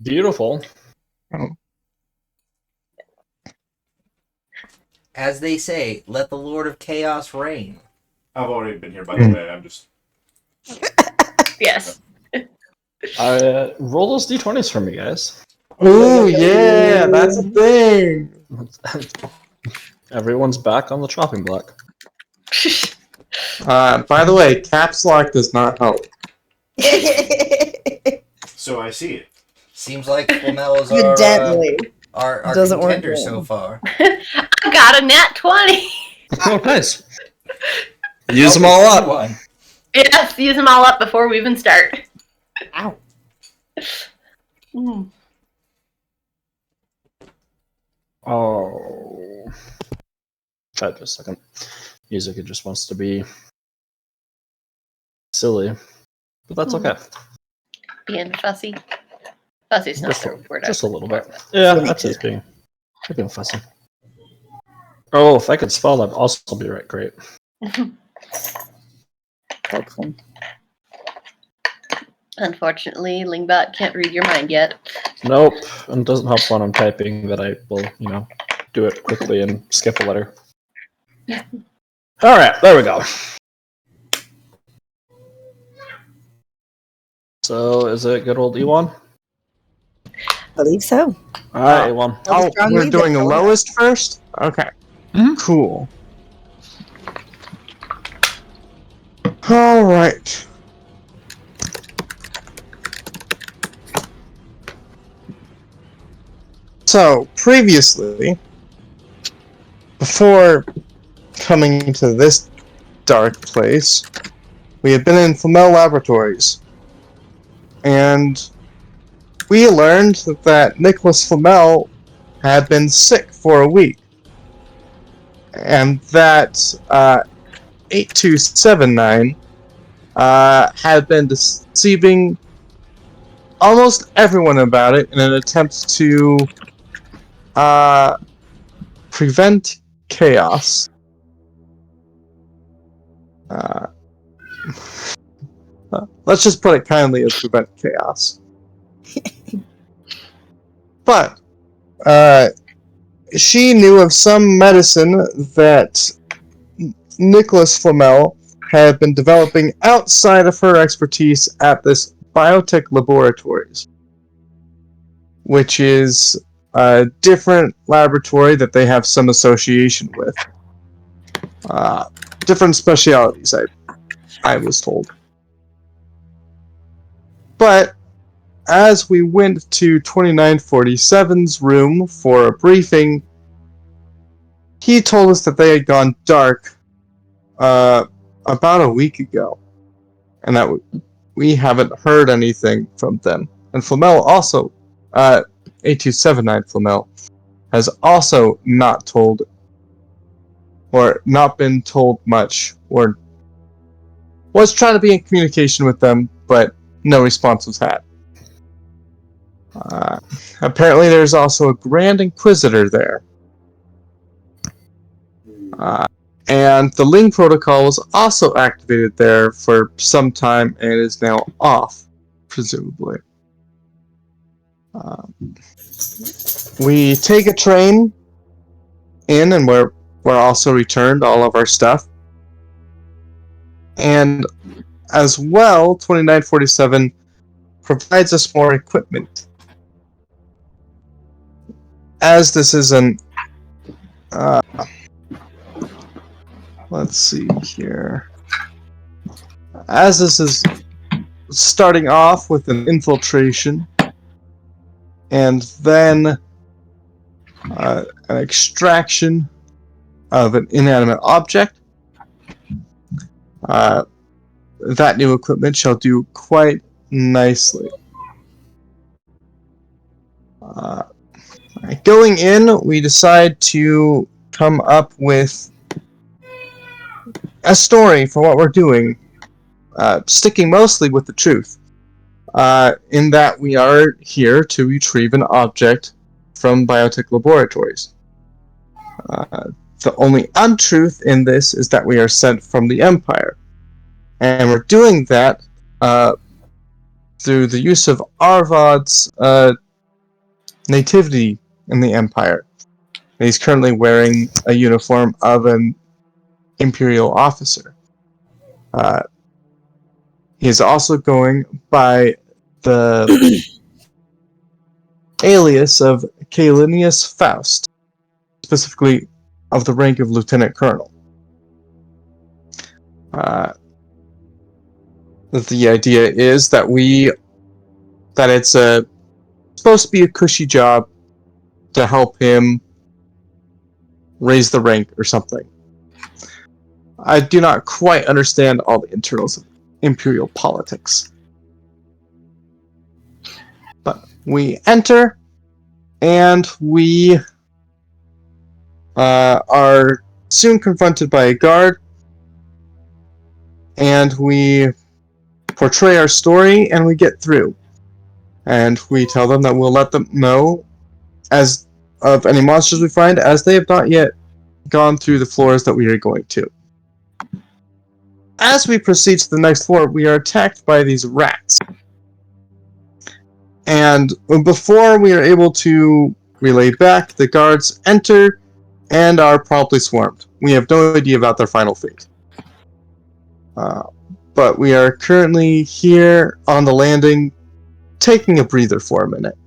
Beautiful. Oh. As they say, let the Lord of Chaos reign. I've already been here, by the way. I'm just. Yes. Roll those d20s for me, guys. Ooh, yeah, that's a thing. Everyone's back on the chopping block. By the way, caps lock does not help. So I see it. Seems like Flamello's Evidently. our Doesn't work contender well. so far. I got a nat 20. Oh, nice. Use them all up. Yes, use them all up before we even start. Ow. Mm. Oh. Try just a second. Music, it just wants to be silly. But that's okay. Being fussy. Fussy's not Just, the word. just a little bit. Yeah, that's just being fussy. Oh, if I could spell, that'd also be right. Great. Helpful. Unfortunately, Lingbot can't read your mind yet. Nope. And it doesn't help when I'm typing that I will, do it quickly and skip a letter. Alright, there we go. So, is it good old Ewan? Believe so. Alright, Ewan. Well, Oh, strong we're lead doing the then. lowest first? Okay. Mhm. Cool. Alright. So, previously, before coming to this dark place, we had been in Flamel Laboratories. And we learned that Nicholas Flamel had been sick for a week. And that 8279 had been deceiving almost everyone about it in an attempt to prevent chaos. Let's just put it kindly as prevent chaos. But she knew of some medicine that Nicholas Flamel had been developing outside of her expertise at this biotech laboratories, which is a different laboratory that they have some association with. Different specialities, I was told. But as we went to 2947's room for a briefing, he told us that they had gone dark about a week ago, and that we haven't heard anything from them. And Flamel also, 8279 Flamel, has also not told, or not been told much, or was trying to be in communication with them, but no response was had. Apparently there's also a Grand Inquisitor there. And the Ling protocol was also activated there for some time and is now off, presumably. We take a train in, and we're also returned all of our stuff. And as well, 2947 provides us more equipment. As this is an let's see here. As this is starting off with an infiltration, and then an extraction of an inanimate object, that new equipment shall do quite nicely. Going in, we decide to come up with a story for what we're doing, sticking mostly with the truth, in that we are here to retrieve an object from biotech laboratories. The only untruth in this is that we are sent from the Empire, and we're doing that through the use of Arvod's nativity in the Empire. And he's currently wearing a uniform of an Imperial officer. He is also going by the alias of Calinius Faust, specifically of the rank of Lieutenant Colonel. The idea is that it's supposed to be a cushy job to help him raise the rank or something. I do not quite understand all the internals of Imperial politics. But we enter, and we are soon confronted by a guard, and we portray our story, and we get through. And we tell them that we'll let them know as of any monsters we find, as they have not yet gone through the floors that we are going to. As we proceed to the next floor, we are attacked by these rats. And before we are able to relay back, the guards enter and are promptly swarmed. We have no idea about their final fate. But we are currently here on the landing, taking a breather for a minute.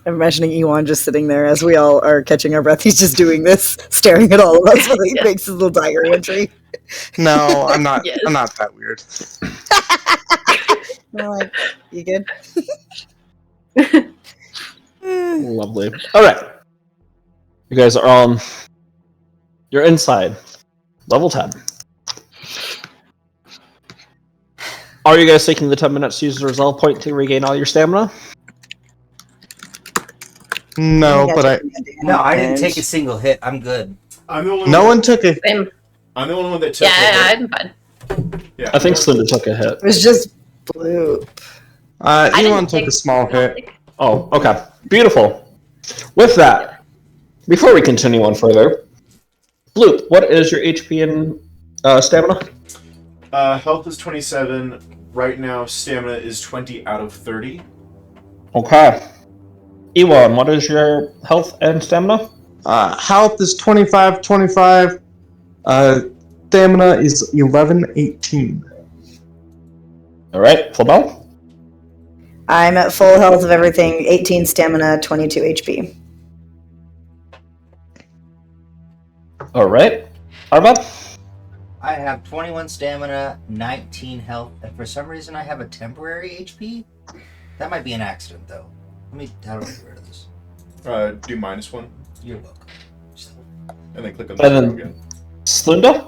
I'm imagining Ewan just sitting there as we all are catching our breath. He's just doing this, staring at all of us while he makes his little diary entry. No, I'm not. Yes. I'm not that weird. We're like, you good? Lovely. All right. You guys are on. You're inside. Level 10. Are you guys taking the 10 minutes to use the resolve point to regain all your stamina? No, but I didn't take a single hit. I'm good. I'm the only no one. one took it. Same. I'm the only one that took Yeah, it. I'm fine. Yeah, I think Slender took a hit. It was just blue. I didn't Ewan took take- a small hit. Oh, okay. Beautiful. With that, before we continue on further, Bloop, what is your HP and stamina? Health is 27. Right now, stamina is 20 out of 30. Okay. Ewan, what is your health and stamina? Health is 25, 25. Stamina is 11, 18. All right, Flabel? I'm at full health of everything, 18 stamina, 22 HP. All right. Arbab? I have 21 stamina, 19 health, and for some reason I have a temporary HP. That might be an accident, though. How do I get rid of this? Do -1, You're welcome. and then click on And the then- arrow again. Slender?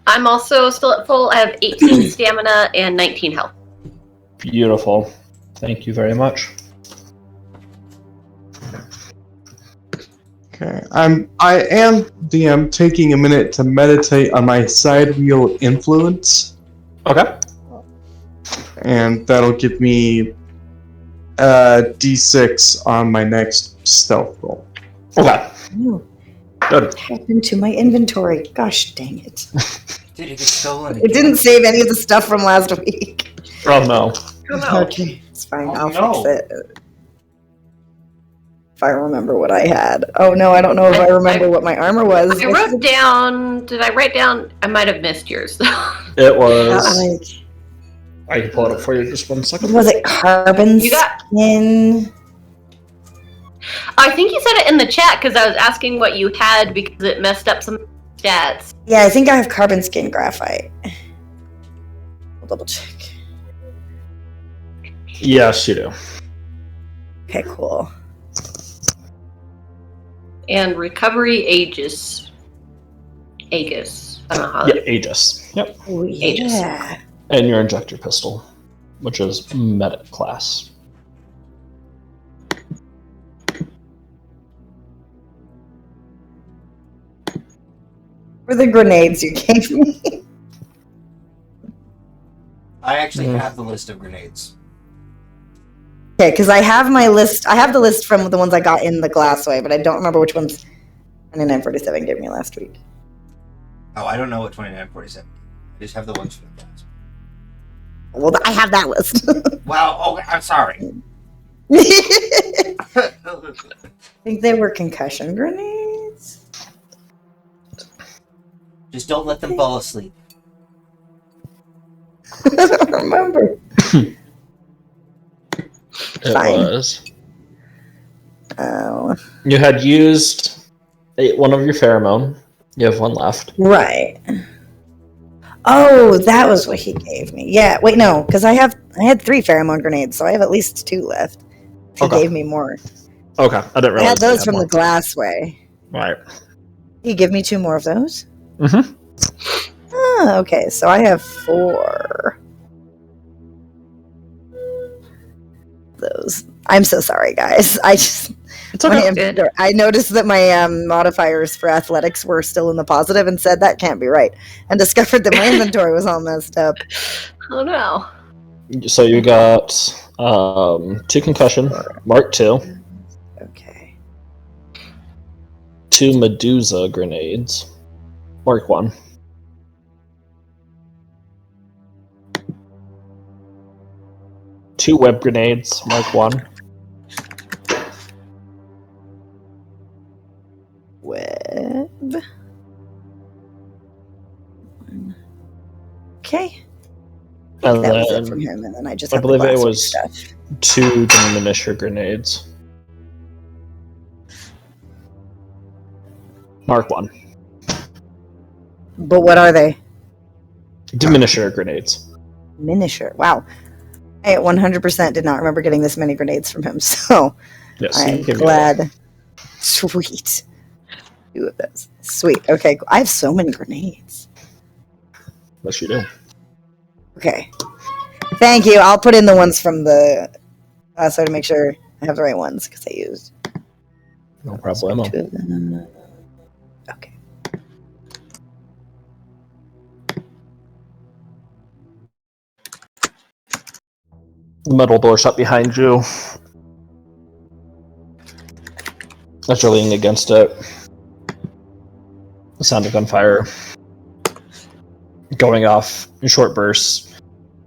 I'm also still at full. I have 18 stamina and 19 health. Beautiful. Thank you very much. Okay. I am DM taking a minute to meditate on my side wheel influence, Okay. and that'll give me D6 on my next stealth roll. Okay. Ooh, Good. what happened to my inventory? Gosh dang it. Dude, it gets stolen again. It didn't save any of the stuff from last week. Oh no. Okay, it's fine. Oh, I'll no. fix it. If I remember what I had. Oh no, I don't know if I remember what my armor was. I wrote down. Did I write down? I might have missed yours. It was. Like, I can pull it up for you just one what second. was it? Carbon You got- skin? I think you said it in the chat because I was asking what you had because it messed up some stats. Yeah, I think I have carbon skin graphite. I'll double check. Yes, you do. Okay, cool. And recovery Aegis. Aegis. I don't know how Yeah, Aegis. Yep. Oh, Aegis. yeah. And your injector pistol, which is medic class. For the grenades you gave me. I actually have the list of grenades. Okay, because I have my list. I have the list from the ones I got in the glassway, but I don't remember which ones 2947 gave me last week. Oh, I don't know what 2947. I just have the ones from the class. Well, I have that list. Well, okay, I'm sorry. I think they were concussion grenades. Just don't let them fall asleep. I don't remember. It Fine. was. Oh, You had used one of your pheromone. You have one left. right. Oh, that was what he gave me. Yeah. Wait, no, because I had 3 pheromone grenades, so I have at least 2 left. He Okay. gave me more. Okay, I didn't I realize had you those from more. the Glassway. Right. He give me 2 more of those. Mm-hmm. Oh, okay. So I have 4. Those. I'm so sorry, guys. I just It's okay. Good. I noticed that my modifiers for athletics were still in the positive and said that can't be right, and discovered that my inventory was all messed up. Oh no. So you got 2 concussion, Mark 2, Okay. 2 Medusa grenades, Mark 1. Two web grenades, Mark 1. Web. Okay. And That was it then from him, and then I just I have the believe it Glassway was stuff. 2 diminisher grenades. Mark 1. But what are they? Diminisher grenades. Miniature. Wow. I 100% did not remember getting this many grenades from him, so Yes. I'm give me that. glad. Sweet. 2 of those. Sweet. Okay. I have so many grenades. Yes, you do. Okay. Thank you. I'll put in the ones from the so to make sure I have the right ones because I used No problemo. 2 of them. Okay. The metal door shut behind you. As you're leaning against it, the sound of gunfire going off in short bursts,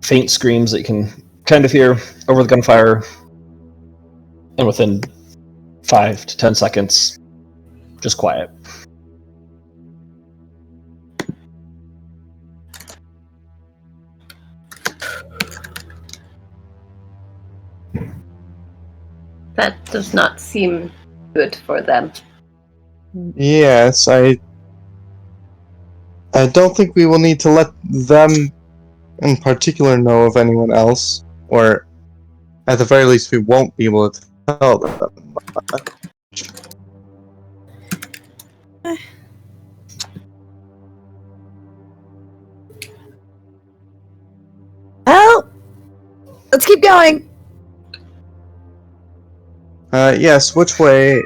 faint screams that you can kind of hear over the gunfire, and within 5 to 10 seconds, just quiet. That does not seem good for them. Yes, I don't think we will need to let them in particular know of anyone else, or at the very least we won't be able to tell them. Well, let's keep going. Yes, which way?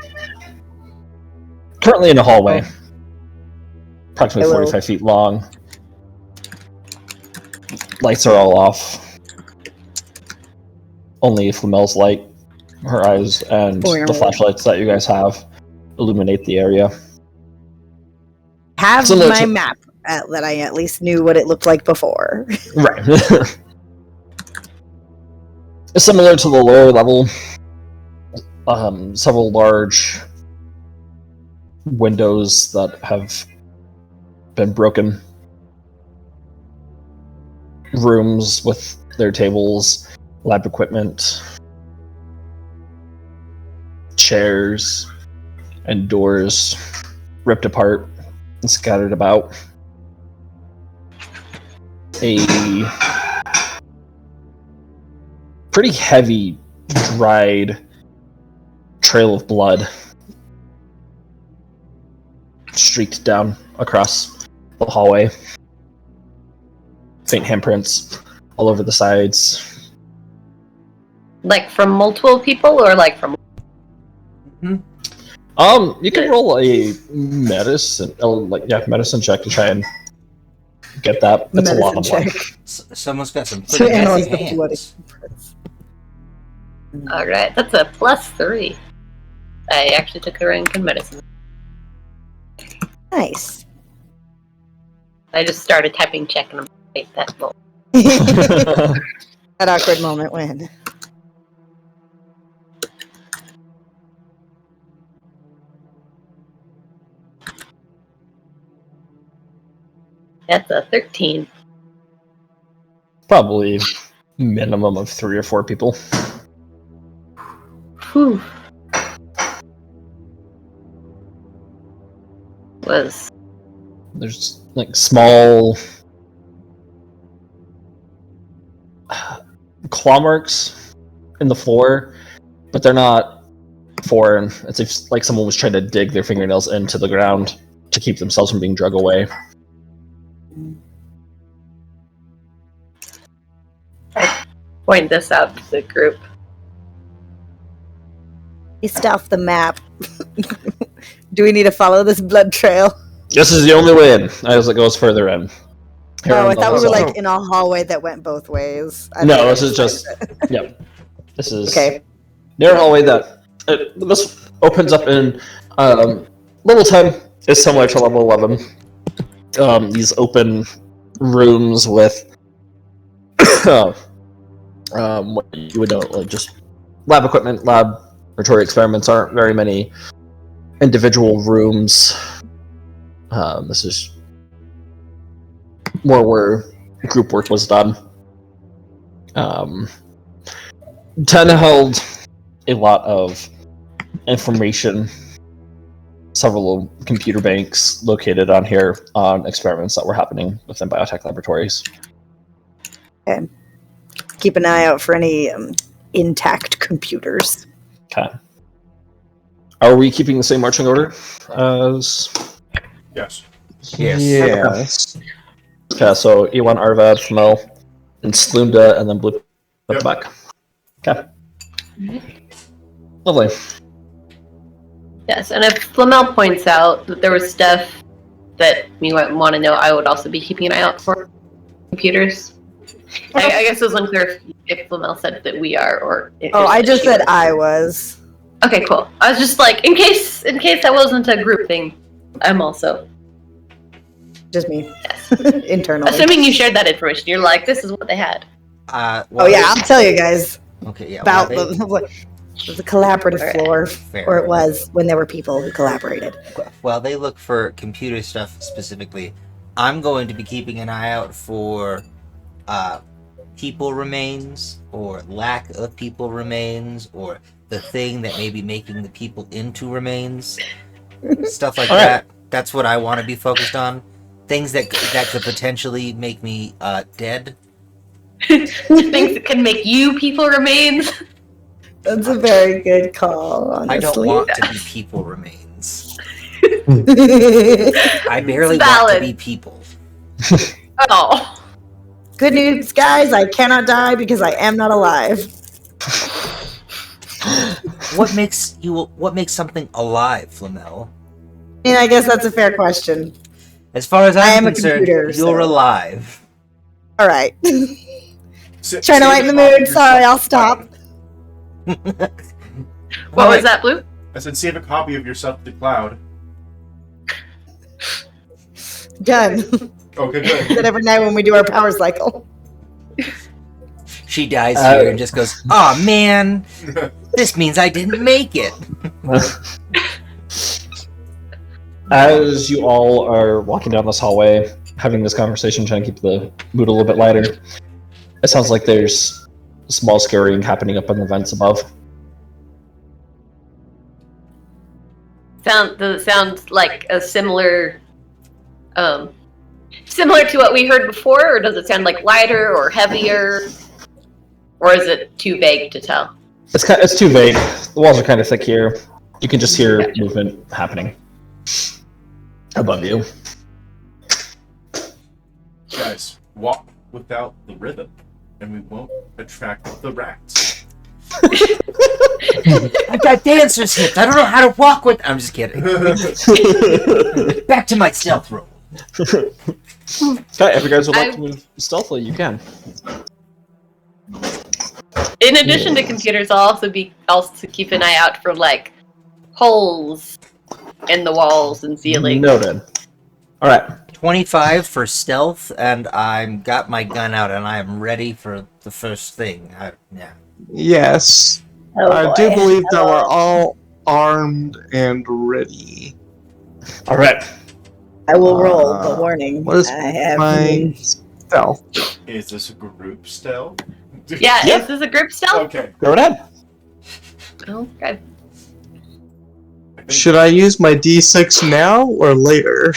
Currently in a hallway, approximately Hello. 45 feet long. Lights are all off. Only Flamel's light, her eyes, and the flashlights that you guys have illuminate the area. Have Similar my to- map that I at least knew what it looked like before. Right. Similar to the lower level, several large windows that have been broken. Rooms with their tables, lab equipment, chairs, and doors ripped apart and scattered about. A pretty heavy, dried trail of blood streaked down across the hallway. Faint handprints all over the sides. Like from multiple people, or like from? You can roll a medicine, medicine check to try and get that. That's a lot of Medicine blood. check. Someone's got some To pretty analyze messy the bloody hands. imprints. All right, that's a +3. I actually took a rank in medicine. Nice. I just started typing check and I'm like, that will. That awkward moment when. That's a 13. Probably minimum of 3 or 4 people. Whew. Was There's like small claw marks in the floor, but they're not foreign. It's if, like someone was trying to dig their fingernails into the ground to keep themselves from being drug away. point this out to the group. East off the map. Do we need to follow this blood trail? This is the only way in, as it goes further in. Here Oh, on I the thought we were south. like in a hallway that went both ways. No, this is just. Yep. This is Okay. near hallway that this opens up in level 10 is similar to level 11. These open rooms with what you would know, like just lab equipment, laboratory experiments. Aren't very many individual rooms. This is more where group work was done. 10 held a lot of information, several computer banks located on here on experiments that were happening within biotech laboratories. Okay. Keep an eye out for any intact computers. Okay. Are we keeping the same marching order as... Yes. Yes. Yes. Okay, so Ewan, Arvad, Flamel, and Slunda, and then Blue at Yep. the back. Okay. Lovely. Yes, and if Flamel points out that there was stuff that you might want to know, I would also be keeping an eye out for computers. I guess it was unclear if Flamel said that we are, or if Oh, I just she said was. I was. Okay, cool. I was just like, in case that wasn't a group thing, I'm also. Just me. Yes. Internally. Assuming you shared that information, you're like, this is what they had. Oh yeah, I'll tell you guys Okay, yeah. about well, the collaborative Alright. floor, Fair. or it was when there were people who collaborated. While they look for computer stuff specifically, I'm going to be keeping an eye out for people remains, or lack of people remains, or the thing that may be making the people into remains. Stuff like All right. that. That's what I want to be focused on. Things that could potentially make me dead. Things that can make you people remains. That's a very good call, honestly. I don't want to be people remains. Good I barely It's want to valid. be people. Oh. news, guys. I cannot die because I am not alive. What makes something alive, Flamel? I mean, I guess that's a fair question. As far as I I'm am a concerned, computer, you're so- alive. All right. Sa- Trying to save lighten the a copy mood. of Sorry, yourself. I'll stop. What was that, Blue? I said save a copy of yourself to the cloud. Done. Okay, good. That every night when we do our power cycle. She dies here and just goes, "Aw, man, this means I didn't make it." As you all are walking down this hallway, having this conversation, trying to keep the mood a little bit lighter, it sounds like there's small scurrying happening up on the vents above. Does it sound like a similar to what we heard before, or does it sound like lighter or heavier, or is it too vague to tell? It's too vague. The walls are kind of thick here. You can just hear movement happening above you. Guys, walk without the rhythm, and we won't attract the rats. I've got dancer's hips. I don't know how to walk with. I'm just kidding. Back to my stealth roll. Okay, if you guys would like I- to move stealthily, you can. In addition to computers, I'll also keep an eye out for like holes in the walls and ceiling. Noted. Alright. 25 for stealth, and I'm got my gun out, and I am ready for the first thing. Yeah. Yes. Oh, I boy. do believe that we're all armed and ready. All right. I will roll, but warning. What is I have my stealth? Is this a group stealth? Yeah, Yep. is this a group stealth? Okay. Go right ahead. Okay. I think- Should I use my D6 now or later?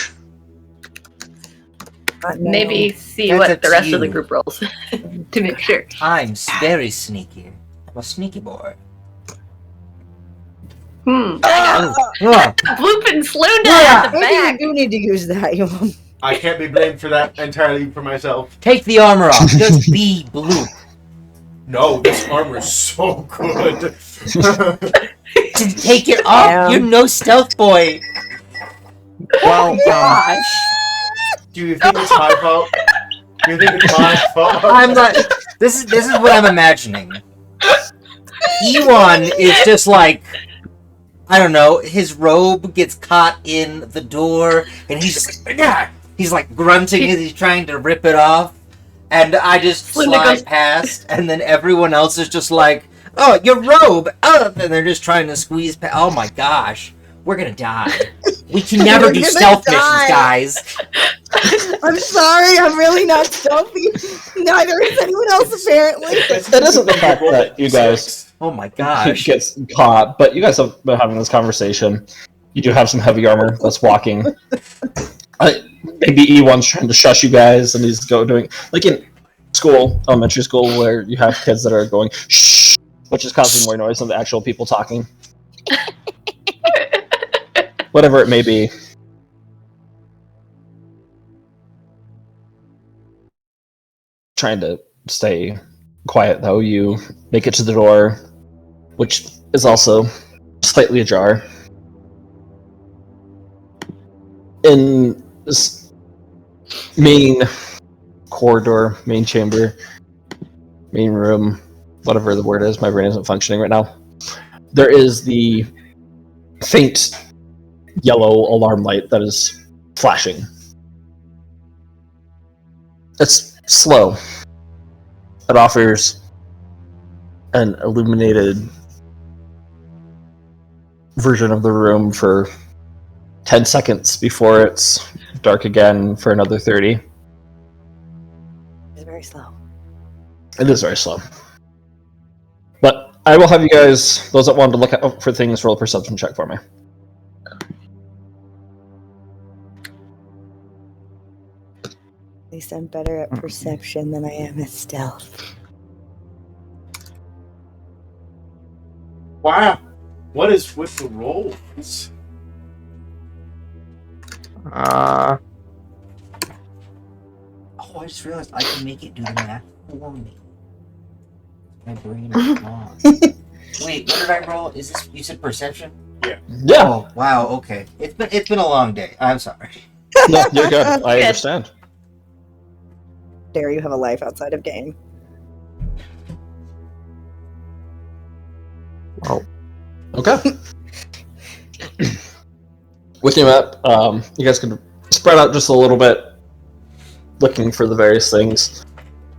Maybe see That's what up the to rest of the you. group rolls to make sure. I'm very sneaky. I'm a sneaky boy. Ah! Blooping Slunda Yeah. at the Maybe you back. do need to use that. You won't. I can't be blamed for that entirely for myself. Take the armor off. Just be blue. No, this armor is so good. Take it off. Damn. You're no stealth boy. Well, Do you think it's my fault? Do you think it's my fault? I'm not. This is what I'm imagining. Ewan is just like, I don't know. His robe gets caught in the door, and he's just like, "Yeah." He's like grunting as he's trying to rip it off, and I just Linda slide goes- past, and then everyone else is just like, "Oh, your robe!" And they're just trying to squeeze past. Oh my gosh, we're gonna die. We can never We're do gonna stealth die. missions, guys. I'm sorry, I'm really not stealthy. Neither is anyone else, apparently. That isn't the fact that you guys Oh my gosh. gets caught, but you guys have been having this conversation. You do have some heavy armor that's walking. Maybe E1's trying to shush you guys, and he's doing like in school, elementary school, where you have kids that are going shh, which is causing more noise than the actual people talking. Whatever it may be. Trying to stay quiet, though, you make it to the door, which is also slightly ajar. In this main corridor, main chamber, main room, whatever the word is, my brain isn't functioning right now, there is the faint yellow alarm light that is flashing. It's slow. It offers an illuminated version of the room for 10 seconds before it's dark again for another 30. It's very slow. It is very slow. But I will have you guys, those that wanted to look out for things, roll a perception check for me. At least I'm better at perception than I am at stealth. Wow. What is with the rolls? Oh, I just realized I can make it do the math for me. My brain is gone. Wait, what did I roll? Is this, you said perception? Yeah, Oh, wow, okay. It's been a long day. I'm sorry. no, you're good. I Good. understand. Dare you have a life outside of game? Okay. With your map, you guys can spread out just a little bit, looking for the various things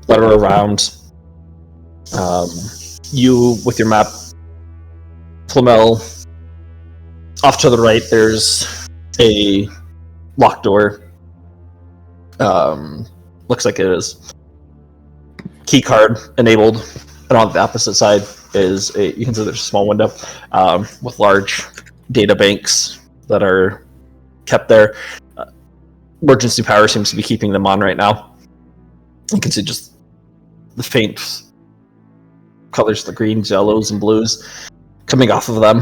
that are around. You, with your map, Flamel, off to the right, there's a locked door. Looks like it is key card enabled, and on the opposite side is you can see there's a small window with large data banks that are kept there. Emergency power seems to be keeping them on right now. You can see just the faint colors, the greens, yellows, and blues coming off of them.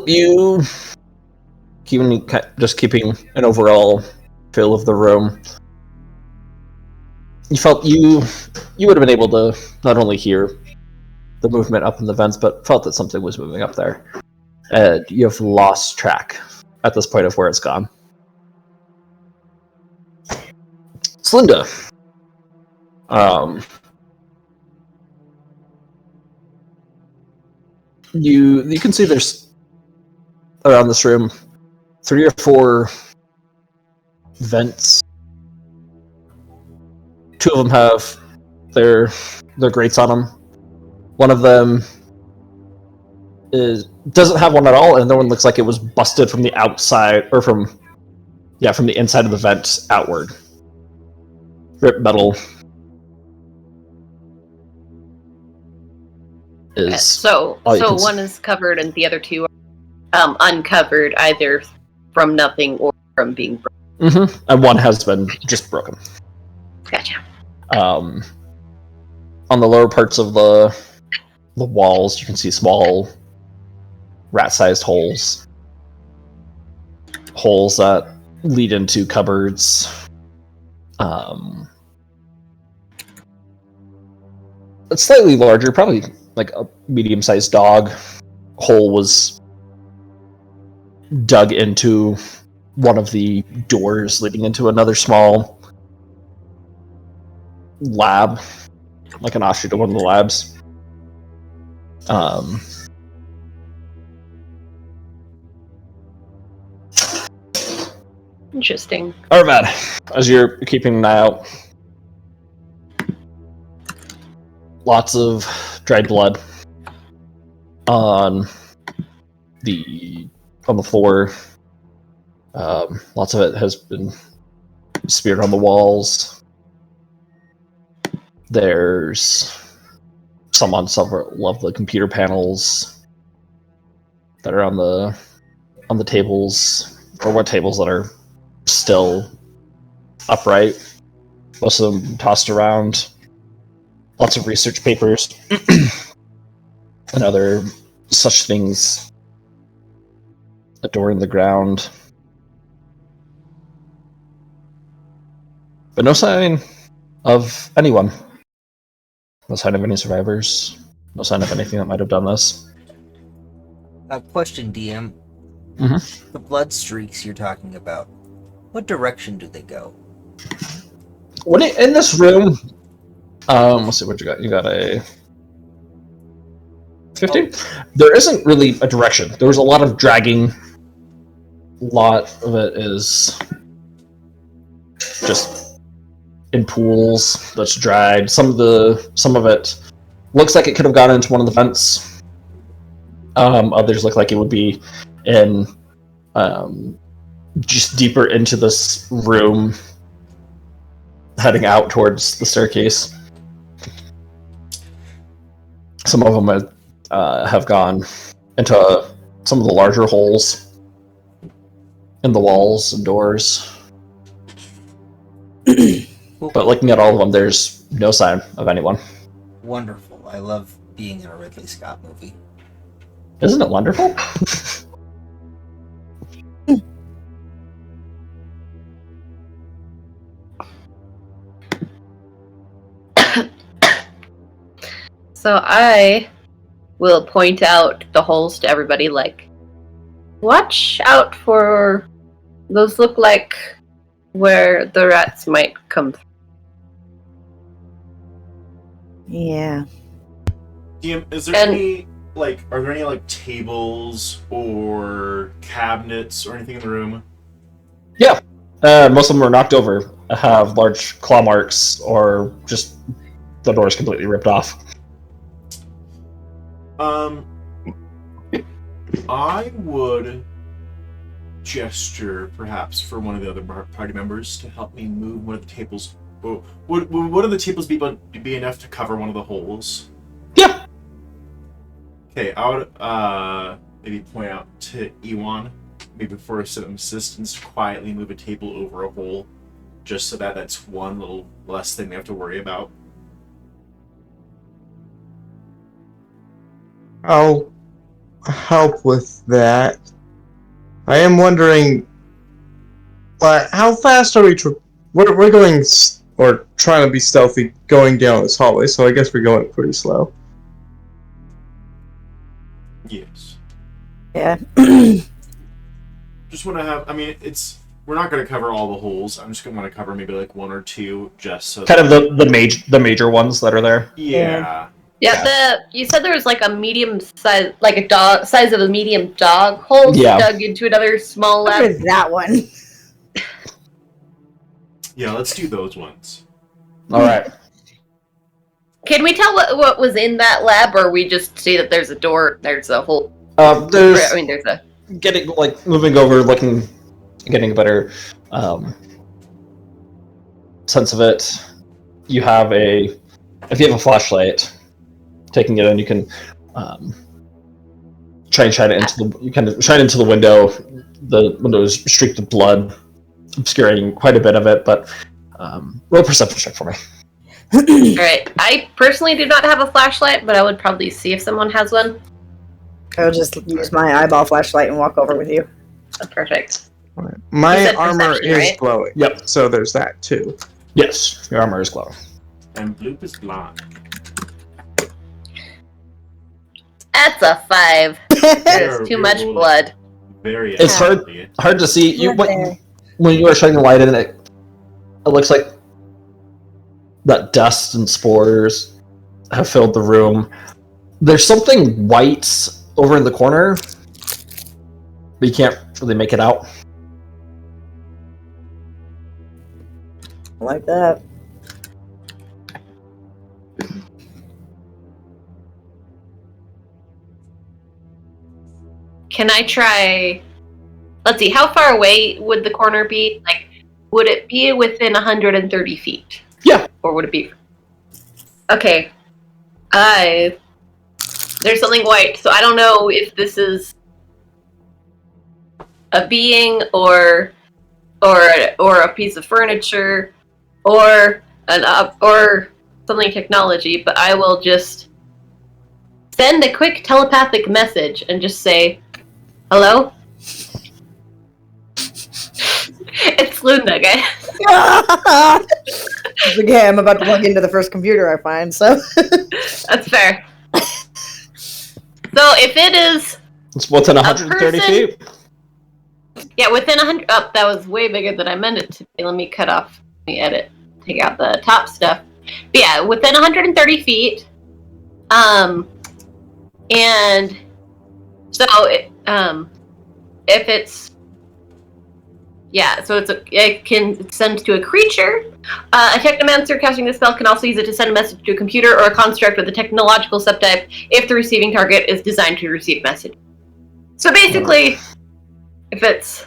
You keeping an overall feel of the room. You felt you would have been able to not only hear the movement up in the vents, but felt that something was moving up there. And you have lost track at this point of where it's gone. Slinda. You can see there's around this room. 3 or 4 vents. 2 of them have their grates on them. One of them doesn't have one at all, and the other one looks like it was busted from the outside, or from the inside of the vent outward. Ripped metal is So all you can see. one is covered and the other 2 are uncovered, either from nothing or from being broken. And one has been just broken. Gotcha. On the lower parts of the walls, you can see small rat-sized holes that lead into cupboards. It's slightly larger, probably like a medium-sized dog. Hole was dug into one of the doors leading into another small lab, like an offshoot of one of the labs. Interesting. Arvad, as you're keeping an eye out, lots of dried blood on the floor. Lots of it has been smeared on the walls. There's some on several of the computer panels that are on the tables, or what tables that are still upright. Most of them tossed around. Lots of research papers and other such things adorning the ground. But no sign of anyone. No sign of any survivors. No sign of anything that might have done this. Question, DM. Mhm. The blood streaks you're talking about, what direction do they go? In this room, let's see what you got. You got a 15? There isn't really a direction. There was a lot of dragging. A lot of it is just in pools that's dragged. Some of it looks like it could have gone into one of the vents. Others look like it would be in just deeper into this room, heading out towards the staircase. Some of them have gone into some of the larger holes in the walls and doors. But looking at all of them, there's no sign of anyone. Wonderful. I love being in a Ridley Scott movie. Isn't it wonderful? So I will point out the holes to everybody, like, watch out for those, look like where the rats might come through. Yeah. Is there any, like, are there any, like, tables or cabinets or anything in the room? Yeah. Most of them are knocked over, have large claw marks, or just the doors completely ripped off. I would gesture, perhaps, for one of the other party members to help me move one of the tables. Would one of the tables be enough to cover one of the holes? Yeah. Okay, I would maybe point out to Iwan, maybe for some assistance, to quietly move a table over a hole, just so that that's one little less thing they have to worry about. I'll help with that. I am wondering, how fast are we? We're going, or trying to be stealthy, going down this hallway. So I guess we're going pretty slow. Yes. Yeah. Just want to have. I mean, we're not going to cover all the holes. I'm just going to want to cover maybe like one or two, just so. Kind of the major ones that are there. Yeah. Yeah, you said there was like a medium size, like a dog size of a medium dog hole Yeah. dug into another small What lab. is that one? Yeah, let's do those ones. All right. Can we tell what was in that lab, or we just see that there's a door, there's a hole? There's I mean, there's a. getting like moving over, looking, getting a better sense of it. You have if you have a flashlight, taking it in, you can try and shine it into the. You kind of shine into the window. The window is streaked with blood, obscuring quite a bit of it. But roll a perception check for me. Alright, I personally do not have a flashlight, but I would probably see if someone has one. I'll just use my eyeball flashlight and walk over with you. Oh, perfect. Alright. You My said armor perception, is right? glowing. Yep. So there's that too. Yes, your armor is glowing. And Bloop is blind. That's a 5. There's too much blood. Very It's accurately. hard to see. You Right there. when you are shining the light in it, it looks like that dust and spores have filled the room. There's something white over in the corner, but you can't really make it out. Like that. Can I try? Let's see. How far away would the corner be? Like, would it be within 130 feet? Yeah. Or would it be? Okay. There's something white, so I don't know if this is a being or a piece of furniture or or something technology. But I will just send a quick telepathic message and just say, "Hello." It's Luna, guys. It's okay, I'm about to plug into the first computer I find, so. That's fair. So if it is, It's within 130 person? feet. yeah, within 100. Oh, that was way bigger than I meant it to be. Let me cut off. Let me edit. Take out the top stuff. But yeah, within 130 feet. And so if it's. Yeah, so it can send to a creature. A technomancer casting the spell can also use it to send a message to a computer or a construct with a technological subtype if the receiving target is designed to receive message. So basically, if it's...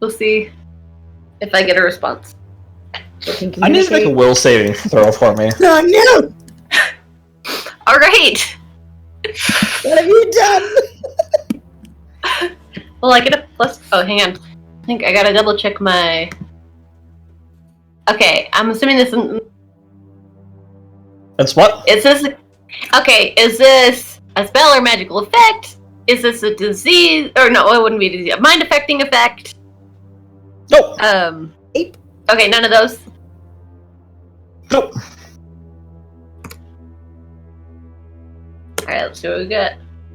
We'll see if I get a response. I need to make a will saving throw for me. Oh no! Alright! What have you done? Well, I get a plus... Oh, hang on. I think I gotta double check my... Okay, I'm assuming this... That's what? Is this... Okay, is this a spell or magical effect? Is this a disease? Or no, it wouldn't be a disease. A mind-affecting effect? Nope. Okay, none of those. Nope. Alright, let's see what we got.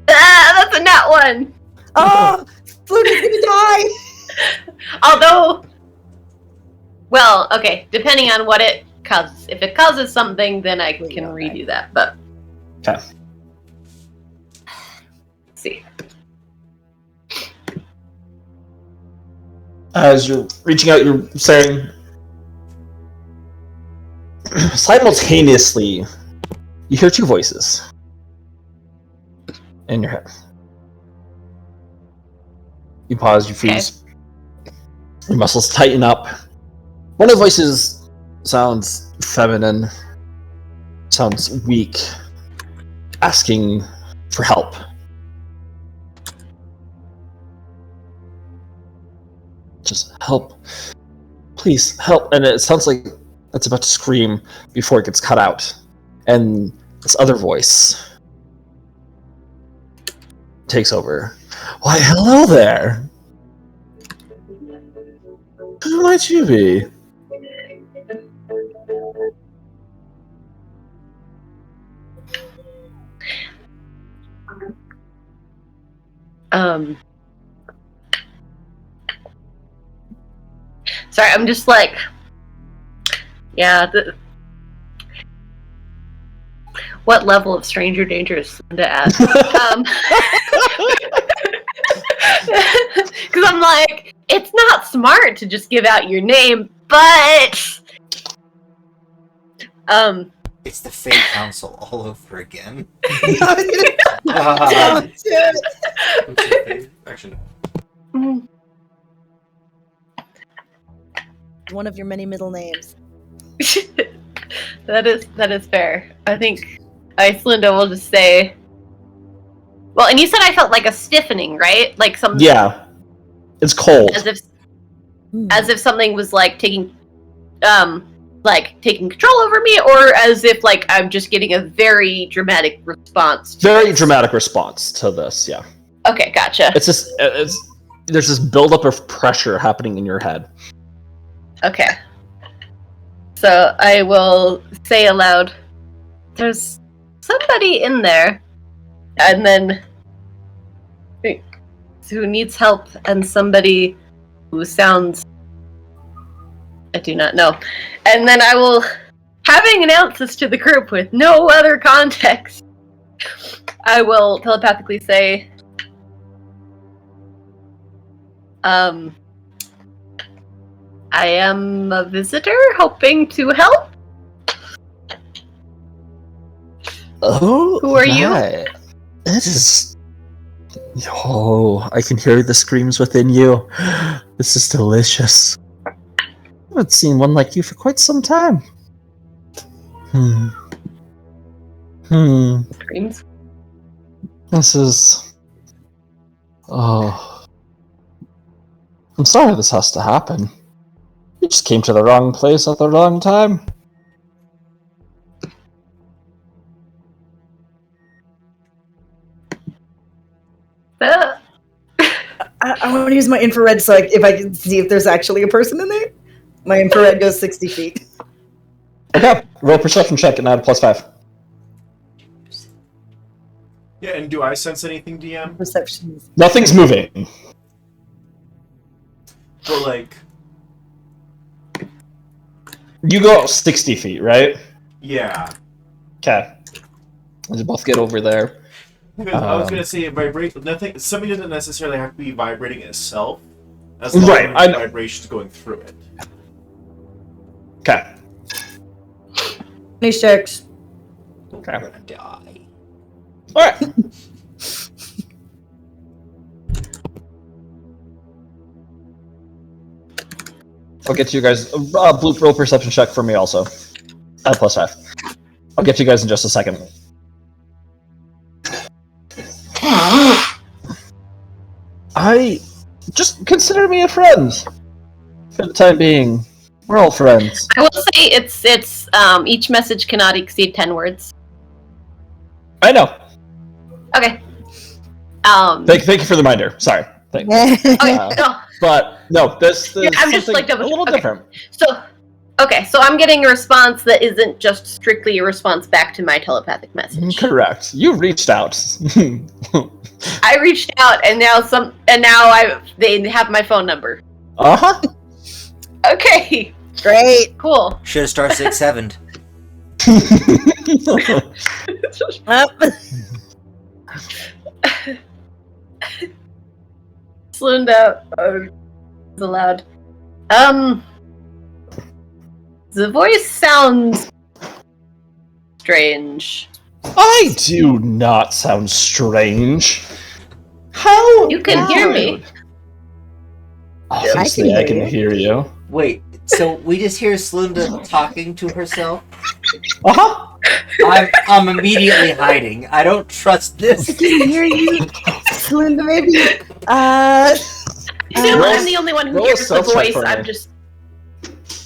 Ah, that's a nat one! Oh! Fluter's gonna die! Although... Well, okay, depending on what it causes. If it causes something, then I can redo that, but... Okay. Let's see. As you're reaching out, you're saying simultaneously, you hear two voices in your head. You pause, you freeze. Your muscles tighten up. One of the voices sounds feminine, sounds weak, asking for help. Just help. Please, help. And it sounds like it's about to scream before it gets cut out. And this other voice takes over. Why, hello there. Who might you be? Sorry, I'm just like... Yeah, what level of stranger danger is Linda at? Because I'm like, it's not smart to just give out your name, but It's the Fate Council all over again. Don't do it. Actually, One of your many middle names. that is fair. I think Icelinda will just say. Well, and you said I felt like a stiffening, right? Like some. Yeah, it's cold. As if something was like taking control over me, or as if like I'm just getting a very dramatic response. Very dramatic response to this. Yeah. Okay, gotcha. It's just there's this buildup of pressure happening in your head. Okay. So I will say aloud, there's somebody in there, and then who needs help, and somebody who sounds, I do not know. And then I will, having announced this to the group with no other context, I will telepathically say, I am a visitor hoping to help. Oh, Who are you? It is. Oh, I can hear the screams within you. This is delicious. I haven't seen one like you for quite some time. Screams. This is. Oh. I'm sorry this has to happen. You just came to the wrong place at the wrong time. I want to use my infrared so if I can see if there's actually a person in there. My infrared goes 60 feet. Okay, roll perception check and add a +5. yeah, and do I sense anything, DM? Perceptions. Nothing's moving. But like, You go 60 feet, right? yeah. Okay. Let's both get over there. Because I was gonna say vibrate. Nothing. Something doesn't necessarily have to be vibrating itself, as long Right, as I the know. vibration's going through it. Okay. Nice checks. Okay. I'm gonna die. Alright. I'll get to you guys. Blue roll perception check for me also. Add +5. I'll get to you guys in just a second. Just consider me a friend. For the time being, we're all friends. I will say it's each message cannot exceed 10 words. I know. Okay. Thank you for the reminder. Sorry. Thank you. Okay. No. But no, this Yeah, I'm just, like, a little okay. different. So I'm getting a response that isn't just strictly a response back to my telepathic message. Correct. You reached out. I reached out, and now they have my phone number. Uh-huh. Okay, Great. cool. Should have star 6-7'd. Up. Slinda is allowed. The voice sounds strange. I do not sound strange. How? You can hear me. Obviously, I can hear you. Wait, so we just hear Slunda talking to herself? Uh-huh. I'm immediately hiding. I don't trust this. I can hear you. Linda, maybe. You know, roll- I'm the only one who roll a hears the stealth check voice. for I'm me. just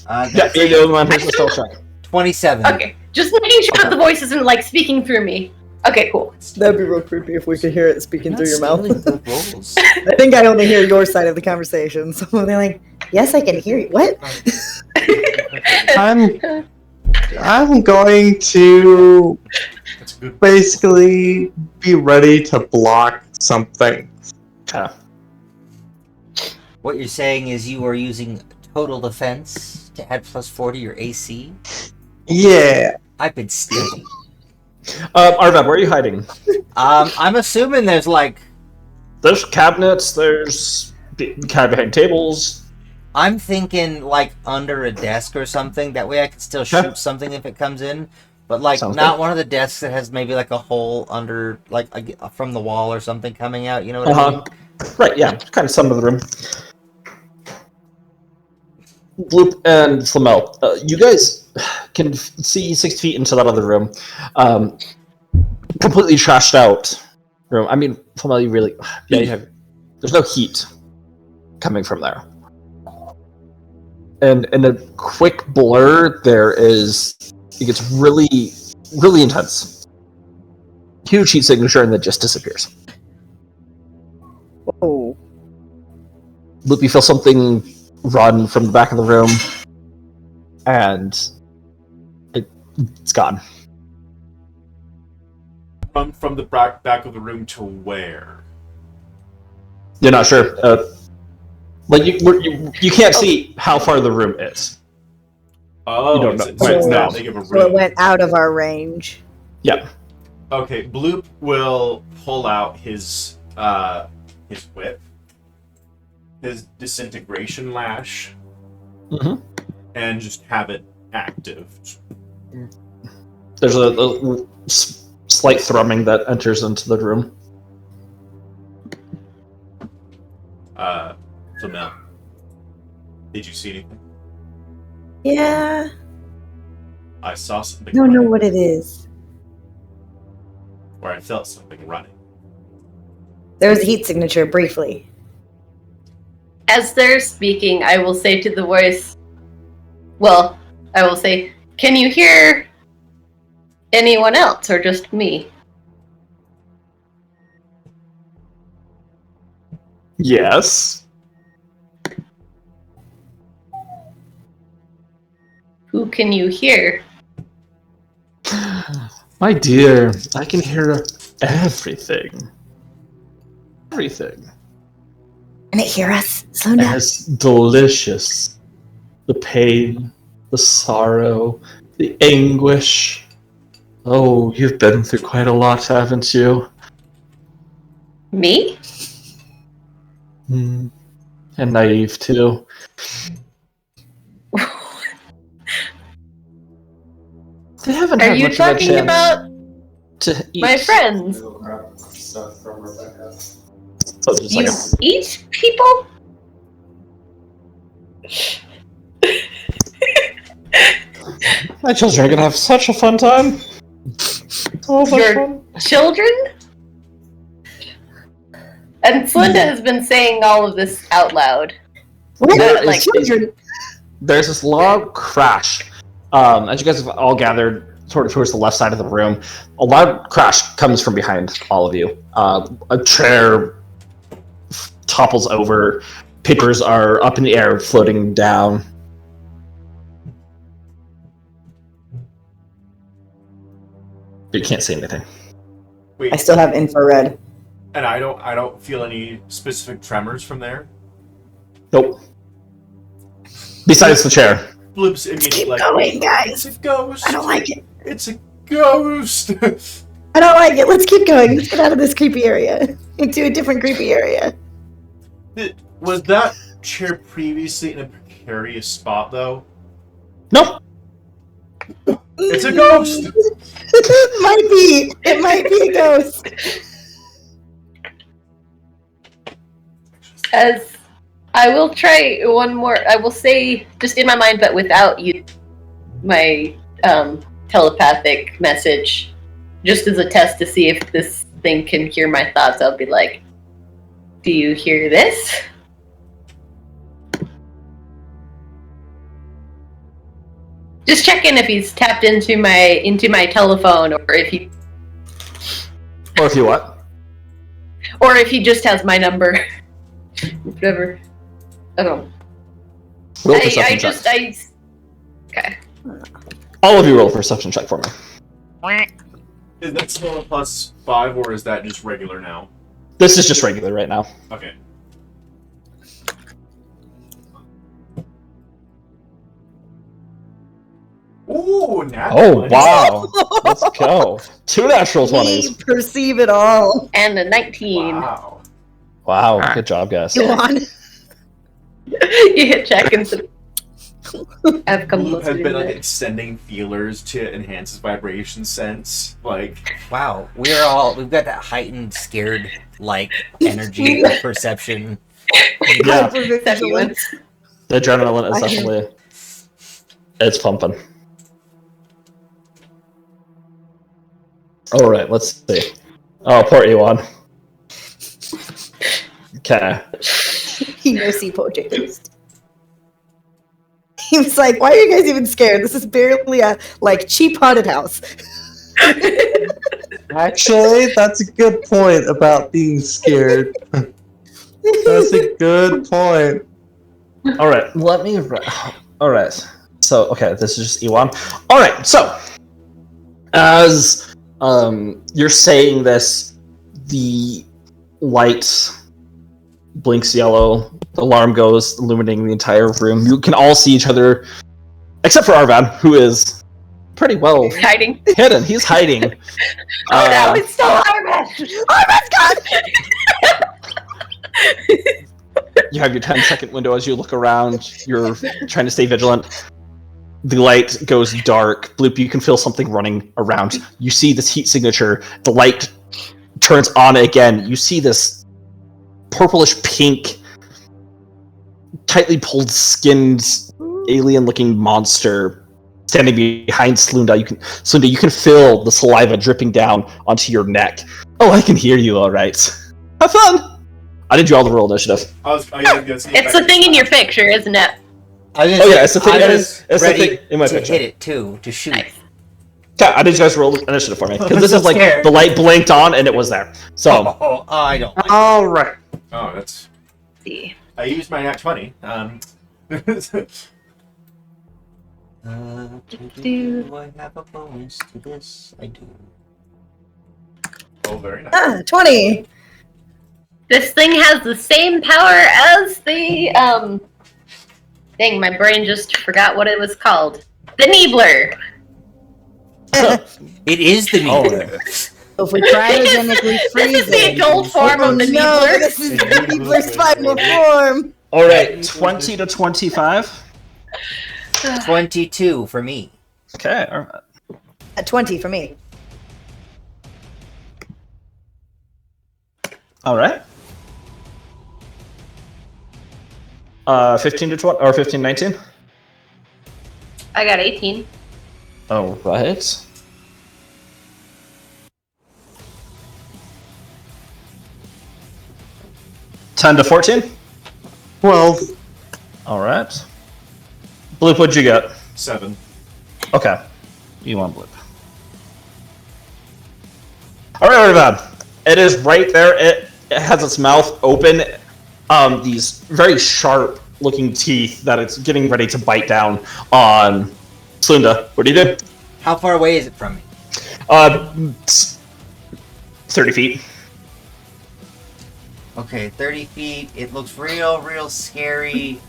Yeah, That's you're the only one who's a stealth check. 27. okay. Just making sure that the voice isn't like speaking through me. Okay, cool. That'd be real creepy if we could hear it speaking through your mouth. Stealing the rolls. I think I only hear your side of the conversation. So they're like, yes, I can hear you. What? I'm going to That's a good. basically be ready to block something. Okay. What you're saying is you are using total defense to add +4 to your AC? Yeah. I've been steady. Arvad, where are you hiding? I'm assuming there's like. There's cabinets, there's kind behind tables. I'm thinking like under a desk or something. That way I can still Okay. shoot something if it comes in. But like Sounds not good. one of the desks that has maybe like a hole under like from the wall or something coming out. You know what I mean? Right, yeah, kind of some of the room. Bloop and Flamel, you guys can see 6 feet into that other room. Completely trashed out room. I mean, Flamel, you really... Yeah, you have... There's no heat coming from there. And in a quick blur, there is... It gets really, really intense. Huge heat signature, and then just disappears. Whoa. Loop, you feel something run from the back of the room, and it's gone. From the back of the room to where? You're not sure. Like you can't see how far the room is. Oh, You don't know. it's Right, that no. big of a So it room. went out of our range. Yeah. Okay, Bloop will pull out his whip, his disintegration lash, Mhm. and just have it active. There's a slight thrumming that enters into the room. Flamel, did you see anything? Yeah. I saw something. I don't know running, what it is. or I felt something running. There was a heat signature briefly. As they're speaking, I will say to the voice, well, I will say, can you hear anyone else or just me? Yes. Who can you hear? My dear, I can hear everything. Everything. Can it hear us? Slow And down. it's delicious. The pain, the sorrow, the anguish. Oh, you've been through quite a lot, haven't you? Me? And naive, too. They haven't Are had you much of a talking chance about to eat. my friends? Oh, just You like eat people? my children are gonna have such a fun time. So much Your fun. children? And Slinda has been saying all of this out loud. What? There like- is- Children. There's this loud crash. As you guys have all gathered sort of towards the left side of the room, a loud crash comes from behind all of you. A chair topples over. Papers are up in the air, floating down. But you can't see anything. Wait, I still have infrared. and I don't feel any specific tremors from there. Nope. Besides the chair. Bloop's Let's immediately keep like, going, guys. it's a ghost. I don't like it. It's a ghost. I don't like it. Let's keep going. Let's get out of this creepy area into a different creepy area. Was that chair previously in a precarious spot though? Nope. It's a ghost. It might be. It might be a ghost. As I will try one more, I will say just in my mind, but without you, my telepathic message, just as a test to see if this thing can hear my thoughts. I'll be like, "Do you hear this?" Just checking if he's tapped into my telephone, or if he Or if you what? just has my number. Whatever. I don't know. Roll I perception just check. okay. All of you roll a perception check for me. Is that still a +5 or is that just regular now? This is just regular right now. Okay. Ooh, now. Oh wow! Let's go. 2 natural We 20s. perceive it all. And a 19. Wow. Wow, Ah. good job, guys. Go on. You hit check and I've come Blue close has to been doing like it. extending feelers to enhance his vibration sense. Like, Wow, we've got that heightened, scared, like, energy perception. Yeah, Hypervigilance. the adrenaline is I- definitely... It's pumping. Alright, let's see. Oh, poor Ewan. Okay. He mercy poltergeist. He was like, "Why are you guys even scared? This is barely a cheap haunted house." Actually, that's a good point about being scared. That's a good point. Alright, let me... Alright. So, okay, this is just Ewan. Alright, so... As you're saying this, the light blinks yellow, the alarm goes, illuminating the entire room. You can all see each other, except for Arvan, who is pretty well He's hiding. hidden. He's hiding. Oh no, it's still Armin! Armin's gone! You have your 10-second window as you look around. You're trying to stay vigilant. The light goes dark. Bloop, you can feel something running around. You see this heat signature. The light turns on again. You see this purplish pink, tightly pulled skinned, alien-looking monster standing behind Slunda. You can feel the saliva dripping down onto your neck. Oh, I can hear you all right. Have fun! I did you all the roll initiative. It's the thing in your picture, isn't it? I was Oh yeah, it's the thing. I was It's the ready thing in my to picture. hit it too, to shoot. Nice. Yeah, I did you guys roll initiative for me because I'm this so is like scared. the light blinked on and it was there. So Oh, I don't. Like All right. oh, that's. See. I used my nat 20. do I have a bonus to this? I do. Oh, very nice. 20. This thing has the same power as the thing. My brain just forgot what it was called. The Neebler. It is the Oh, Neebler. If we cryogenically freeze This is the it. adult form Oh of the no, Neebler. this is the Neebler's final form. all right, 20 to 25. 22 for me. Okay, all right. At 20 for me. All right. 15 to 20 or 15, 19. I got 18. All right. Ten to 14. 12. All right. Bloop, what'd you get? 7. Okay. You want Bloop. All right, Arvan. It is right there. It has its mouth open. These very sharp-looking teeth that it's getting ready to bite down on Slunda. What do you do? How far away is it from me? 30 feet. Okay, 30 feet. It looks real scary.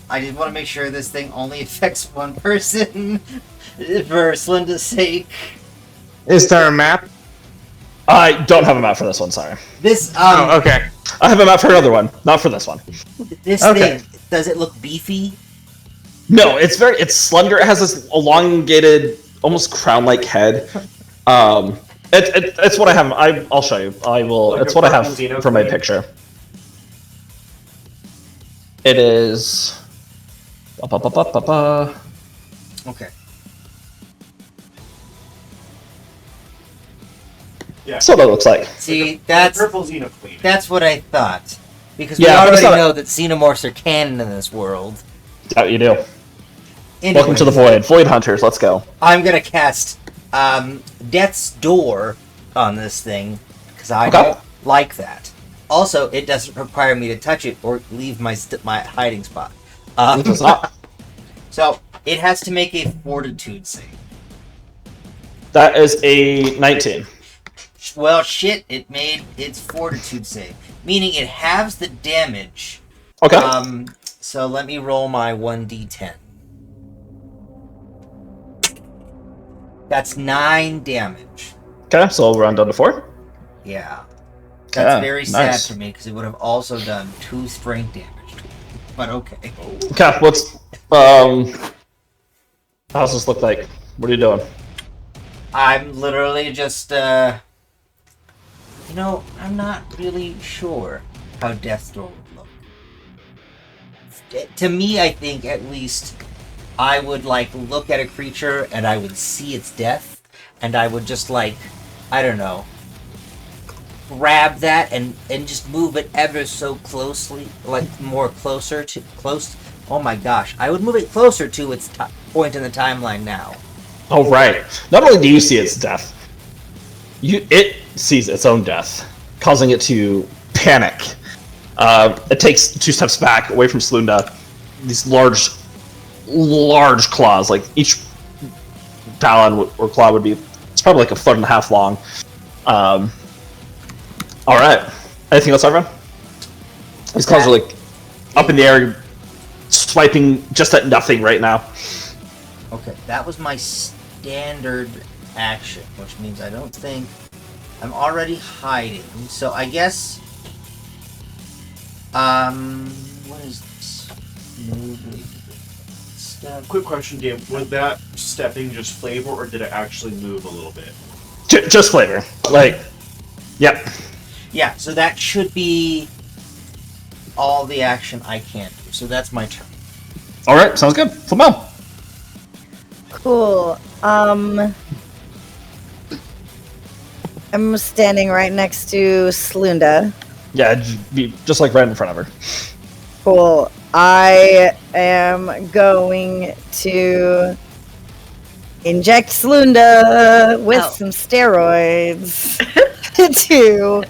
I just want to make sure this thing only affects one person for Slinda's sake. Is there a map? I don't have a map for this one, sorry. This Oh, okay. I have a map for another one, not for this one. this Okay. thing, does it look beefy? No, it's slender. It has this elongated, almost crown-like head. It's what I have. I'll show you. I will. Like It's a what I have purple Xeno for my queen? picture. It is. Ba-ba-ba-ba-ba-ba. Okay. Yeah. That's what it looks like. See, that's Purple Xenoqueen. that's what I thought. Because Yeah, we but it's already not- know that xenomorphs are canon in this world. That you do. Anyways, Welcome to the Void. Void Hunters. Let's go. I'm gonna cast Death's Door on this thing because I Okay. don't like that. Also, it doesn't require me to touch it or leave my my hiding spot. It does not. So it has to make a Fortitude save. That is a 19. Well, shit! It made its Fortitude save, meaning it halves the damage. Okay. So let me roll my 1d10. That's 9 damage. Okay, so we'll round down to 4. Yeah. That's Yeah, very sad nice. for me because it would have also done 2 strength damage to me. But okay. Okay, what's how's this look like? What are you doing? I'm literally just, I'm not really sure how Deathstorm would look. To me, I think at least I would look at a creature and I would see its death, and I would just I don't know, grab that and just move it ever so closely, close. Oh my gosh, I would move it closer to its point in the timeline now. Oh right. Not only do you see its death, it sees its own death, causing it to panic. It takes 2 steps back away from Slunda. These large claws, like each talon or claw would be, it's probably like 1.5 foot long. All right. Anything else, everyone? These claws are like up in the air, swiping just at nothing right now. Okay, that was my standard action, which means I don't think I'm already hiding. So I guess, what is this? Step. Quick question, Dan. Was that stepping just flavor, or did it actually move a little bit? Just flavor. Yep. Yeah, so that should be all the action I can do. So that's my turn. All right, sounds good. Flamel. Cool. I'm standing right next to Slunda. Yeah, be just like right in front of her. Cool. I am going to inject Slunda with some steroids to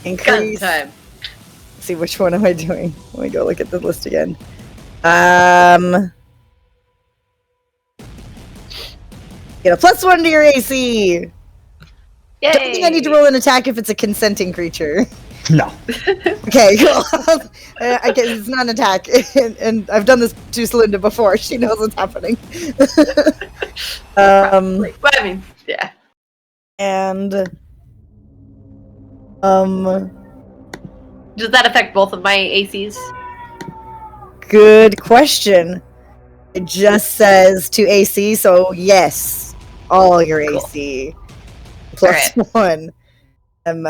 increase. Gun time. Let's see, which one am I doing? Let me go look at the list again. Get a +1 to your AC. Yay! Don't think I need to roll an attack if it's a consenting creature. No. Okay, cool. I guess it's not an attack, and I've done this to Slunda before. She knows what's happening. Probably. Well, I mean, yeah. And Does that affect both of my ACs? good question. It just says to AC, so yes, all your AC +1.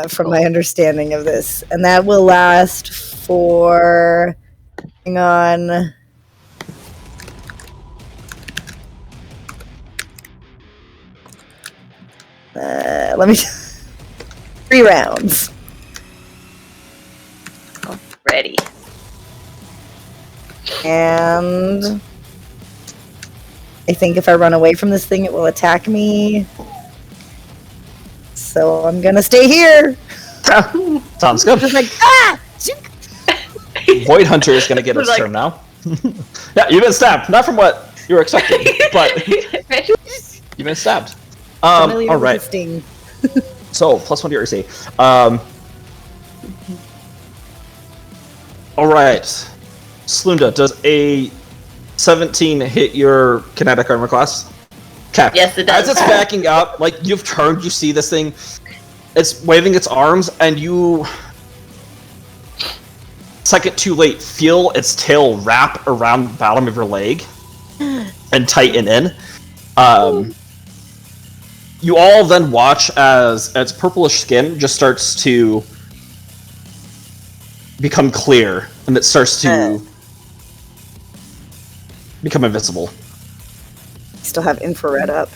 From my understanding of this, and that will last for. Hang on. Let me. 3 rounds. Ready. And I think if I run away from this thing, it will attack me. So I'm gonna stay here. Sounds good. Just like, ah! Void Hunter is going to get his turn now. Yeah, you've been stabbed. Not from what you were expecting, but you've been stabbed. Familiar All with right. the sting. So, +1 to your AC. All right. Slunda, does a 17 hit your kinetic armor class? Okay. Yes, it does. As it's backing up, like, you've turned, you see this thing. It's waving its arms, and you... second too late, feel its tail wrap around the bottom of your leg and tighten in. You all then watch as its purplish skin just starts to become clear, and it starts to become invisible. Still have infrared up.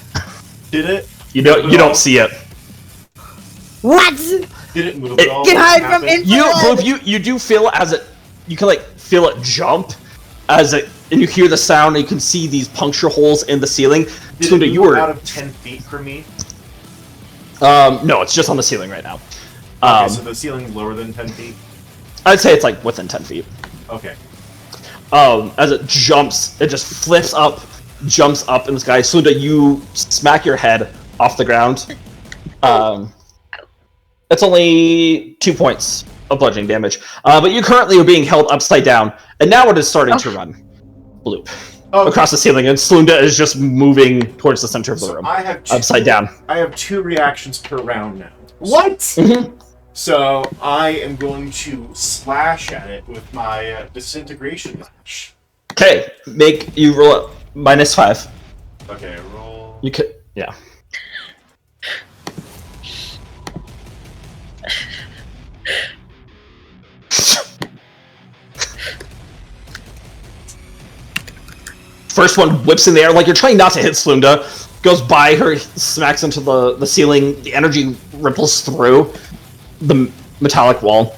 Did it? You don't see it. What? Did it move at all? Can What hide from happened? You do feel as it, you can like feel it jump as it, and you hear the sound, and you can see these puncture holes in the ceiling. Did Slunda, it you move were out of 10 feet from me? no, it's just on the ceiling right now. Okay, so the ceiling's lower than 10 feet? I'd say it's like within 10 feet. Okay. As it jumps, it just flips up, jumps up in the sky. Slunda, you smack your head off the ground. It's only 2 points of bludgeoning damage. But you currently are being held upside down, and now it is starting to run. Bloop. across the ceiling, and Slunda is just moving towards the center of the So room, I have upside down. I have 2 reactions per round now. What? Mhm. So I am going to slash at it with my disintegration lash. Okay, make you roll a -5. Okay, roll. You could, yeah. First one whips in the air, like you're trying not to hit Slunda. Goes by her, smacks into the ceiling. The energy ripples through the metallic wall.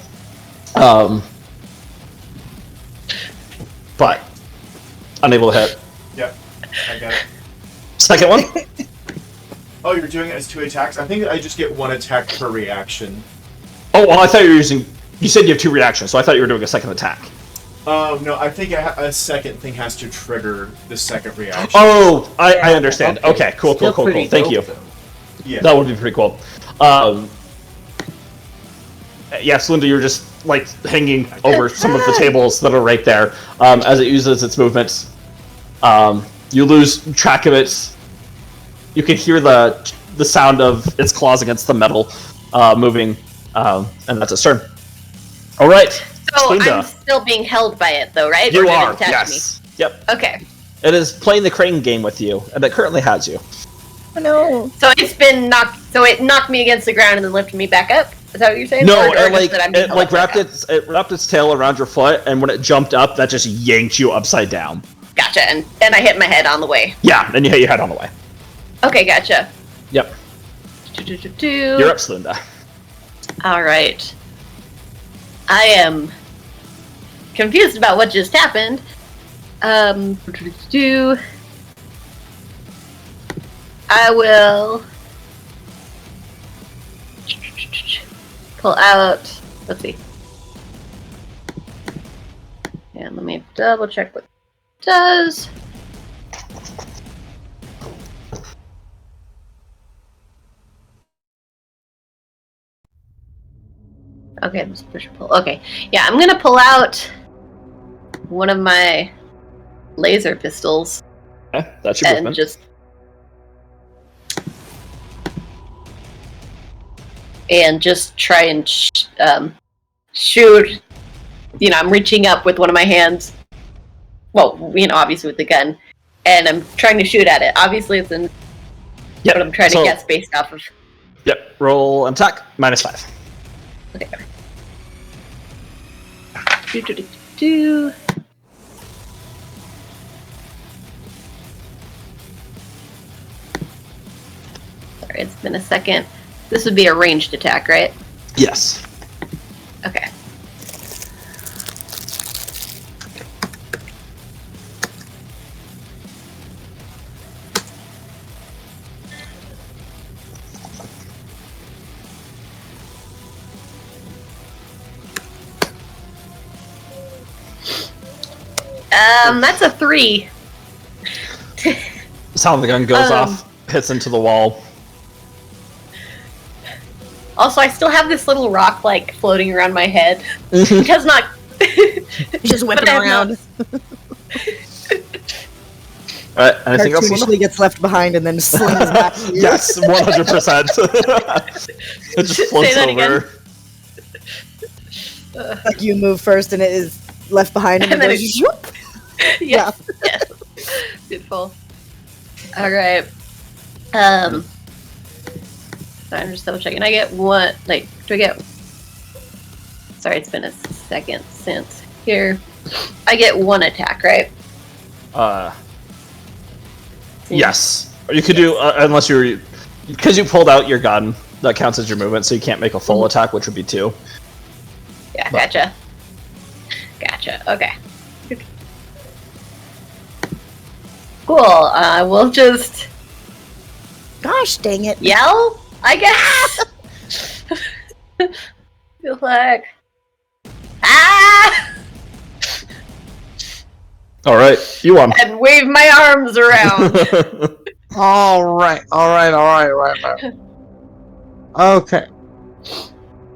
But unable to hit. Yep, I got it. Second one. Oh, you're doing it as 2 attacks? I think I just get 1 attack per reaction. Oh, well, I thought you were using. You said you have 2 reactions, so I thought you were doing a second attack. Oh, no, I think a second thing has to trigger the second reaction. Oh, I understand. Okay, cool. Still pretty Thank you. dope, though. Yeah. That would be pretty cool. Yeah, Slunda, you're just like hanging over some of the tables that are right there. As it uses its movements, you lose track of it. You can hear the sound of its claws against the metal moving, and that's its turn. All right, So Slunda. I'm still being held by it, though, right? You Or did it are. attach Yes. Yep. Me? Okay. It is playing the crane game with you, and it currently has you. Oh, no. So it's been knocked. So it knocked me against the ground and then lifted me back up. Is that what you're saying? No, Or it just like that I'm being it held like back up? it wrapped its tail around your foot, and when it jumped up, that just yanked you upside down. Gotcha. And I hit my head on the way. Yeah, and you hit your head on the way. Okay, gotcha. Yep. Do-do-do-do. You're up, Slunda. All right. I am confused about what just happened. Do I will pull out. Let's see. And let me double check what it does. Okay, let's push or pull. Okay, yeah, I'm gonna pull out one of my laser pistols Okay, that's your and movement. just try and shoot. You know, I'm reaching up with one of my hands. Well, you know, obviously with the gun, and I'm trying to shoot at it. Obviously, it's in. Yep. But I'm trying So- to guess based off of. Yep. Roll an attack. -5. Okay. Do. Sorry, it's been a second. This would be a ranged attack, right? Yes. Okay. That's a 3. Sound of the gun goes Um, off, hits into the wall. Also, I still have this little rock like floating around my head. It does not. Just whipping But I have around. Alright, anything else? Cartoonishly gets left behind and then slings back to you. Yes, 100%. It just Say floats that again. over. Like you move first and it is left behind and, And then then goes it- zoop. Yes. Yes. Beautiful. All right. So I'm just double checking. I get one. Like, do I get? Sorry, it's been a second since here. I get 1 attack, right? Yes. You could do, unless you're. Because you pulled out your gun, that counts as your movement, so you can't make a full attack, which would be 2. Yeah. Gotcha. Gotcha. Okay. Cool. We'll just Gosh dang it. yell, I guess. Feel like Alright, you won. and wave my arms around. Alright. Okay.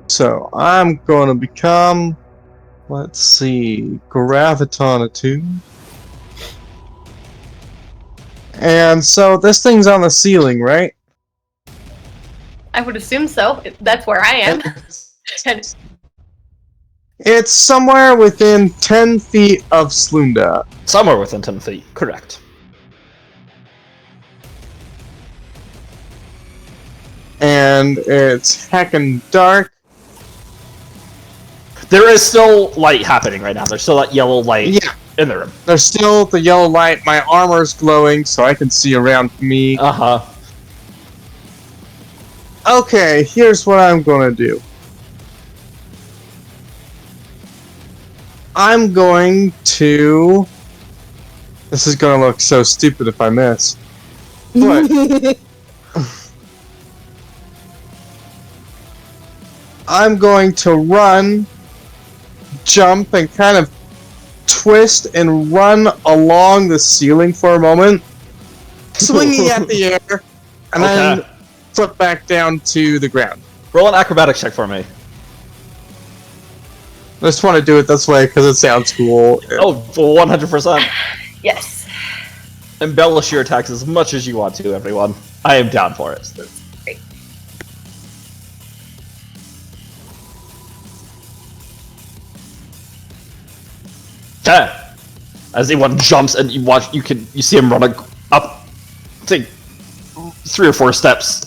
So I'm going to become, let's see, Graviton attuned. And so this thing's on the ceiling, right? I would assume so. That's where I am. And It's somewhere within 10 feet of Slunda. Somewhere within 10 feet, correct. And it's heckin' dark. There is still light happening right now. There's still that yellow light Yeah, in the room. there's still the yellow light. My armor's glowing, so I can see around me. Uh-huh. Okay, here's what I'm gonna do. I'm going to... This is gonna look so stupid if I miss. But... I'm going to run, jump, and kind of twist and run along the ceiling for a moment, swinging at the air, and then Okay. flip back down to the ground. Roll an acrobatics check for me. I just want to do it this way because it sounds cool. Oh, 100%. yes. Embellish your attacks as much as you want to, everyone. I am down for it. Great. Okay. As anyone jumps and you see him running up, I think 3 or 4 steps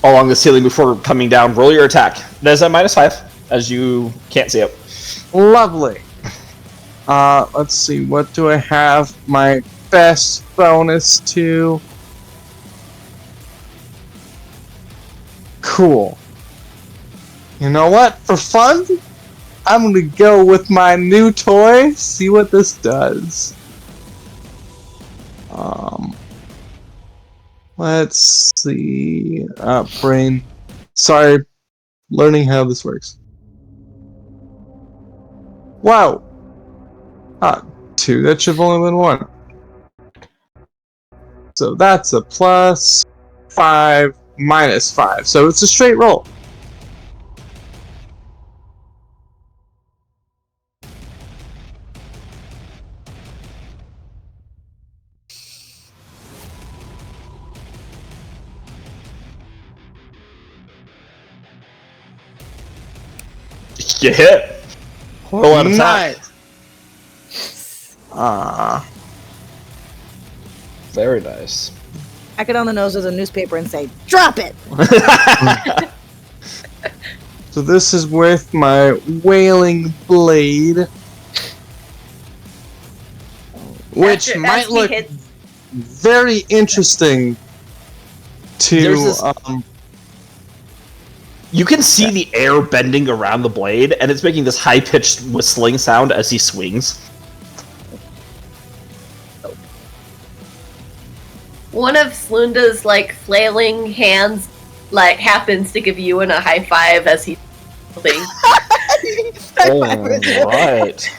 along the ceiling before coming down. Roll your attack. That is at -5, as you can't see it. Lovely. Let's see, what do I have my best bonus to? Cool. You know what? For fun, I'm gonna go with my new toy, see what this does. Let's see. Brain. Sorry, learning how this works. Wow. 2. That should have only been 1. So that's a +5 -5. So it's a straight roll. You hit. Roll an attack. Nice. Very nice. Tack it on the nose with a newspaper and say, "Drop it." So this is with my wailing blade, which After- might as he look hits- very interesting There's to this- You can see the air bending around the blade, and it's making this high-pitched whistling sound as he swings. One of Slunda's like flailing hands like happens to give Ewan a high five as he's thing. Alright.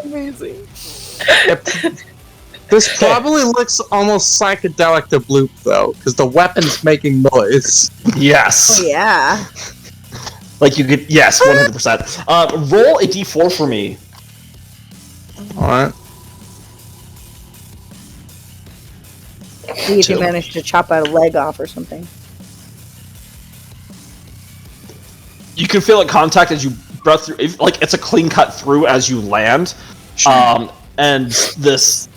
Amazing. This probably looks almost psychedelic to Bloop, though, because the weapon's making noise. Yes. Oh yeah. Like you could, yes, 100%. Roll a d4 for me. Alright. See if you 2. manage to chop a leg off or something. You can feel it contact as you breath through. Like it's a clean cut through as you land, and this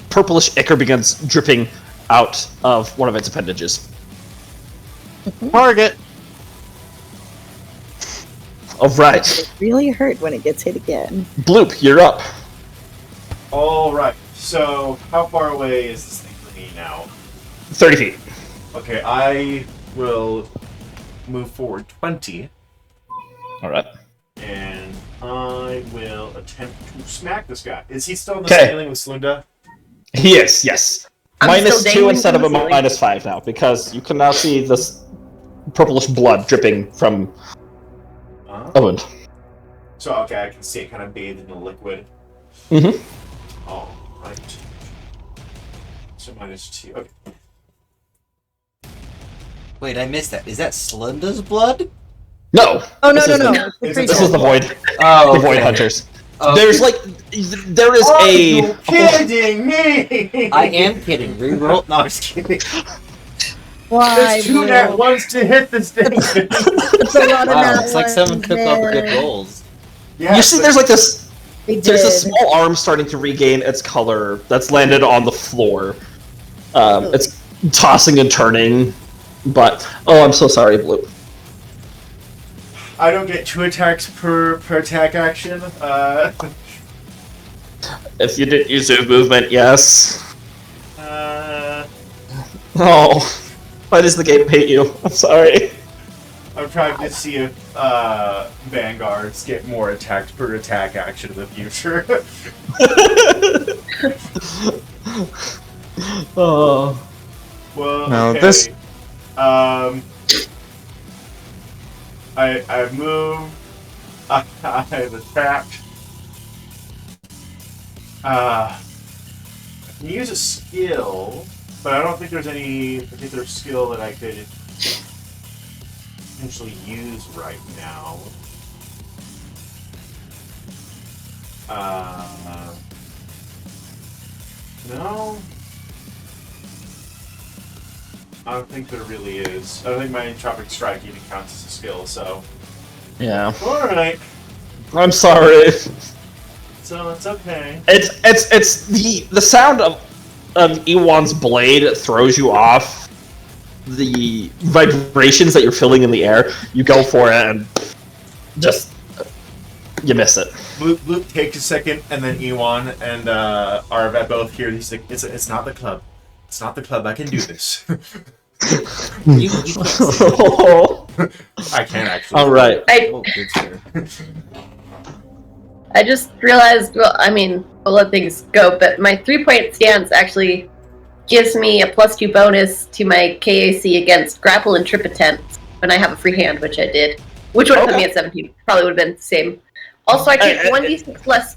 purplish ichor begins dripping out of one of its appendages. Target! All right, It really hurt when it gets hit again. Bloop, you're up. Alright, so how far away is this thing from me now? 30 feet. Okay, I will move forward 20, All right. and I will attempt to smack this guy. Is he still on the Okay. ceiling with Slunda? He is, yes. I'm -2 still dangling instead of a from the ceiling. -5 now, because you can now see this purplish blood dripping from a wound. So, okay, I can see it kind of bathed in the liquid. Mhm. Alright. So -2. Okay. Wait, I missed that. Is that Slunda's blood? No. Oh no This no is no! the- It's the This This creature. is the void. Oh, The void hunters. There's like, there is Are a. you kidding me? I am kidding. Reroll. No, I'm just kidding. Why? There's 2 nat ones to hit this thing. It's a lot of Wow, nat it's like ones someone took all the good there. rolls. Yeah, You see, there's like this. We There's a did. small arm starting to regain its color that's landed on the floor. It's tossing and turning, but I'm so sorry, Blue. I don't get 2 attacks per attack action. If you didn't use your movement, yes. Uh, Oh, why does the game hate you? I'm sorry. I'm trying to see if vanguards get more attacks per attack action in the future. Oh. Well, No, okay. this- I've moved. I've attacked. I can use a skill, but I don't think there's any particular skill that I could potentially use right now. No. I don't think there really is. I don't think my Entropic Strike even counts as a skill, so. Yeah. Alright. I'm sorry. So it's okay. It's the sound of Ewan's blade throws you off. The vibrations that you're feeling in the air, you go for it and just you miss it. Luke takes a second, and then Ewan and Arvet both hear. He's like, "It's not the club. It's not the club. I can do this. You can't see. I can actually." All right. Oh, good sir. I just realized, well, I mean, I'll let things go, but my 3-point stance actually gives me a +2 bonus to my KAC against grapple and trip attempts when I have a free hand, which I did. Which would have put me at 17. Probably would have been the same. Also, I take 1d6 less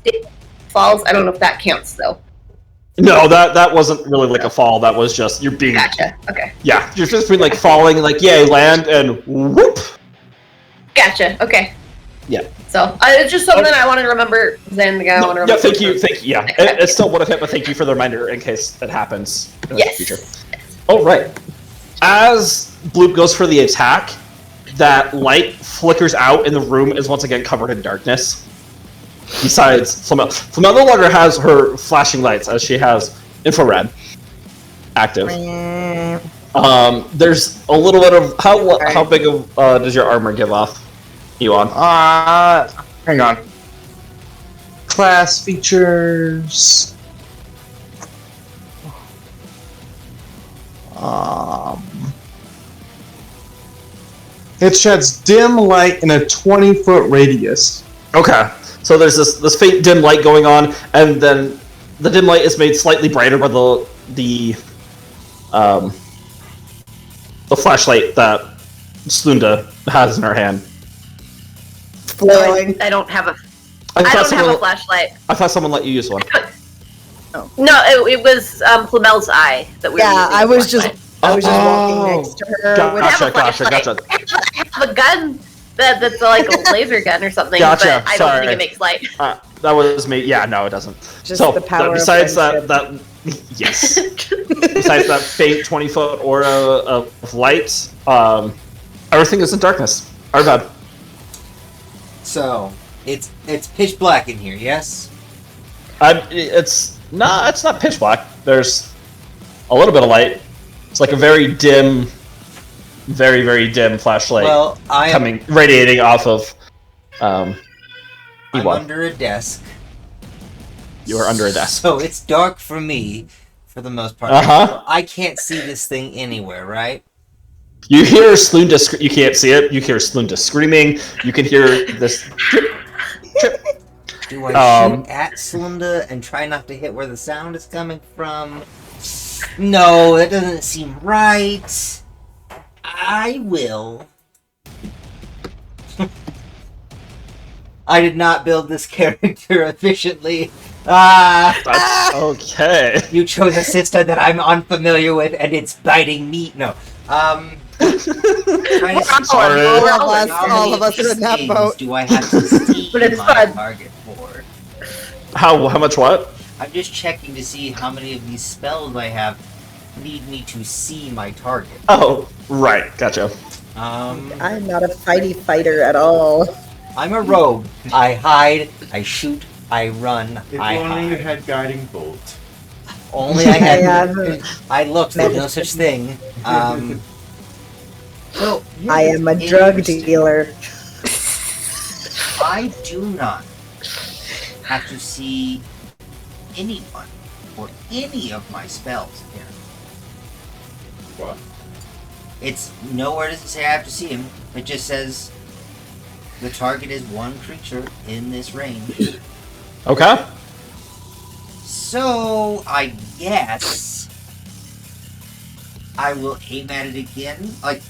falls. I don't know if that counts, though. No, that wasn't really like a fall. That was just you're being. Gotcha. Okay. Yeah, you're just being like falling, like yay, land, and whoop. Gotcha. Okay. Yeah. So it's just something I want to remember. Then the guy I want to remember. Yeah, thank you. Yeah, it still would have hit, but thank you for the reminder in case it happens in Yes. the future. All right. As Bloop goes for the attack, that light flickers out, and the room is once again covered in darkness. Besides, Flamel no longer has her flashing lights, as she has infrared active. There's a little bit of how big of does your armor give off, Ewan? Hang on. Class features. It sheds dim light in a 20-foot radius. Okay, so there's this faint dim light going on, and then the dim light is made slightly brighter by the flashlight that Slunda has in her hand. Glowing. I don't have a. I I thought don't have someone- a flashlight. I thought someone let you use one. No, it was Flamel's eye that we were Yeah, using I as was a just flashlight. walking next to her. with- Gotcha, have a gotcha. I have a gun that's like a laser gun or something, Gotcha, but I don't sorry. think it makes light. That was me. Yeah, no, it doesn't. Just so the power of besides friendship. that yes. Besides that faint 20-foot aura of light, everything is in darkness. Our bad. So, it's pitch black in here, yes? It's not pitch black. There's a little bit of light. It's like a very dim, very dim flashlight Well, I'm radiating off of Ewan. under a desk. You are under a desk. So it's dark for me, for the most part. Uh-huh. I can't see this thing anywhere, right? You hear Slunda. You can't see it. You hear Slunda screaming. You can hear this. Do I Um, shoot at Slunda and try not to hit where the sound is coming from? No, that doesn't seem right. I will. I did not build this character efficiently. That's okay. You chose a system that I'm unfamiliar with, and it's biting me. No. Trying to Sorry. We're All of us how many are in that things boat. do I have to see But it's my fun. target for? How much what? I'm just checking to see how many of these spells I have need me to see my target. Oh, right. Gotcha. I'm not a fighty fighter at all. I'm a rogue. I hide, I shoot, I run, If I only you hide. had guiding bolt. Only I had. Yeah. I looked. There's no such thing. So I am a drug interesting. dealer. I do not have to see anyone or any of my spells here. What? It's nowhere does it say I have to see him. It just says the target is one creature in this range. Okay. So I guess I will aim at it again. Like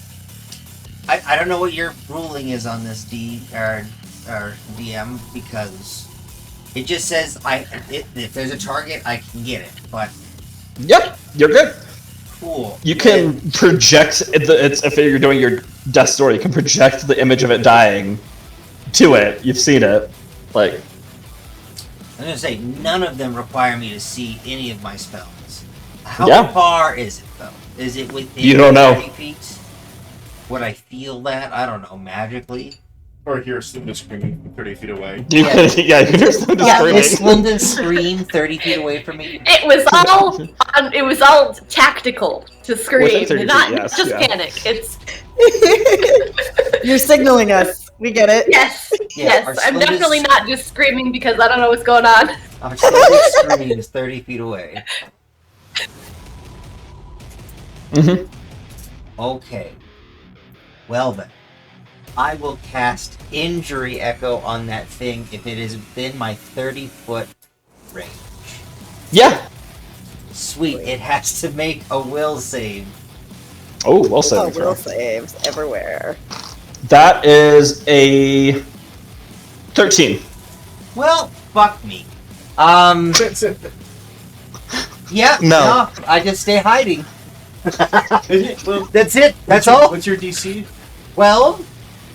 I don't know what your ruling is on this or DM because it just says if there's a target I can get it. But Yep. You're good. cool. You can project if you're doing your death story, you can project the image of it dying to it. You've seen it. Like, I'm gonna say none of them require me to see any of my spells. How Yeah. far is it though? Is it within You don't know. 30 feet? Would I feel that? I don't know, magically. Or hear Slinda screaming from 30 feet away. you Yeah. you can hear something Yeah, screaming. Is Slinda's scream 30 feet away from me? It was all tactical to scream, Within 30 not feet, yes, just yeah. panic. It's You're signaling us. We get it. yes, Yeah, our yes. I'm Slinda's- definitely not just screaming because I don't know what's going on. Our Slinda's scream is 30 feet away. Mm-hmm. Okay. Well then. I will cast Injury Echo on that thing if it is within my 30-foot range. Yeah. Sweet, it has to make a will save. Oh, well Oh, said. will saves everywhere. That is a 13. Well, fuck me. That's it. Yeah, No. I just stay hiding. Well, That's it. That's what's your- all. What's your DC? Well,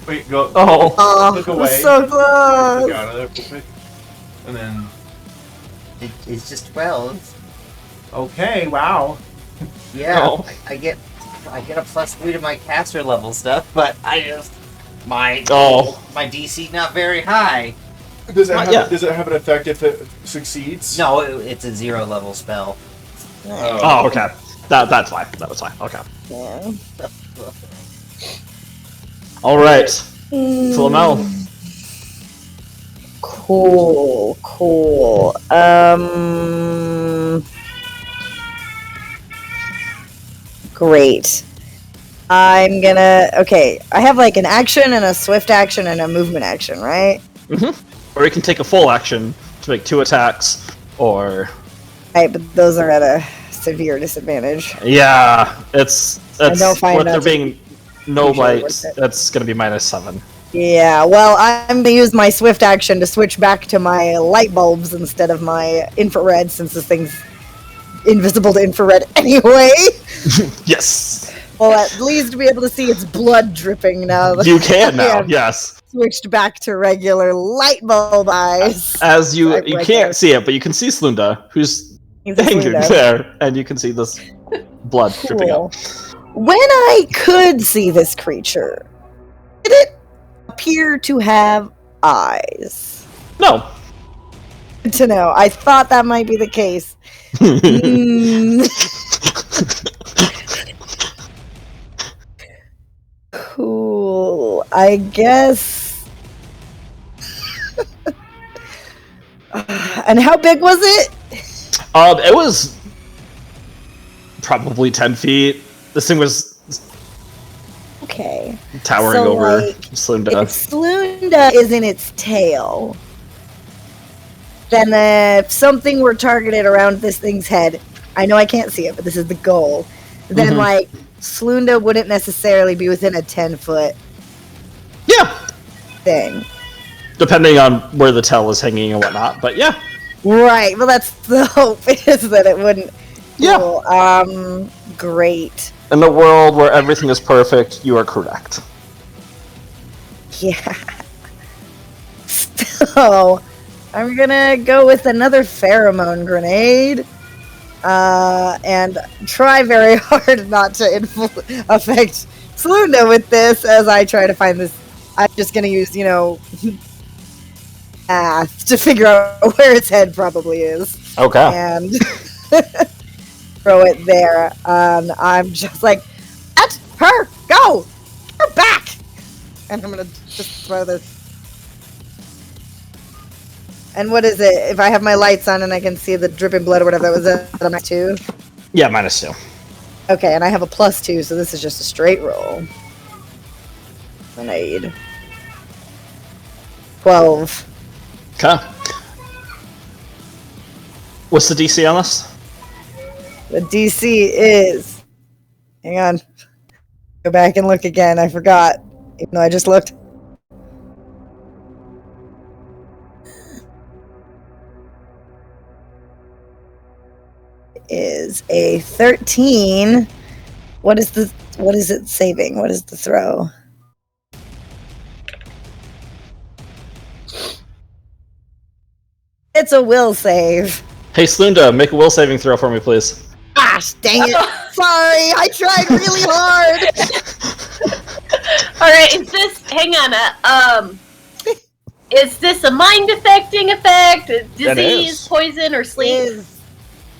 Wait, go. Oh. Oh, Look we're away. so Look close. out of there real quick. And then. it's just 12. Okay, wow. Yeah, Oh. I get a +3 to my caster level stuff, but I just my Oh. DC not very high. Does it have, Yeah. does it have an effect if it succeeds? No, it's a 0 level spell. Oh, okay. That's fine. That was fine. Okay. Yeah. All right. Philamel. Cool. Great. I'm gonna. Okay, I have like an action and a swift action and a movement action, right? Or you can take a full action to make 2 attacks, or Right, but those are at a severe disadvantage. yeah, it's don't find with that there to being no usually light. worth it. That's gonna be -7. Yeah, well, I'm gonna use my swift action to switch back to my light bulbs instead of my infrared, since this thing's invisible to infrared anyway. Yes, Well, at least be able to see its blood dripping now that you can now. Yeah. Yes, switched back to regular light bulb eyes. as you Right, you right can't there. see it, but you can see Slunda, who's He's a hanging Slunda. there, and you can see this blood dripping Cool. up. When I could see this creature, did it appear to have eyes? No. Good to know. I thought that might be the case. Mm. Cool. I guess. And how big was it? It was probably 10 feet. This thing was Okay. towering So, over like, Slunda. If Slunda is in its tail, then if something were targeted around this thing's head, I know I can't see it, but this is the goal, then, Mhm. like, Slunda wouldn't necessarily be within a 10-foot Yeah, thing. depending on where the tail is hanging and whatnot. But yeah, Right. Well, that's the hope, is that it wouldn't. Yeah. Cool. Great. in a world where everything is perfect, you are correct. Yeah. So, I'm gonna go with another pheromone grenade. And try very hard not to affect Slunda with this as I try to find this. I'm just gonna use, math to figure out where its head probably is. Okay. And throw it there. I'm just like, at her, go! Her back! And I'm gonna just throw this. And what is it? If I have my lights on and I can see the dripping blood or whatever that was, am I 2? Yeah, -2. Okay, and I have a +2, so this is just a straight roll. Grenade. 12. Okay. What's the DC on this? The DC is... Hang on. Go back and look again. I forgot. Even though I just looked. Is a 13. What is it saving? What is the throw? It's a will save. Hey, Slunda, make a will saving throw for me, please. Gosh, dang it. Sorry, I tried really hard. Alright, is this hang on, is this a mind affecting effect, disease, is. poison, or sleep?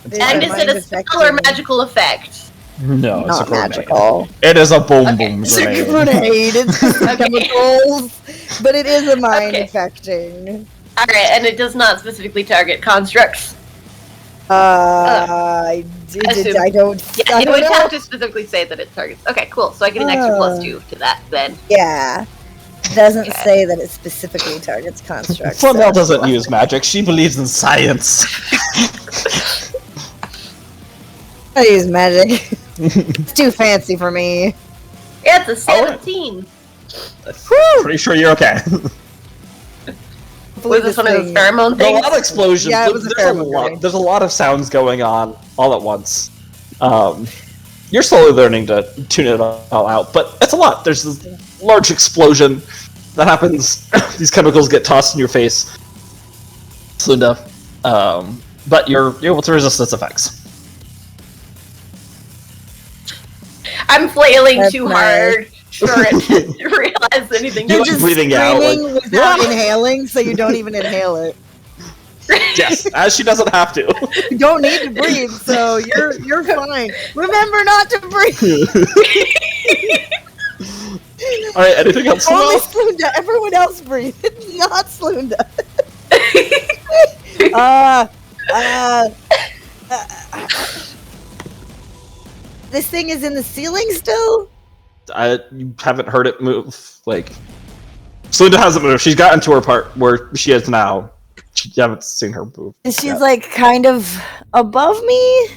And is it a spell or magical effect? No, it's a Not grenade. magical. It is a boom Okay. boom It's a grenade. grenade. It's chemicals, but it is a mind Okay. affecting. Alright, and it does not specifically target constructs. I don't. Yeah, I it don't would know. have to specifically say that it targets. Okay, cool. So I get an extra +2 to that then. Yeah. Doesn't Okay. say that it specifically targets constructs. Flamel doesn't use magic. She believes in science. I use magic. It's too fancy for me. Yeah, it's a 17. Pretty sure you're okay. Was this one of those pheromone There's a things? lot of explosions. Yeah, it was a pheromone grenade. There's a lot of sounds going on all at once. You're slowly learning to tune it all out, but it's a lot. There's this large explosion that happens. These chemicals get tossed in your face, Slunda. But you're able to resist its effects. I'm flailing That's too nice. hard for it to realize anything. You're You're like just breathing out, screaming like, without "Ah!" inhaling, so you don't even inhale it. Yes, as she doesn't have to. You don't need to breathe, so you're fine. Remember not to breathe. All right, anything else? Only Flamel? Slunda. Everyone else breathe. Not Slunda. This thing is in the ceiling still? You haven't heard it move. Like, Slunda hasn't moved. She's gotten to her part where she is now. You haven't seen her move. And she's yet. like kind of above me?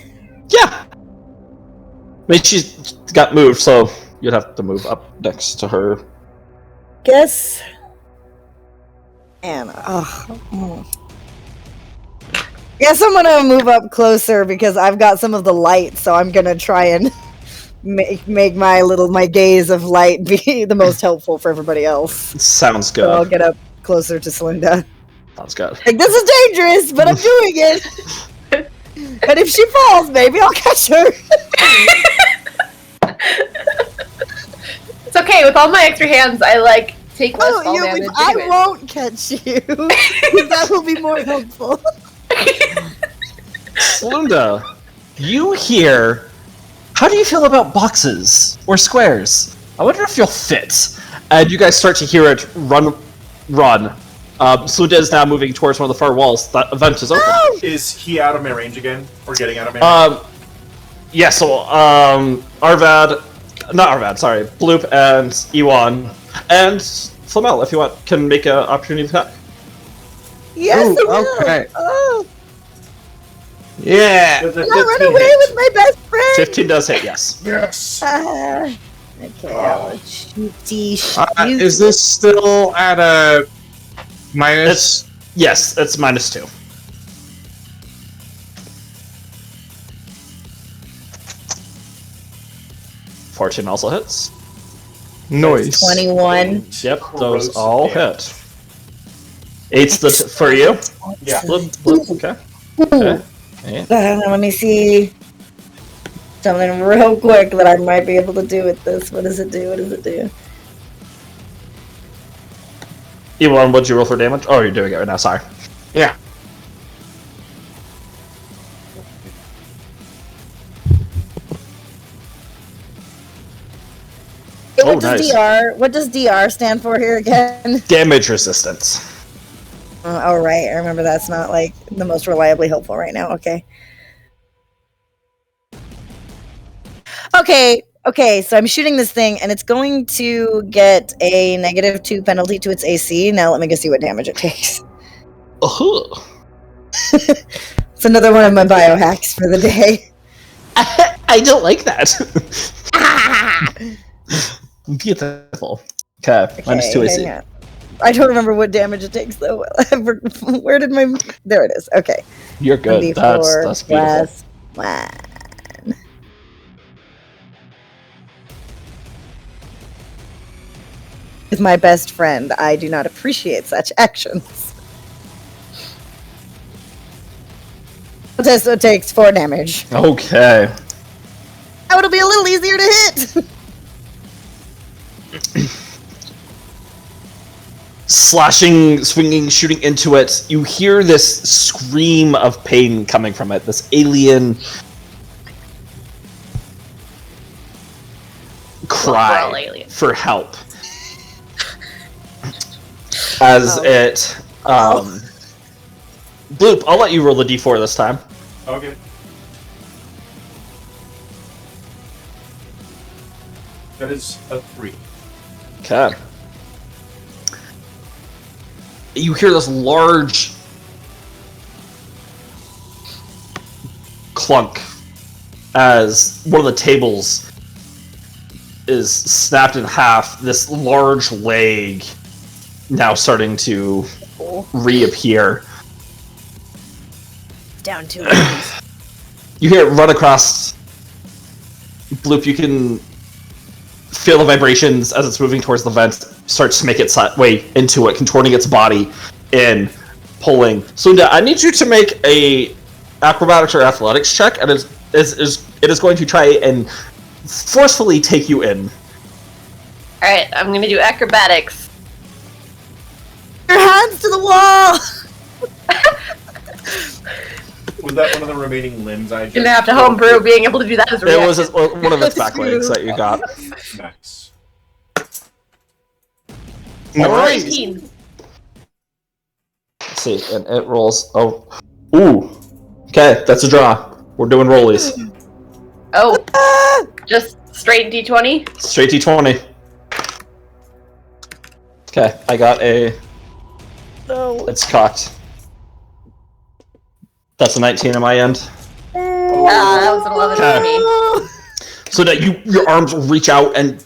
Yeah. I mean, she's got moved, so you'd have to move up next to her. Guess. And guess I'm gonna move up closer because I've got some of the light, so I'm gonna try and make my gaze of light be the most helpful for everybody else. Sounds good. So I'll get up closer to Slunda. Sounds good. Like, this is dangerous, but I'm doing it. And if she falls, maybe I'll catch her. It's okay, with all my extra hands, I take less fall damage. I anyway. won't catch you. That will be more helpful. Slunda, you hear. How do you feel about boxes or squares? I wonder if you'll fit. And you guys start to hear it run. Slunda is now moving towards one of the far walls. That event is open. Is he out of my range again? Or getting out of my range? Yeah, so, Bloop and Ewan and Flamel, if you want, can make an opportunity attack. Yes, Ooh, I will. okay. Oh, Yeah. With a I run 15 away hit. with my best friend. 15 does hit, yes. Yes! Okay, I'll shooty shoot. Is this still at a minus? Yes, it's -2. Fortune also hits. Noise. 21. Yep, those all hit. Eight's for you. Yeah. Okay. Okay. Yeah. Let me see something real quick that I might be able to do with this. What does it do? What does it do? E1, what'd you roll for damage? Oh, you're doing it right now. Sorry. Yeah. Oh, What does nice. DR? What does DR stand for here again? Damage resistance. Oh, right. I remember that's not like the most reliably helpful right now. Okay. Okay, so I'm shooting this thing and it's going to get a -2 penalty to its AC. Now let me go see what damage it takes. It's another one of my biohacks for the day. I don't like that. Beautiful. Okay, minus 2 AC. hang on. I don't remember what damage it takes though. Where did my... There it is. Okay. You're good. 1d4 That's beautiful. plus 1. With my best friend, I do not appreciate such actions. So it takes 4 damage. Okay. Oh, it'll be a little easier to hit. Slashing, swinging, shooting into it, you hear this scream of pain coming from it. This alien cry Well, alien. for help. As it, Bloop, I'll let you roll the d4 this time. Okay. That is a 3. Okay. You hear this large clunk as one of the tables is snapped in half. This large leg now starting to reappear. Down to You hear it run across. Bloop, you can feel the vibrations as it's moving towards the vent, starts to make its way into it, contorting its body and pulling. Slunda, I need you to make a acrobatics or athletics check, and it is going to try and forcefully take you in. Alright, I'm gonna do acrobatics. your hands to the wall. Was that one of the remaining limbs I just... Gonna have to homebrew being able to do that as a It reaction. was one of its back legs that you got. Nice. Alright. 19. Let's see, and it rolls. Oh, ooh. Okay, that's a draw. We're doing rollies. Oh, just straight D20? Straight d20. Okay, I got a. No. It's cocked. That's a 19 on my end. That was an 11 for me. So that your arms reach out and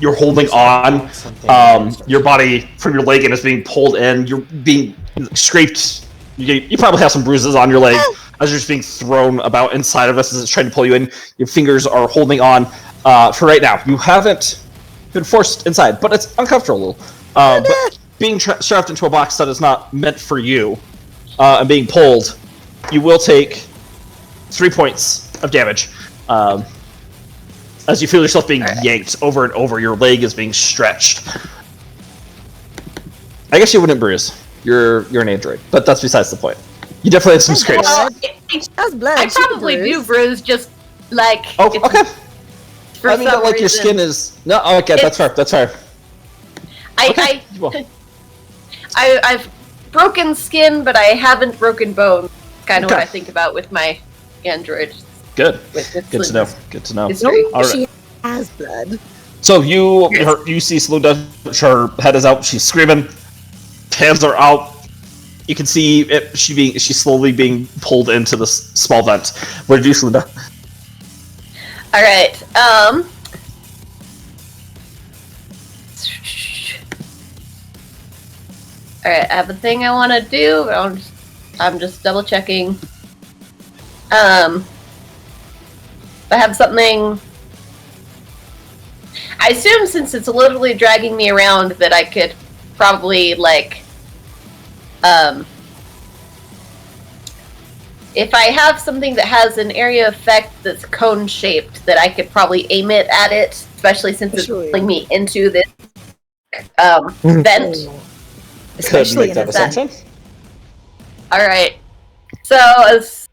you're holding on. Your body from your leg and is being pulled in. You're being scraped. You probably have some bruises on your leg as you're just being thrown about inside of us as it's trying to pull you in. Your fingers are holding on for right now. You haven't been forced inside, but it's uncomfortable. But being strapped into a box that is not meant for you and being pulled, you will take 3 points of damage. As you feel yourself being yanked over and over, your leg is being stretched. I guess you wouldn't bruise. You're an android, but that's besides the point. You definitely have some scrapes. Well, That's blood. I probably do bruise, just like... Oh, it's- okay. For I mean, some that, like, your reason. skin is... No, oh, okay, that's fair, that's fair. Okay, well, I've broken skin, but I haven't broken bone. Kind of what Okay. I think about with my android. good. With Good to know. Good to know. History. All right. She has blood. So you see Salunda, her head is out, she's screaming, hands are out. You can see it, she's slowly being pulled into this small vent. What did you do, Salunda? Alright, Alright, I have a thing I want to do, but I'm just double checking. I have something... I assume since it's literally dragging me around that I could probably, like, If I have something that has an area effect that's cone shaped, that I could probably aim it at it, especially since it's Especially- pulling me into this vent. Could Especially make in that a vent. assumption. All right. So as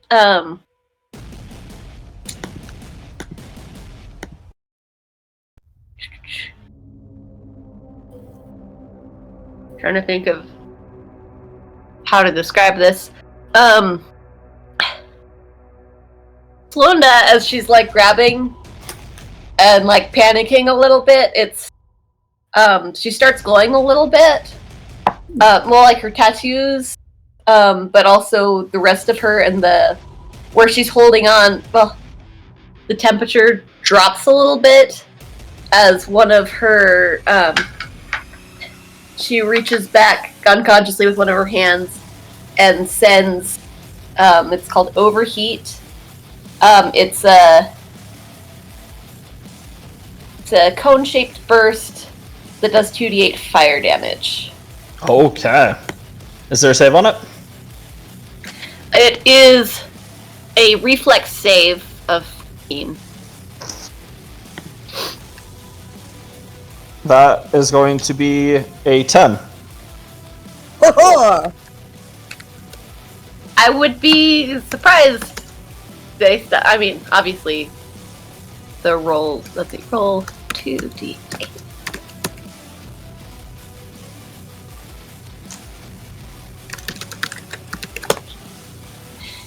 trying to think of how to describe this. Flunda, as she's like grabbing and like panicking a little bit, she starts glowing a little bit. More like her tattoos, but also the rest of her and where she's holding on. Well, the temperature drops a little bit as one of her. She reaches back unconsciously with one of her hands and sends. It's called Overheat. It's a cone-shaped burst that does 2d8 fire damage. Okay. Is there a save on it? It is a reflex save of 15. That is going to be a 10. Oh, I would be surprised. I mean, obviously, the roll. Let's see, roll 2d8.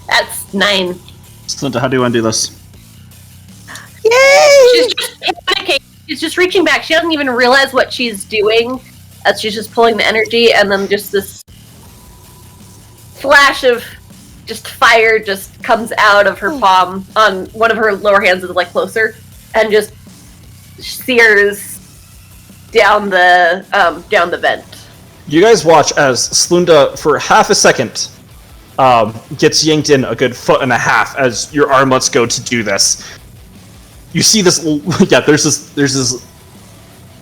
That's 9. Slinta, how do you want to do this? yay! She's just panicking. She's just reaching back. She doesn't even realize what she's doing. As she's just pulling the energy, and then just this flash of just fire just comes out of her palm on one of her lower hands is like closer, and just sears down the vent. You guys watch as Slunda, for half a second, gets yanked in a good foot and a half as your arm lets go to do this. You see this, yeah, there's this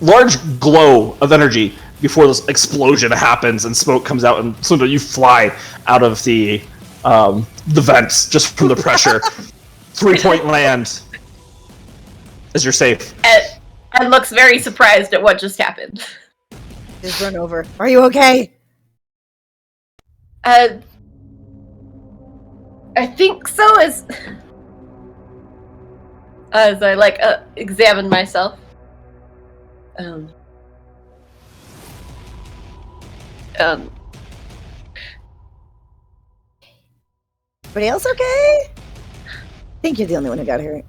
large glow of energy before this explosion happens and smoke comes out, and Slunda, you fly out of the vents just from the pressure. 3-point land as you're safe. And looks very surprised at what just happened. Just run over. Are you okay? I think so. As I like examine myself. Everybody else okay? I think you're the only one who got hurt.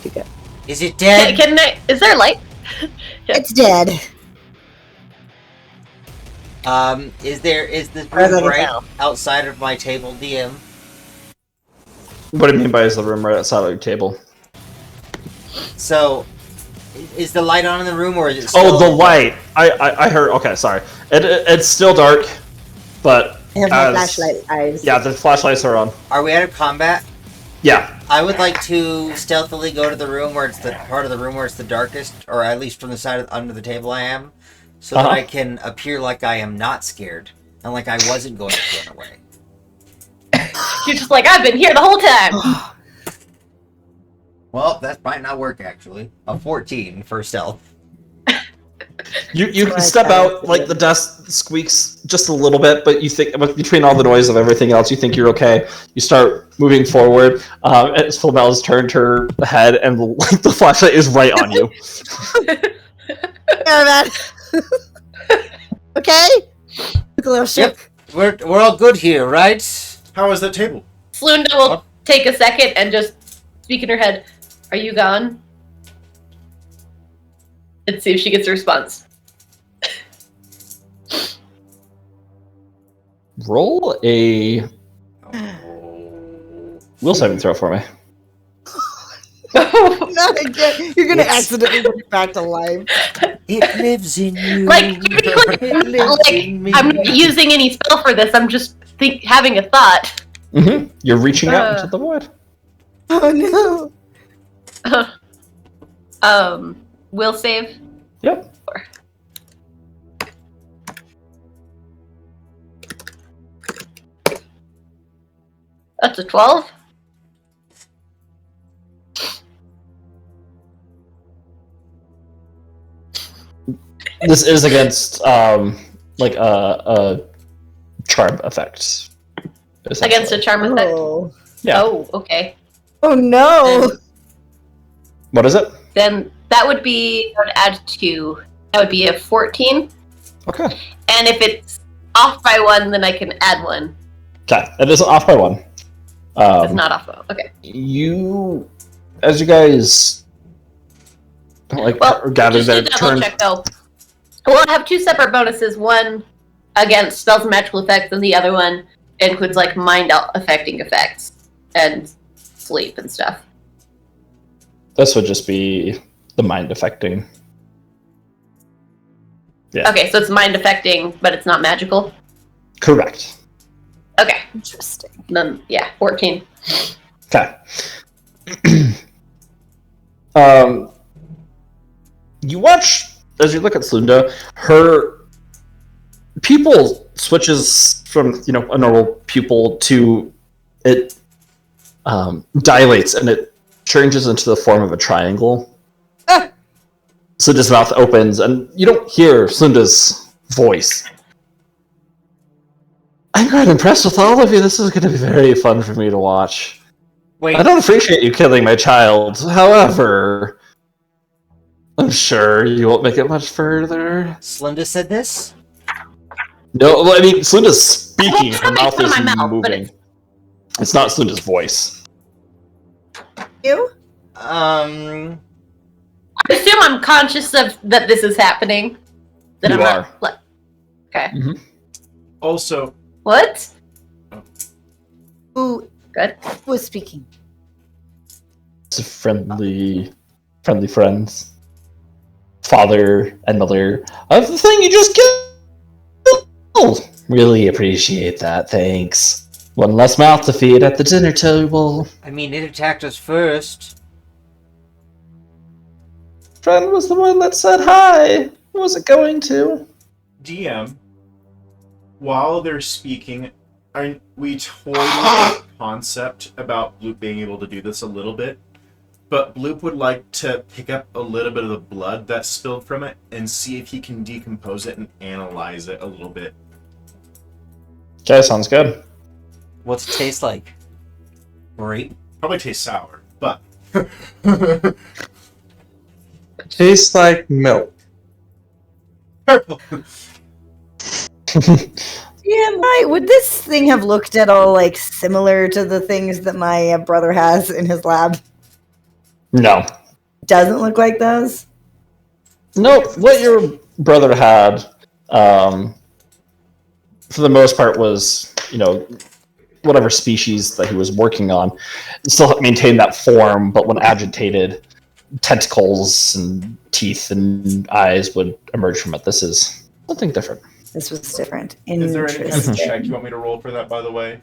You go. Is it dead? Is there light? It's dead. Is this Where's room it right now? outside of my table, DM? What do you mean by is the room right outside of your table? So, is the light on in the room, or is it still... Oh, the light! I heard, okay, sorry. It's still dark, but I have my flashlight eyes. yeah, the flashlights are on. Are we out of combat? Yeah. I would like to stealthily go to the room where it's the part of the room where it's the darkest, or at least from the side of, under the table I am, so that I can appear like I am not scared, and like I wasn't going to run away. You're just like, I've been here the whole time. Well, that might not work, actually. A 14 for stealth. You Right, step out, like the dust squeaks just a little bit, but you think, but between all the noise of everything else, you think you're okay. You start moving forward. As Flamel's turned her head, and the flashlight is right on you. Yeah, man. Okay? Look a little shook. Yep. We're all good here, right? How is that table? Slunda will take a second and just speak in her head. Are you gone? And see if she gets a response. Roll a will saving throw for me. Not again. You're gonna accidentally bring it back to life. It lives in you. Like, I'm not using any spell for this. I'm just having a thought. Mm-hmm. You're reaching out into the void. Oh no. Will save. Yep. That's a 12. This is against like a charm effect. Against a charm effect? Oh. Yeah. Oh, okay. Oh no! What is it? Then that would be, I would add 2. That would be a 14. Okay. And if it's off by 1, then I can add 1. Okay. It is off by 1. It's not off by 1. Okay. You, as you guys like Well, gather just there, to double turn. check though. Well, I have 2 separate bonuses. One against spells and magical effects, and the other one includes like mind affecting effects and sleep and stuff. This would just be the mind affecting. Yeah. Okay, so it's mind affecting, but it's not magical. Correct. Okay, Interesting. then yeah, 14. Okay. You watch as you look at Slunda, her pupil switches from a normal pupil to it dilates and it changes into the form of a triangle. Ah. Slunda's mouth opens and you don't hear Slunda's voice. I'm quite impressed with all of you. This is going to be very fun for me to watch. Wait, I don't appreciate you killing my child. However, I'm sure you won't make it much further. Slinda said this? No, well, I mean, Slunda's speaking. Her coming mouth from is my mouth, but moving. It's not Slunda's voice. You? Um, I assume I'm conscious of that this is happening. That You I'm are. not. Like, okay. Also, What? Who Good. was speaking? It's friendly friends. Father and mother of the thing you just killed. Really appreciate that. Thanks. One less mouth to feed at the dinner table. I mean, it attacked us first. Friend was the one that said hi. Was it going to? DM, while they're speaking, we totally get the concept about Bloop being able to do this a little bit, but Bloop would like to pick up a little bit of the blood that spilled from it and see if he can decompose it and analyze it a little bit. Okay, sounds good. What's it taste like? Grape? Probably tastes sour, but Tastes like milk. purple. Yeah, would this thing have looked at all like similar to the things that my brother has in his lab? No. Doesn't look like those. No, what your brother had, for the most part, was, whatever species that he was working on, still maintained that form, but when agitated, tentacles and teeth and eyes would emerge from it. This is something different. This was different. Is there any kind of Interesting. check you want me to roll for that, by the way?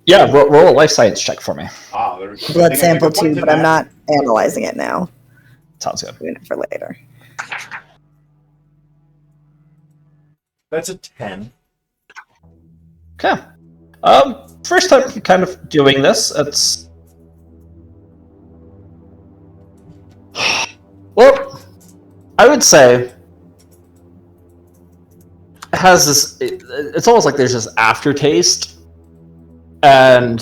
Yeah, roll a life science check for me. Ah, there we go. I Blood think I sample took a point too, to but I'm that. not analyzing it now. Sounds good. Doing it for later. That's a 10. Okay. First time kind of doing this. It's well, I would say it has this. It's almost like there's this aftertaste, and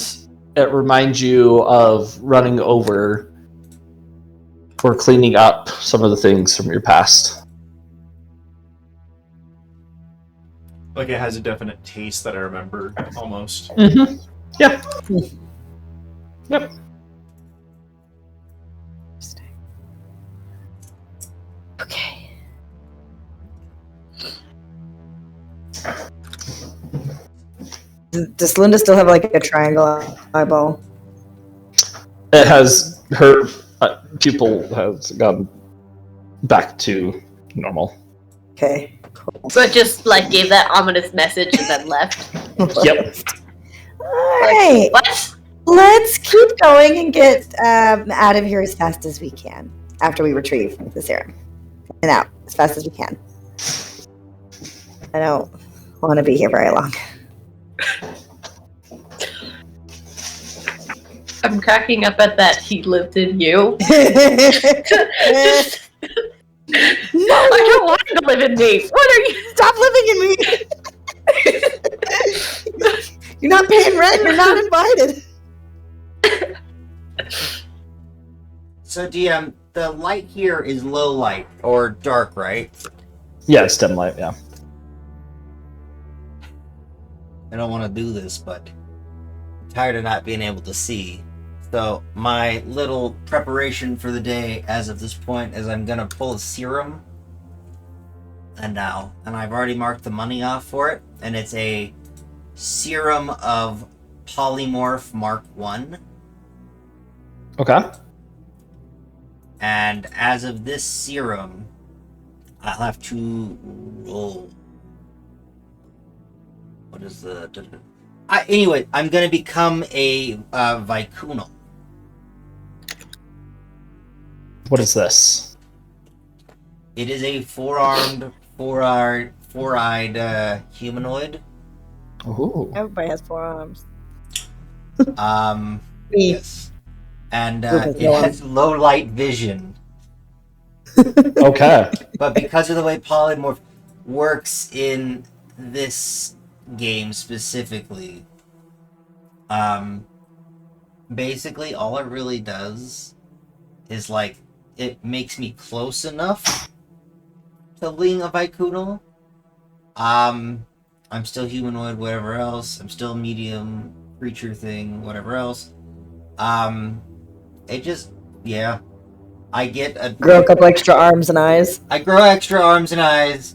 it reminds you of running over or cleaning up some of the things from your past. Like it has a definite taste that I remember, almost. Mm-hmm. Yeah. Yep. Okay. Does Linda still have like a triangle eyeball? It has her pupil has gone back to normal. Okay, cool. So it just like gave that ominous message and then left. Yep. Alright, What? let's keep going and get out of here as fast as we can after we retrieve the serum. And out as fast as we can. I don't want to be here very long. I'm cracking up at that he lived in you. No! I don't want him to live in me. What are you? Stop living in me! You're not paying rent, you're not invited. So DM, the light here is low light or dark, right? Yeah, it's dim light. Yeah. I don't want to do this, but I'm tired of not being able to see. So my little preparation for the day as of this point is I'm gonna pull a serum. And I've already marked the money off for it, and it's a serum of Polymorph Mark 1. Okay. And as of this serum, I'll have to roll. What is the... Anyway, I'm going to become a Vicunal. What is this? It is a four-armed, four-eyed humanoid. Ooh. Everybody has 4 arms. Me. Yes. And Okay, it go on. has low light vision. Okay. But because of the way Polymorph works in this game specifically, basically all it really does is like it makes me close enough to being a Vicunal. I'm still humanoid, whatever else. I'm still medium creature thing, whatever else. It just, yeah. I get a... Grow a couple extra arms and eyes. I grow extra arms and eyes.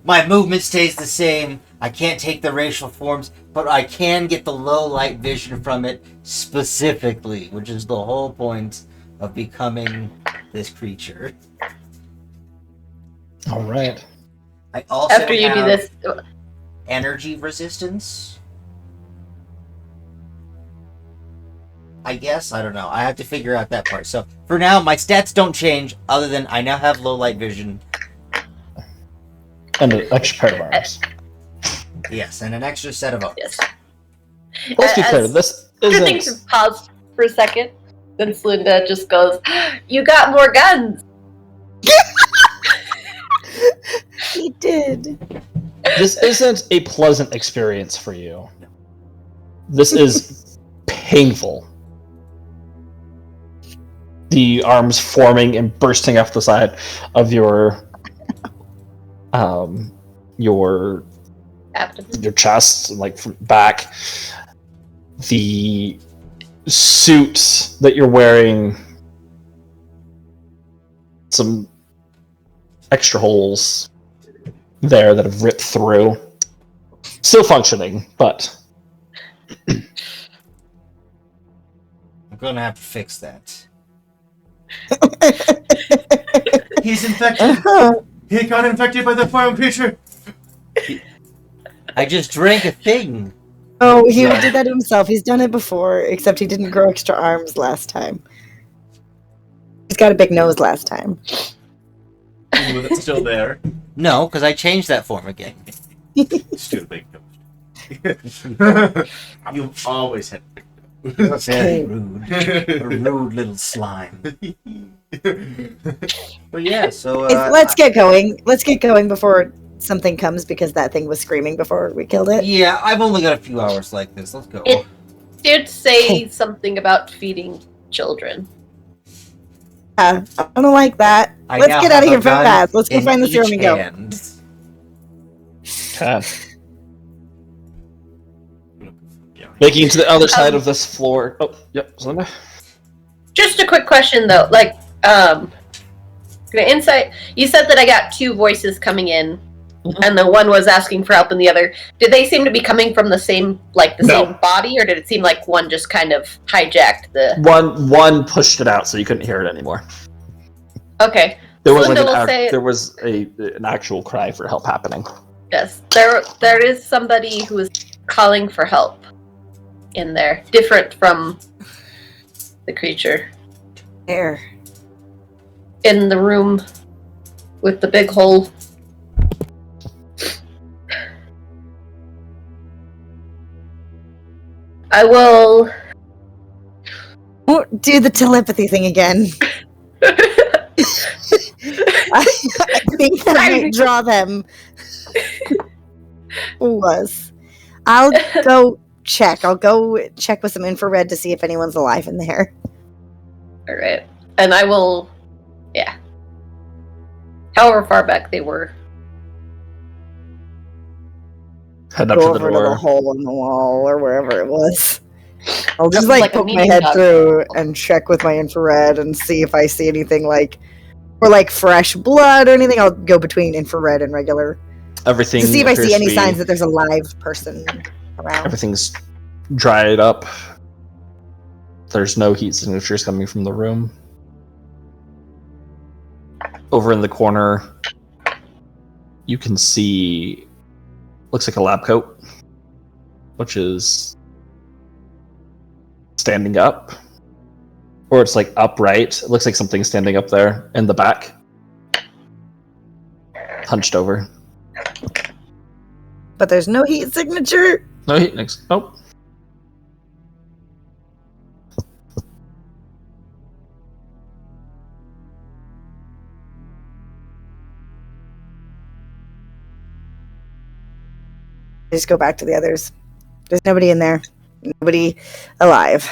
My movement stays the same. I can't take the racial forms, but I can get the low light vision from it specifically, which is the whole point of becoming this creature. All right. I also After you do have this, energy resistance. I guess, I don't know. I have to figure out that part. So for now, my stats don't change, other than I now have low light vision. And an extra pair of arms. Yes, and an extra set of arms. yes. Let's be As- clear. This After things isn't. have paused for a second, then Slinda just goes, "You got more guns." He did. This isn't a pleasant experience for you. This is painful. The arms forming and bursting off the side of your Abdomen. chest, like from back. The suit that you're wearing, some extra holes there that have ripped through. Still functioning, but I'm gonna have to fix that. He's infected. He got infected by the foreign creature. I just drank a thing. Oh, he did that to himself. He's done it before, except he didn't grow extra arms last time. He's got a big nose last time. Was it still there? No, because I changed that form again. Stupid. You've always had. Very rude. A rude little slime. But yeah, so Let's get going. Let's get going before something comes, because that thing was screaming before we killed it. yeah, I've only got a few hours like this. Let's go. It did say something about feeding children. I don't like that. I Let's now get out have of a here gun fast. Let's go in find the serum each and go. hand. making it to the other side of this floor. Oh, yep, Zelda. Just a quick question though, like, insight. You said that I got 2 voices coming in, and the one was asking for help, and the other. Did they seem to be coming from the same, like the No. same body, or did it seem like one just kind of hijacked the? One pushed it out, so you couldn't hear it anymore. Okay. There was Linda will an actual cry for help happening. Yes, there is somebody who is calling for help in there, different from the creature There. in the room with the big hole. I will Won't do the telepathy thing again. I think that might draw them. I'll go check. I'll go check with some infrared to see if anyone's alive in there. All right, and I will. Yeah. However far back they were. Head up Go to the over to the door. hole in the wall or wherever it was. I'll just Like a poke my meeting head dog. through and check with my infrared and see if I see anything or fresh blood or anything. I'll go between infrared and regular Everything to see if I appears see to any be- signs that there's a live person around. Everything's dried up. There's no heat signatures coming from the room. Over in the corner, you can see, looks like a lab coat, which is standing up. Or it's upright. It looks like something's standing up there in the back. Hunched over. But there's no heat signature. No heat next. Nope. Just go back to the others. There's nobody in there. Nobody alive.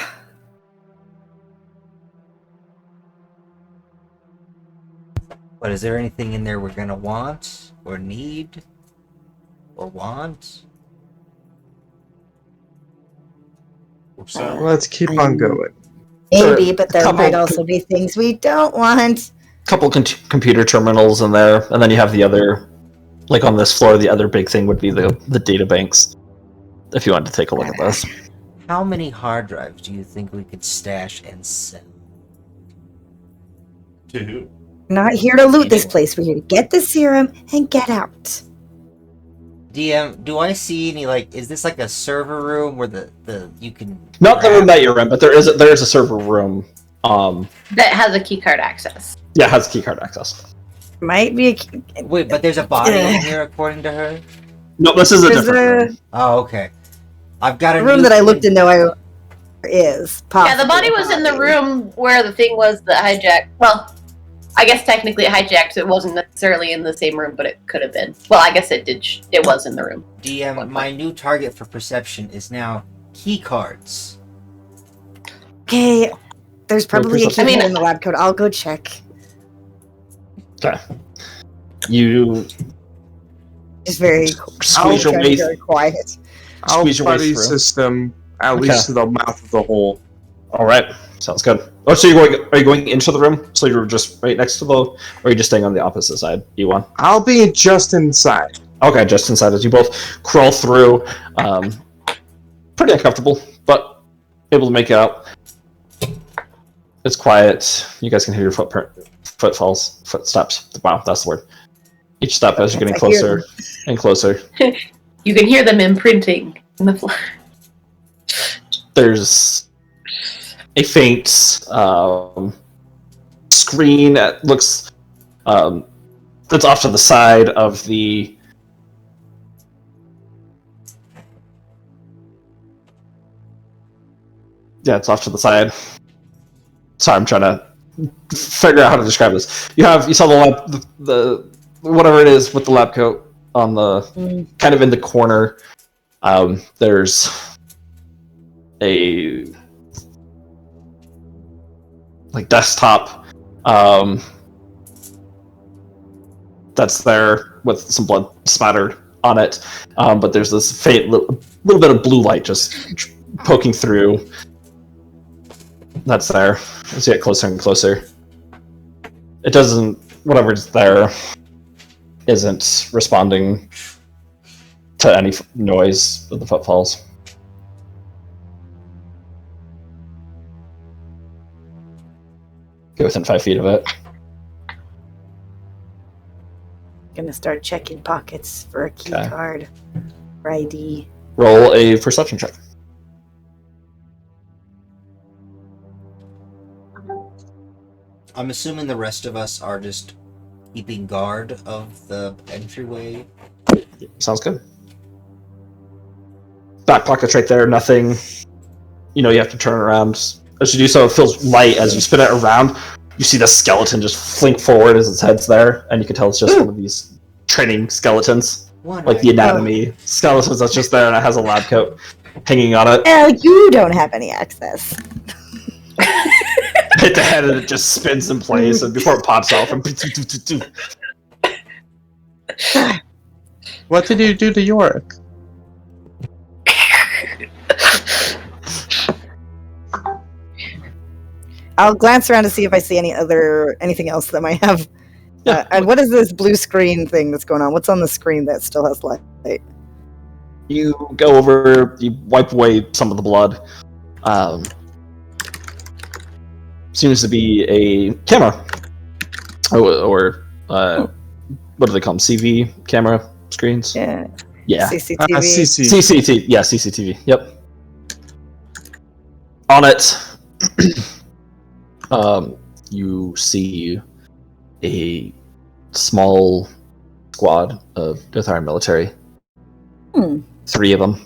But is there anything in there we're gonna want, or need, or want? So, Let's keep on going. Maybe, but there couple- might also be things we don't want. Couple computer terminals in there, and then you have the other, on this floor, the other big thing would be the data banks. If you wanted to take a look at those. How many hard drives do you think we could stash and sell? to who? We're not here to loot this place. We're here to get the serum and get out. DM, do I see any is this a server room where the you can Not the grab- room that you're in, but there is a server room. That has a keycard access. Yeah, it has keycard access. Might be a Wait, but there's a body in here according to her? No, this is a There's different room. Oh, okay. I've got a room new that I thing- looked in, though, is possibly Yeah, the body a was in the body. room where the thing was that hijacked. Well, I guess technically it hijacked, so it wasn't necessarily in the same room, but it could have been. Well, I guess it did. It was in the room. DM, my new target for perception is now key cards. Okay, there's probably a key I mean- in the lab code. I'll go check. Okay. You Just very, squeeze your try to way. be very quiet. I'll Squeeze your way buddy through. system at Okay. least to the mouth of the hole. All right, sounds good. Oh, so are you going into the room? So you're just right next to the, or are you just staying on the opposite side? E1. I'll be just inside. Okay, just inside as you both crawl through. Pretty uncomfortable, but able to make it out. It's quiet. You guys can hear your footsteps. Wow, that's the word. Each step as you're getting I hear closer and closer. You can hear them imprinting in the floor. There's a faint screen that looks that's off to the side of the it's off to the side. Sorry, I'm trying to figure out how to describe this. You saw the lab, the whatever it is with the lab coat on the kind of in the corner. There's a desktop that's there with some blood spattered on it, but there's this faint little bit of blue light just poking through. That's there as you get closer and closer. It doesn't, whatever's there isn't responding to any noise of the footfalls. Get within 5 feet of it. Gonna start checking pockets for a key Okay. card or ID. Roll a perception check. I'm assuming the rest of us are just keeping guard of the entryway. Sounds good. Back pocket's right there. Nothing. You have to turn around As you do so, it feels light. As you spin it around, you see the skeleton just flink forward as its head's there, and you can tell it's just one of these training skeletons, like the anatomy skeletons that's just there, and it has a lab coat hanging on it. Well, you don't have any access. Hit the head, and it just spins in place, and before it pops off, and What did you do to Yorick? I'll glance around to see if I see anything else that might have. Yeah. And what is this blue screen thing that's going on? What's on the screen that still has light? you go over, you wipe away some of the blood. Seems to be a camera, or what do they call them? CV camera screens. Yeah. Yeah. CCTV. CCTV. Yeah, CCTV. Yep. On it, you see a small squad of Dothar military. 3 of them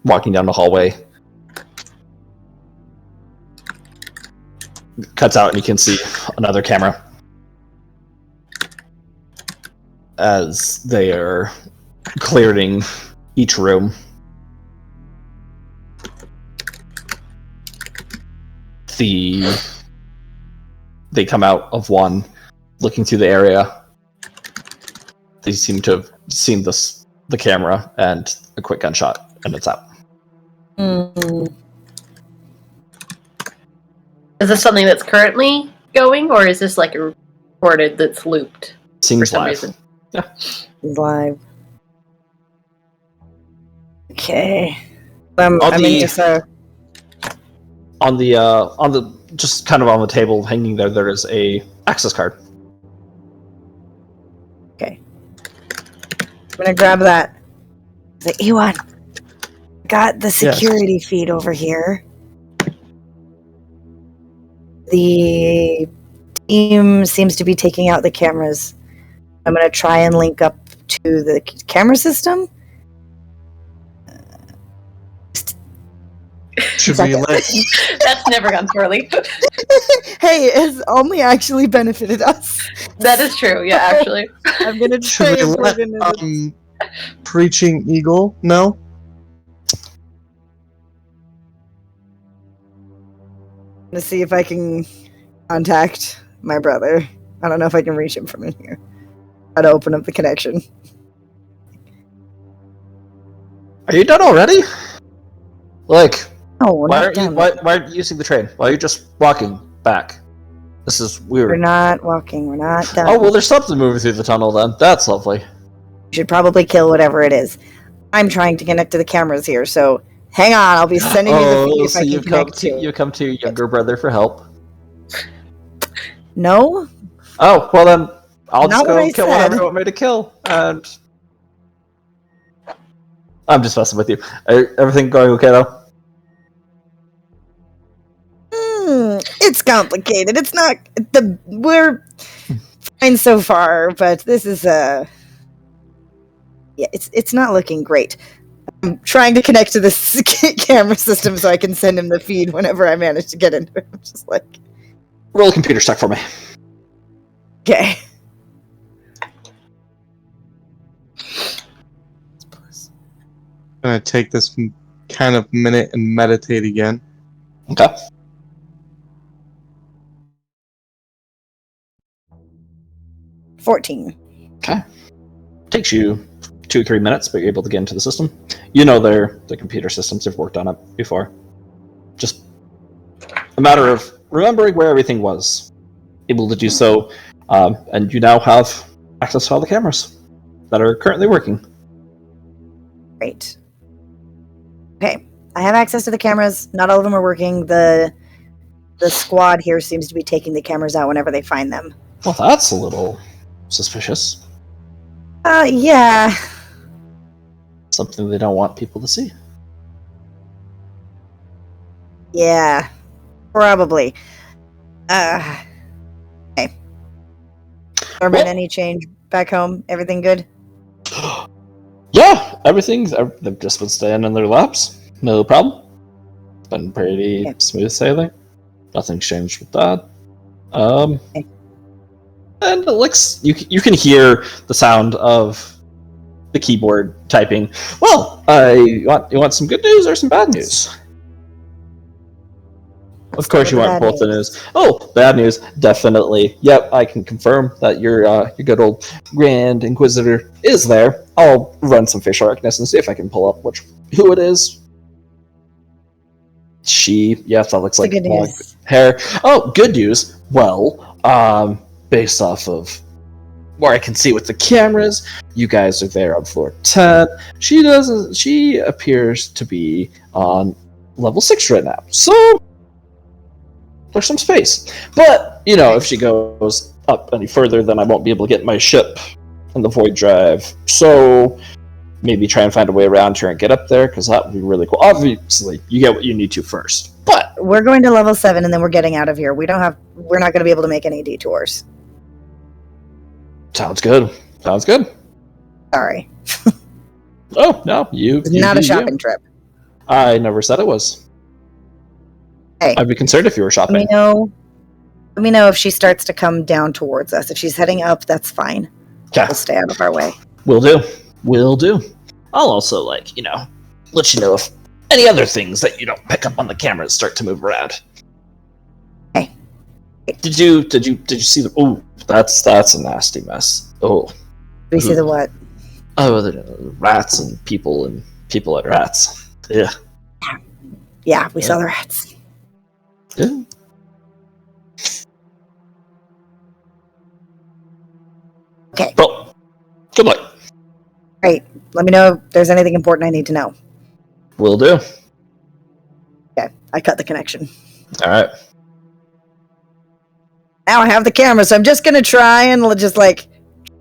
walking down the hallway. Cuts out and you can see another camera as they are clearing each room. They come out of one, looking through the area. They seem to have seen the camera and a quick gunshot, and it's out. Is this something that's currently going, or is this like a recorded that's looped? Seems for some live. reason? Yeah. It's live. Okay. On the just kind of on the table hanging there is a access card. Okay. I'm gonna grab that. Say, Ewan, got the security feed over here. The team seems to be taking out the cameras. I'm gonna try and link up to the camera system. Should we let... That's never gone poorly. Hey, it's only actually benefited us. That is true, yeah, actually. I'm gonna try Should we and let plug into this. Preaching Eagle know? To see if I can contact my brother. I don't know if I can reach him from in here. Try to open up the connection. Are you done already? Like, Oh, we're why not aren't you done. why aren't you using the train? Why are you just walking back? This is weird. We're not walking. We're not done. Oh well, there's something moving through the tunnel then. That's lovely. We should probably kill whatever it is. I'm trying to connect to the cameras here, so hang on. I'll be sending you the feed if so I can you've come connect to to it. you come to your younger brother for help. No? Oh well, then I'll just Not what go I kill said. whatever you want me to kill, and I'm just messing with you. Everything going okay though? It's complicated. It's not we're fine so far, but this is it's not looking great. I'm trying to connect to this camera system so I can send him the feed whenever I manage to get into it. I'm just like, Roll a computer check for me. okay. I'm gonna take this kind of minute and meditate again. Okay. $14. Okay. Takes you 2 or 3 minutes, but you're able to get into the system. You know the computer systems. You've worked on it before. Just a matter of remembering where everything was. Able to do so, and you now have access to all the cameras that are currently working. Great. Okay. I have access to the cameras. Not all of them are working. The squad here seems to be taking the cameras out whenever they find them. Well, that's a little suspicious. Yeah. Something they don't want people to see. Yeah. Probably. Okay. Norman, Well- any change back home? Everything good? Yeah, they've just been staying in their laps. No problem. been pretty Okay. smooth sailing. Nothing's changed with that. And it looks you can hear the sound of the keyboard typing. Well, you want some good news or some bad news? Of course, you want Bad both the news. Oh, bad news, definitely. Yep, I can confirm that your good old Grand Inquisitor is there. I'll run some facial recognition and see if I can pull up who it is. That looks like good long news. hair. Oh, good news. Well, based off of where I can see with the cameras, you guys are there on floor 10. She appears to be on level 6 right now. So there's some space. But, if she goes up any further, then I won't be able to get my ship in the void drive. So maybe try and find a way around here and get up there, because that would be really cool. Obviously, you get what you need to first. But We're going to level 7 and then we're getting out of here. We're not going to be able to make any detours. sounds good. Sorry. Oh, no, you Not a you. shopping trip. I never said it was. Hey. I'd be concerned if you were shopping. Let me know if she starts to come down towards us. If she's heading up, that's fine. Okay. We'll stay out of our way. Will do. I'll also, let you know if any other things that you don't pick up on the cameras start to move around. Hey. Did you see the? Oh, that's a nasty mess. Oh, Do we see the what? oh, the rats and people and rats. Yeah. Yeah, we saw the rats. Yeah. Okay. Well, good luck. Great. Let me know if there's anything important I need to know. Will do. Okay. I cut the connection. All right. Now I have the camera, so I'm just going to try and just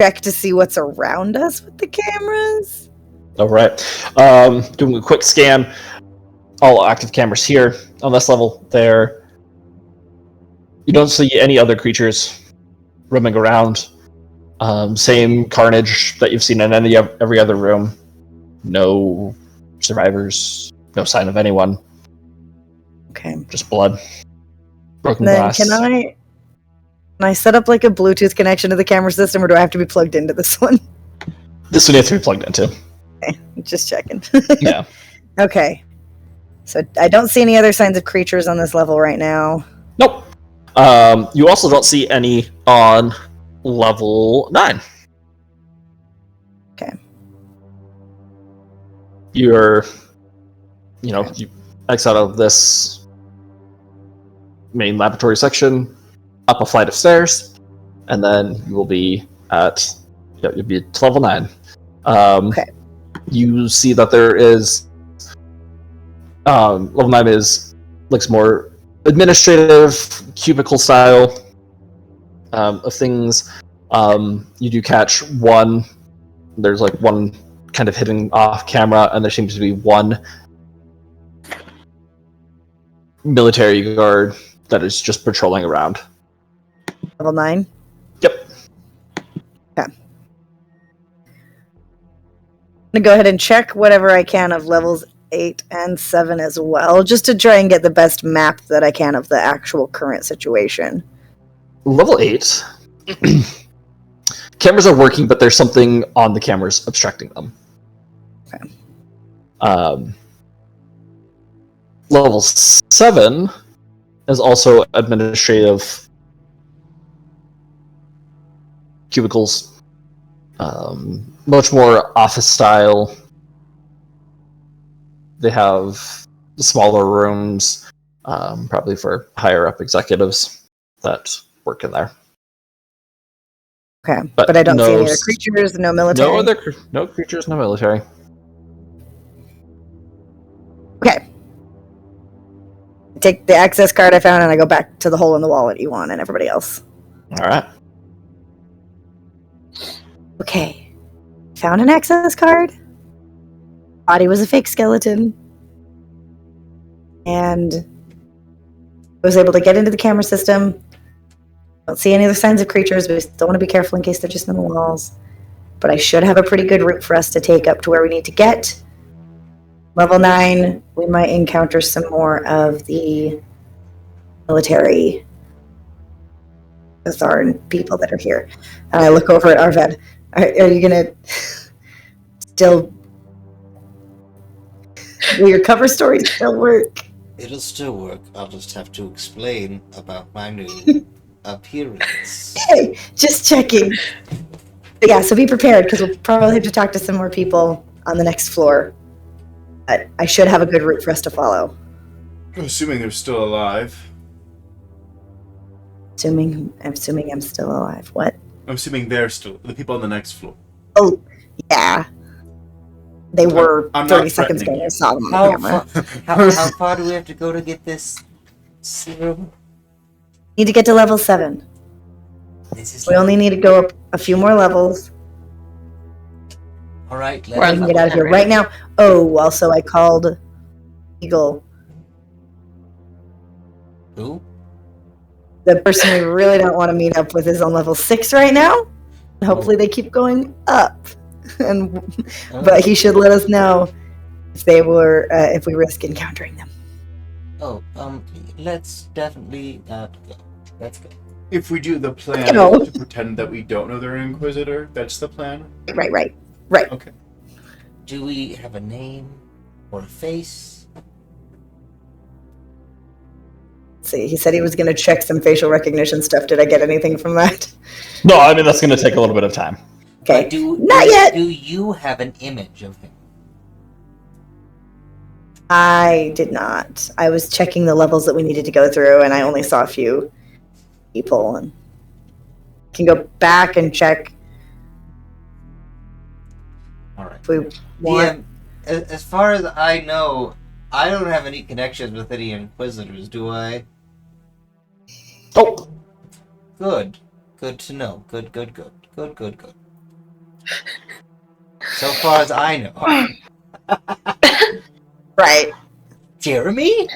check to see what's around us with the cameras. All right. Doing a quick scan. All active cameras here on this level. There. You don't see any other creatures roaming around. Same carnage that you've seen in every other room. No survivors. No sign of anyone. Okay. Just blood. Broken Then glass. can I set up a Bluetooth connection to the camera system, or do I have to be plugged into this one? This one you have to be plugged into. Okay, just checking. Yeah. Okay. So I don't see any other signs of creatures on this level right now. Nope. You also don't see any on level 9. Okay. You exit out of this main laboratory section, up a flight of stairs, and then you will be you'll be at level 9. Okay. You see that there is level 9 looks more administrative, cubicle style of things. You do catch one. There's one kind of hidden off camera, and there seems to be one military guard that is just patrolling around. Level 9? Yep. Okay. I'm going to go ahead and check whatever I can of levels 8 and 7 as well, just to try and get the best map that I can of the actual current situation. Level 8. Cameras are working, but there's something on the cameras obstructing them. Okay. Level 7 is also administrative cubicles. Much more office style. They have smaller rooms, probably for higher up executives that work in there. Okay. But But I don't see no any other creatures, no military. No creatures, no military. Okay. I take the access card I found and I go back to the hole in the wall at Ewan and everybody else. All right. Okay. Found an access card. Body was a fake skeleton. And I was able to get into the camera system. Don't see any other signs of creatures, but we still want to be careful in case they're just in the walls. But I should have a pretty good route for us to take up to where we need to get. Level 9, we might encounter some more of the military Azarn people that are here. And I look over at Arved. Are you going to still... Will your cover story still work? It'll still work. I'll just have to explain about my new appearance. Hey, just checking. But yeah, so be prepared, because we'll probably have to talk to some more people on the next floor. But I should have a good route for us to follow. Assuming they're still alive. Assuming I'm still alive. What? I'm assuming they're still the people on the next floor. Oh, yeah. They were I'm 30 not seconds ago. threatening I saw them on camera. How far do we have to go to get this serum? Need to get to level 7. This is We only need to go up a few more levels. all right. We can get out of here right now. Oh, also I called Eagle. Who? The person we really don't want to meet up with is on level 6 right now. Hopefully they keep going up. But he should let us know if they were if we risk encountering them. Let's definitely not go. Let's go. If we do the plan No. to pretend that we don't know they're an Inquisitor, that's the plan. Right. Okay. Do we have a name or a face? Let's see, he said he was going to check some facial recognition stuff. Did I get anything from that? No, I mean that's going to take a little bit of time. Okay. Like, Not yet. Do you have an image of him? I did not. I was checking the levels that we needed to go through, and I only saw a few people. And can go back and check All right. if we want. As far as I know, I don't have any connections with any Inquisitors, do I? Oh, Good. Good to know. Good. So far as I know. Right. Jeremy?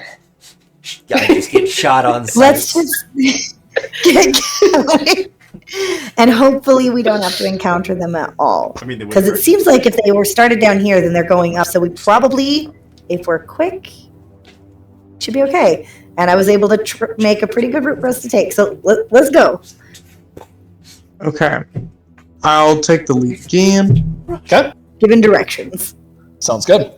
I just get shot on sight. Let's just get going. And hopefully we don't have to encounter them at all. I mean, they Because it seems like if they were started down here, then they're going up. So we probably, if we're quick, should be okay. And I was able to make a pretty good route for us to take. So let's go. Okay. I'll take the lead again. okay. Given directions. Sounds good.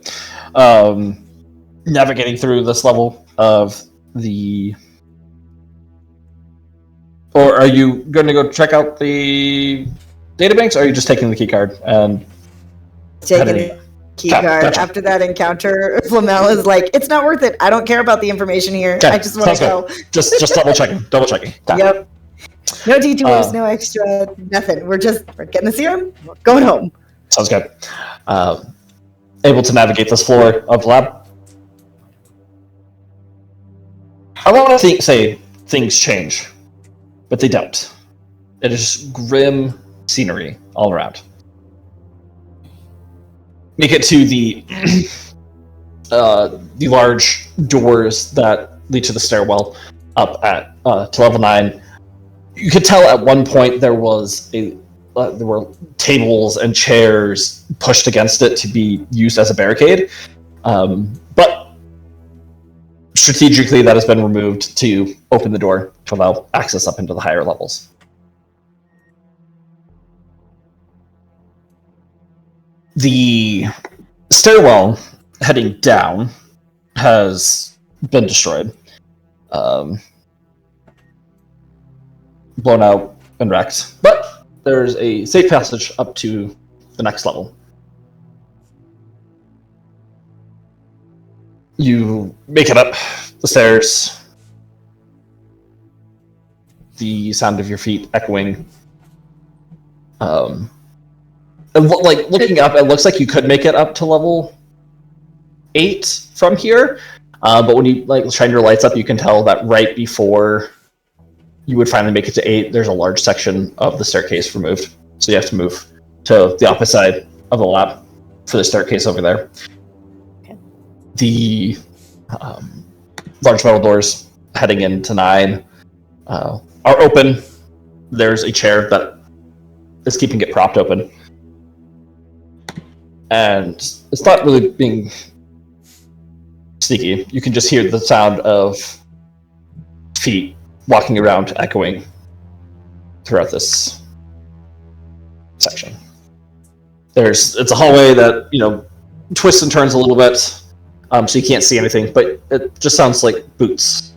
Navigating through this level of the... Or are you going to go check out the databanks, or are you just taking the key card and... Taking Heading- a key card. Gotcha. After that encounter, Flamel is like, it's not worth it. I don't care about the information here. Okay, I just want to sounds go. Just double checking. Okay. Yep. No detours, no extra, nothing. We're getting the serum, going home. Sounds good. Able to navigate this floor of the lab. I want to say things change, but they don't. It is grim scenery all around. Make it to the large doors that lead to the stairwell up at to level 9. You could tell at one point there was there were tables and chairs pushed against it to be used as a barricade, but strategically that has been removed to open the door to allow access up into the higher levels. The stairwell heading down has been destroyed, blown out and wrecked, but there's a safe passage up to the next level. You make it up the stairs, the sound of your feet echoing. Looking up, it looks like you could make it up to level 8 from here, but when you shine your lights up, you can tell that right before you would finally make it to 8, there's a large section of the staircase removed. So you have to move to the opposite side of the lab for the staircase over there. Okay. The large metal doors heading into 9 are open. There's a chair that is keeping it propped open. And it's not really being sneaky. You can just hear the sound of feet walking around, echoing throughout this section. It's a hallway that, twists and turns a little bit, so you can't see anything, but it just sounds like boots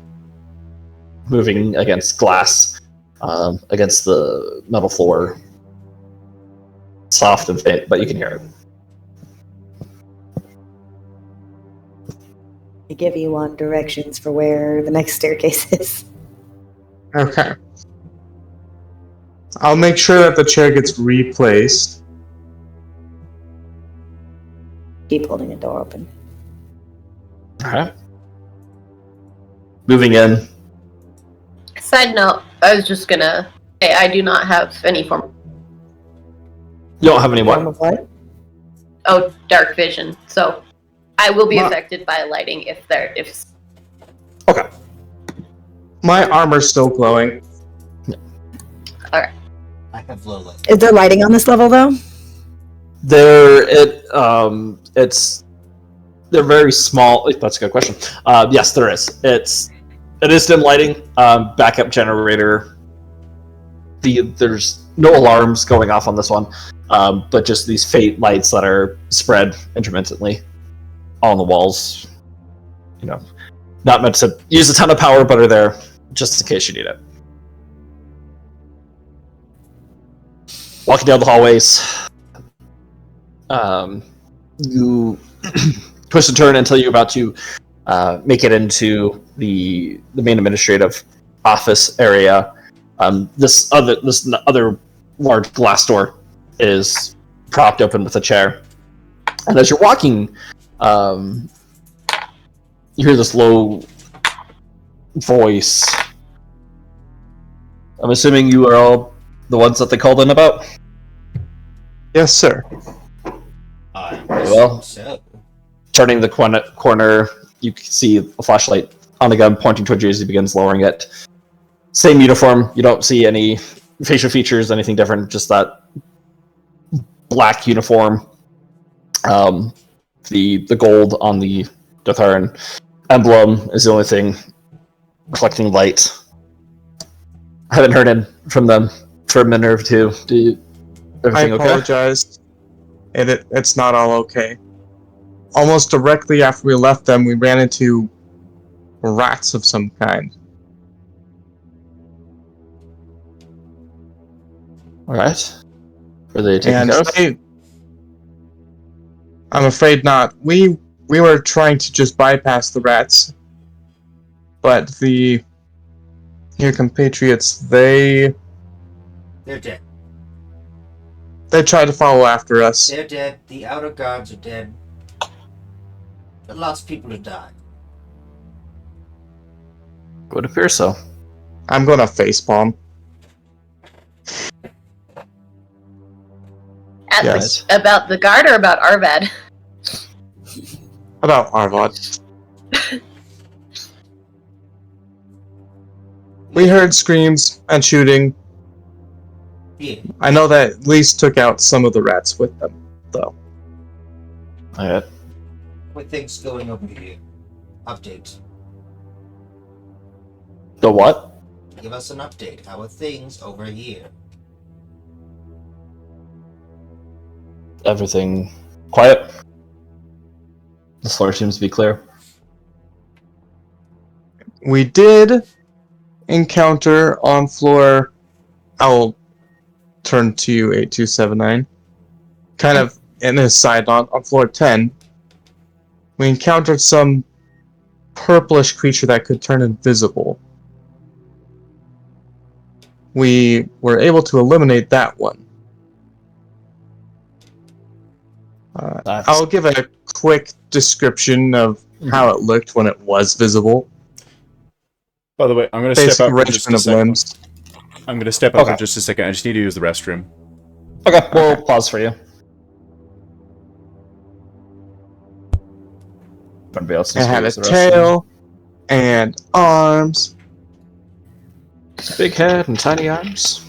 moving against glass, against the metal floor. Soft and faint, but you can hear it. I give you on directions for where the next staircase is. Okay. I'll make sure that the chair gets replaced. Keep holding the door open. Alright. Moving in. Side note, I was just gonna say I do not have any form You don't have any Form what? of what? of dark vision, so I will be Ma- affected by lighting if Okay. My armor's still glowing. I have low light. Is there lighting on this level though? They're very small. That's a good question. Yes, there is. It is dim lighting, backup generator. There's no alarms going off on this one, but just these faint lights that are spread intermittently on the walls. Not meant to use a ton of power, but are there just in case you need it. Walking down the hallways, you twist and turn until you're about to make it into the main administrative office area. This other large glass door is propped open with a chair, and as you're walking, you hear this low voice. I'm assuming you are all the ones that they called in about? Yes, sir. Well, So, turning the corner, you can see a flashlight on the gun pointing towards you as he begins lowering it. Same uniform. You don't see any facial features, anything different. Just that black uniform. The gold on the Datharan emblem is the only thing reflecting light. I haven't heard from them for a minute or two. Everything I okay? apologize. It's not all okay. Almost directly after we left them, we ran into rats of some kind. Alright. Were they taken And care of? I'm afraid not. We were trying to just bypass the rats, but your compatriots, they they're dead. tried to follow after us. They're dead. The outer guards are dead. But lots of people have died. Would appear so. I'm gonna facepalm. Yes. About the guard or about Arvad? About Arvad. We heard screams and shooting. Yeah. I know that at least took out some of the rats with them, though. Alright. What things going over here? Update. The what? Give us an update. How are things over here? Everything quiet. The floor seems to be clear. We did encounter on floor. I'll turn to you, 8279. Kind of in his side on floor 10. We encountered some purplish creature that could turn invisible. We were able to eliminate that one. Nice. I'll give a quick description of how it looked when it was visible. By the way, I'm going to step Basic out for just arrangement a of second. limbs. I'm going to step out Okay. for just a second. I just need to use the restroom. Okay, we'll pause for you. If anybody else It needs to had a use the restroom. tail and arms. Big head and tiny arms.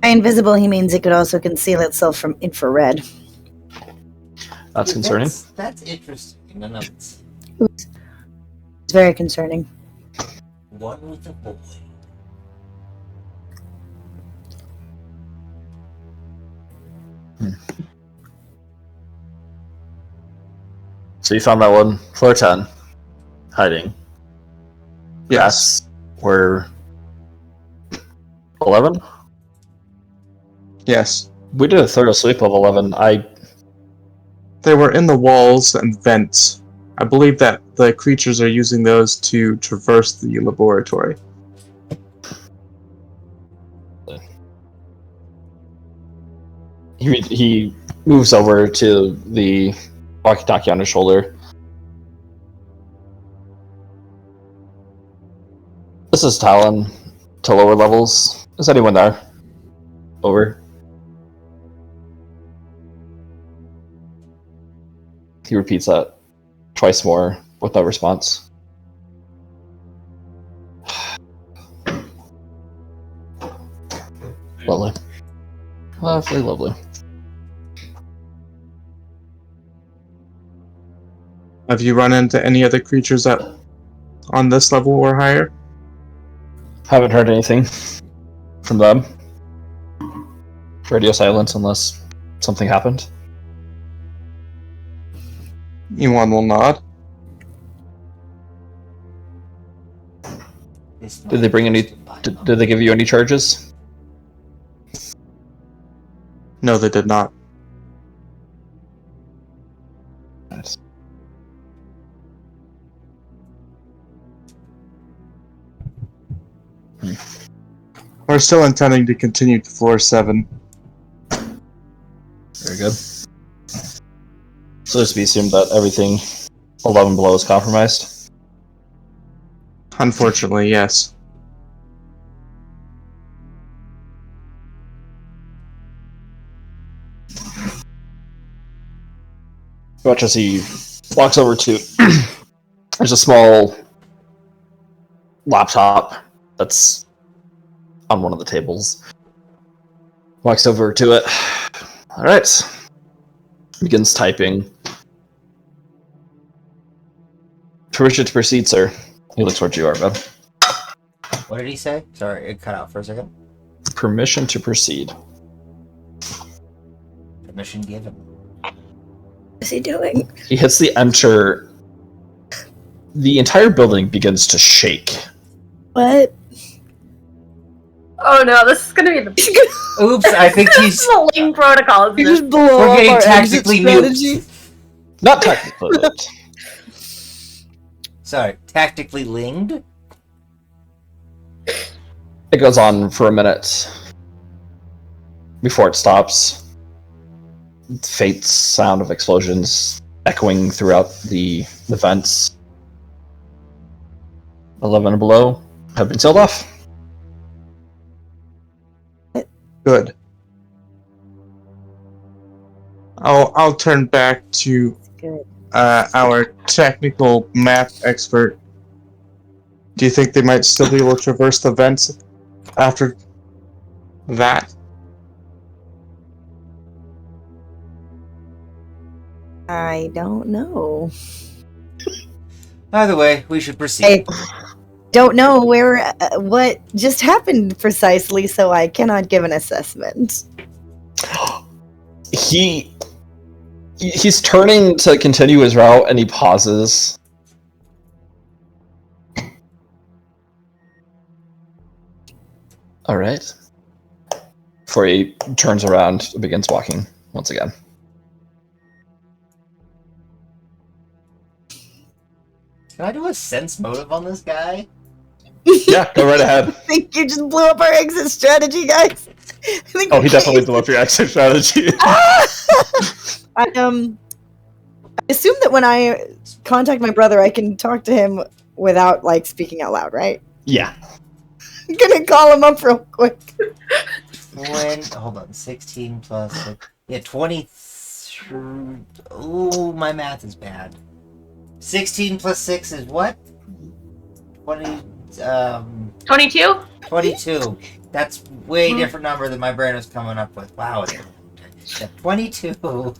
By invisible, he means it could also conceal itself from infrared. That's concerning. That's interesting. No, it's... It's very concerning. One with a boy. So you found that one, floor 10, hiding. Yes. That's where 11? Yes. We did a thorough sweep of 11. They were in the walls and vents. I believe that the creatures are using those to traverse the laboratory. He moves over to the walkie-talkie on his shoulder. This is Talon to lower levels. Is anyone there? Over. He repeats that twice more with no response. Lovely. Lovely, lovely. Have you run into any other creatures that on this level or higher? Haven't heard anything from them. Radio silence unless something happened. Ewan will nod. Did they bring any? Did they give you any charges? No, they did not. Nice. We're still intending to continue to floor 7. Very good. So just be assumed that everything 11 below is compromised. Unfortunately, yes. Watch as he walks over to. There's a small laptop that's on one of the tables. Walks over to it. All right. Begins typing. Permission to proceed, sir. He looks towards you, Arvin. What did he say? Sorry, it cut out for a second. Permission to proceed. Permission given. What's he doing? He hits the enter. The entire building begins to shake. What? Oh no, this is gonna be the Oops, I think he's. the Ling protocol. You Isn't just it? blow We're up getting our tactically exit strategy. Not technically. But Sorry, tactically linged? it goes on for a minute before it stops. Faint sound of explosions echoing throughout the vents. 11 and below have been sealed off. Good. I'll turn back to Good. our technical map expert. Do you think they might still be able to traverse the vents after that? I don't know. Either way, we should proceed. Hey, don't know where what just happened precisely, so I cannot give an assessment. He's turning to continue his route and he pauses. All right. Before he turns around and begins walking once again. Can I do a sense motive on this guy? Yeah, go right ahead. I think you just blew up our exit strategy, guys. I think Oh, he definitely blew up your exit strategy. I assume that when I contact my brother, I can talk to him without like speaking out loud, right? Yeah. I'm gonna call him up real quick. Hold on, 16 plus... Yeah, 20... Ooh, my math is bad. 16 plus 6 is what? 20... 22? 22. That's way different number than my brain was coming up with. Wow. Yeah, 22.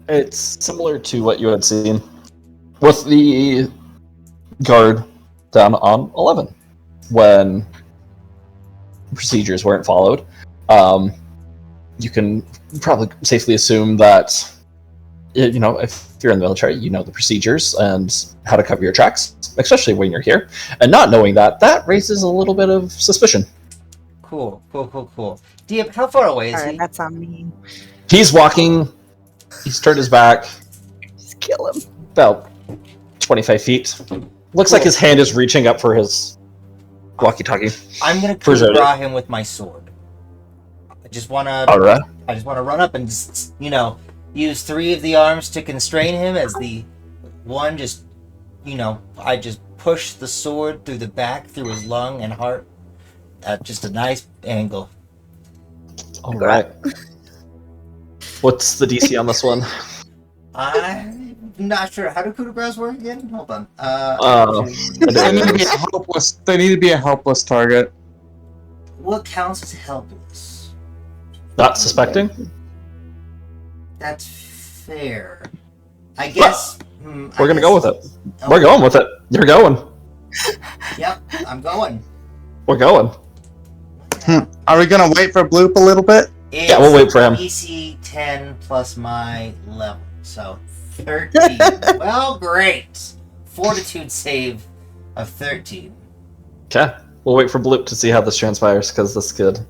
It's similar to what you had seen with the guard down on 11 when procedures weren't followed. You can probably safely assume that, you know, if you're in the military, you know the procedures and how to cover your tracks, especially when you're here. And not knowing that raises a little bit of suspicion. Cool. Diab, how far away is Alright, he? that's on me. He's walking. He's turned his back Just kill him. about 25 feet. Looks like his hand is reaching up for his walkie-talkie. I'm gonna coup Present de it. grace him with my sword. I just wanna run up and just, you know, use 3 of the arms to constrain him as the one just, you know, I just push the sword through the back, through his lung and heart at just a nice angle. All right. What's the DC on this one? I'm not sure. How do coup de grace work again? Hold on. They need to be a helpless. They need to be a helpless target. What counts as helpless? Not suspecting? That's fair. I guess. We're gonna go with it. We're going with it. You're going. Yep, I'm going. We're going. Are we gonna wait for Bloop a little bit? Yeah, we'll wait for him. DC 10 plus my level, so 13. Well, great. Fortitude save of 13. Okay. We'll wait for Bloop to see how this transpires, because this could...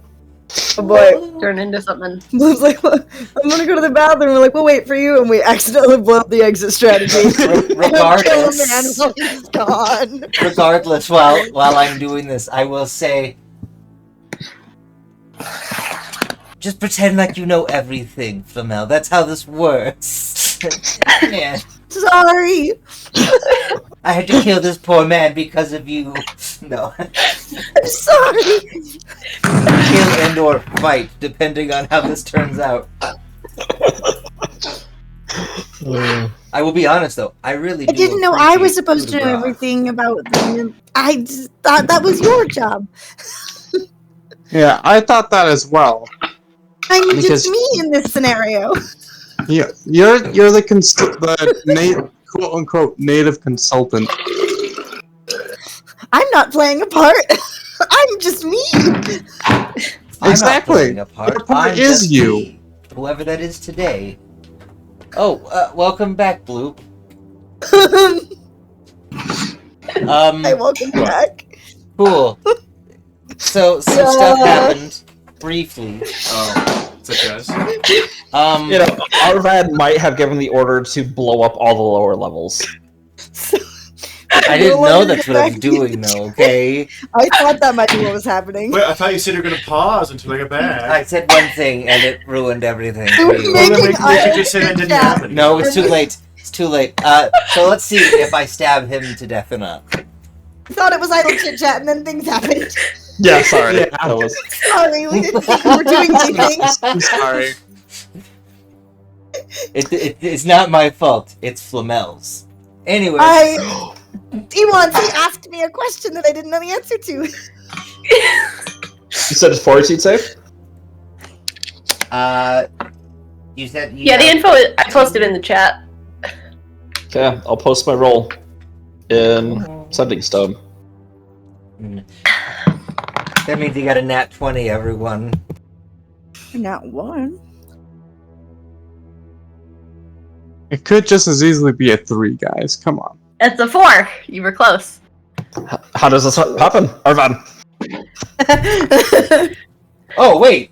Oh boy, turn into something. Bloop's like, "Look, I'm gonna go to the bathroom. We're like, we'll wait for you, and we accidentally blow up the exit strategy. Regardless. Kill a man while he's gone. Regardless, while I'm doing this, I will say, just pretend like you know everything, Flamel. That's how this works. Man, Sorry. I had to kill this poor man because of you. No. I'm sorry. Kill and or fight, depending on how this turns out. I will be honest, though. I really I do didn't know I was appreciate supposed to coup de know grace. everything about them. I just thought that was your job. Yeah, I thought that as well. I'm Because- just me in this scenario. Yeah, you're the quote unquote native consultant. I'm not playing a part. I'm just me. I'm not Exactly. playing a part. Your part I'm is just you. me, whoever that is today. Oh, welcome back, Bloop. Hey, welcome back. Cool. So some stuff happened briefly. Such as. You know, Arvad might have given the order to blow up all the lower levels. I didn't know that's what I was doing, though. Okay. I thought that might be what was happening. Wait, I thought you said you were gonna pause until I got back. I said one thing and it ruined everything. You for were you. Well, then making we should just say that didn't Yeah. happen. No, it's too late. It's too late. So let's see if I stab him to death or not. I thought it was idle chit chat, and then things happened. Yeah, sorry. Yeah. That was... Sorry, we didn't think we were doing anything. I'm sorry. It's not my fault. It's Flamel's. Anyway, Ewan, he asked me a question that I didn't know the answer to. You said it's fortitude save? you said you Yeah, the info I posted in the chat. Okay, I'll post my roll in Sending Stone. That means you got a nat 20, everyone. Not one. It could just as easily be a 3, guys. Come on. It's a 4. You were close. How does this happen? Arvad? Oh wait,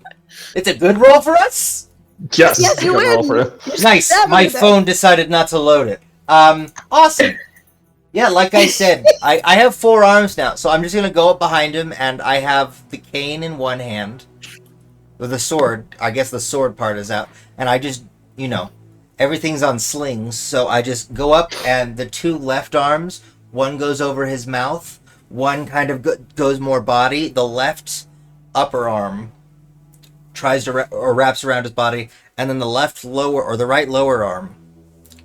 it's a good roll for us. Yes, Yes, you good roll win. for you. Nice. Seven My of them. phone decided not to load it. Awesome. Yeah, like I said, I have 4 arms now, so I'm just gonna go up behind him, and I have the cane in one hand, with the sword. I guess the sword part is out, and I just, you know, everything's on slings, so I just go up, and the 2 left arms, one goes over his mouth, one kind of goes more body. The left upper arm tries to or wraps around his body, and then the left lower or the right lower arm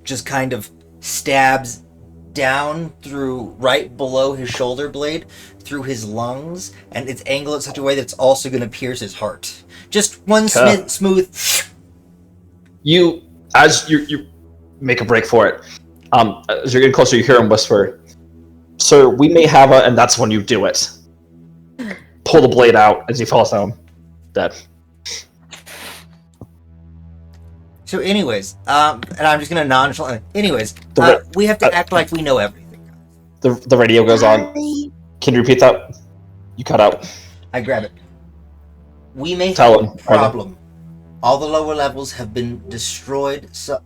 just kind of stabs down through right below his shoulder blade through his lungs, and it's angled in such a way that it's also going to pierce his heart. Just one Okay. smooth. You as you make a break for it, as you're getting closer, you hear him whisper, "Sir, we may have a," and that's when you do it. Pull the blade out as he falls down, dead. So, anyways, and I'm just gonna nonchalantly. Anyways, The- we have to act like we know everything. The radio goes on. Can you repeat that? You cut out. I grab it. We may Tell have him. a problem. All the lower levels have been destroyed. So,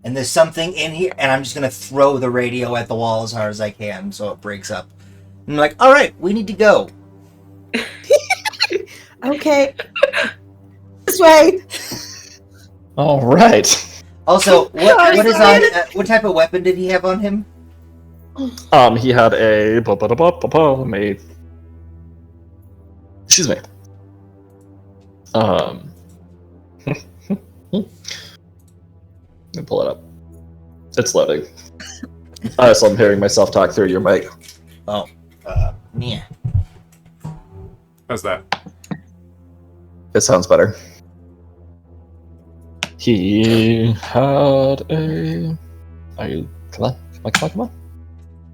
and there's something in here, and I'm just gonna throw the radio at the wall as hard as I can, so it breaks up. And I'm like, all right, we need to go. Okay. This way. All right. Also, what is on? What type of weapon did he have on him? He had a excuse me. Let me pull it up. It's loading. So I'm hearing myself talk through your mic. Oh, yeah. How's that? It sounds better. He had a. Are you? Come on.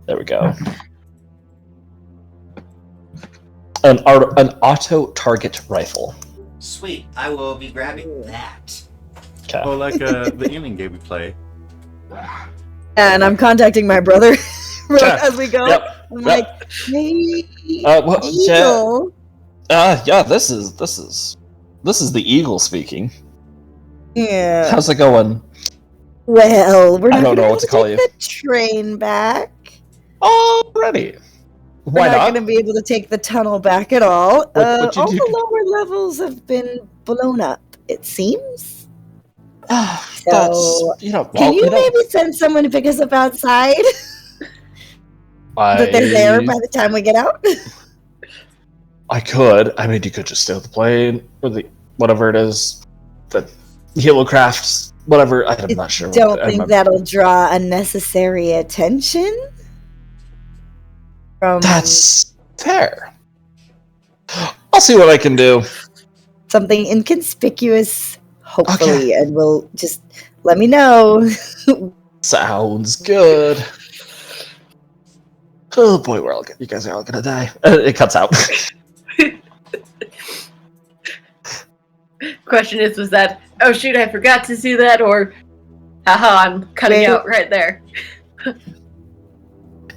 There we go. An auto target rifle. Sweet. I will be grabbing that. Okay. Oh, like the alien game we play. And I'm contacting my brother Yeah. as we go. Yep. I'm Yep. like, hey, Well, Eagle. yeah. This is the eagle speaking. Yeah. How's it going? Well, we're I not don't know gonna what to call take you. the train back. Already. We're Why not not? going to be able to take the tunnel back at all. What you All do- the lower levels have been blown up, it seems. That's So, well, Can you maybe send someone to pick us up outside? That they're there by the time we get out? I could. I mean, you could just steal the plane or the whatever it is, the helocrafts, whatever. I'm not sure. Don't think that'll draw unnecessary attention from That's fair. I'll see what I can do. something inconspicuous, hopefully, and we'll just let me know. Sounds good. Oh boy, you guys are all gonna die. It cuts out. Question is, was that, oh shoot, I forgot to do that, or haha, I'm cutting Wait. out right there.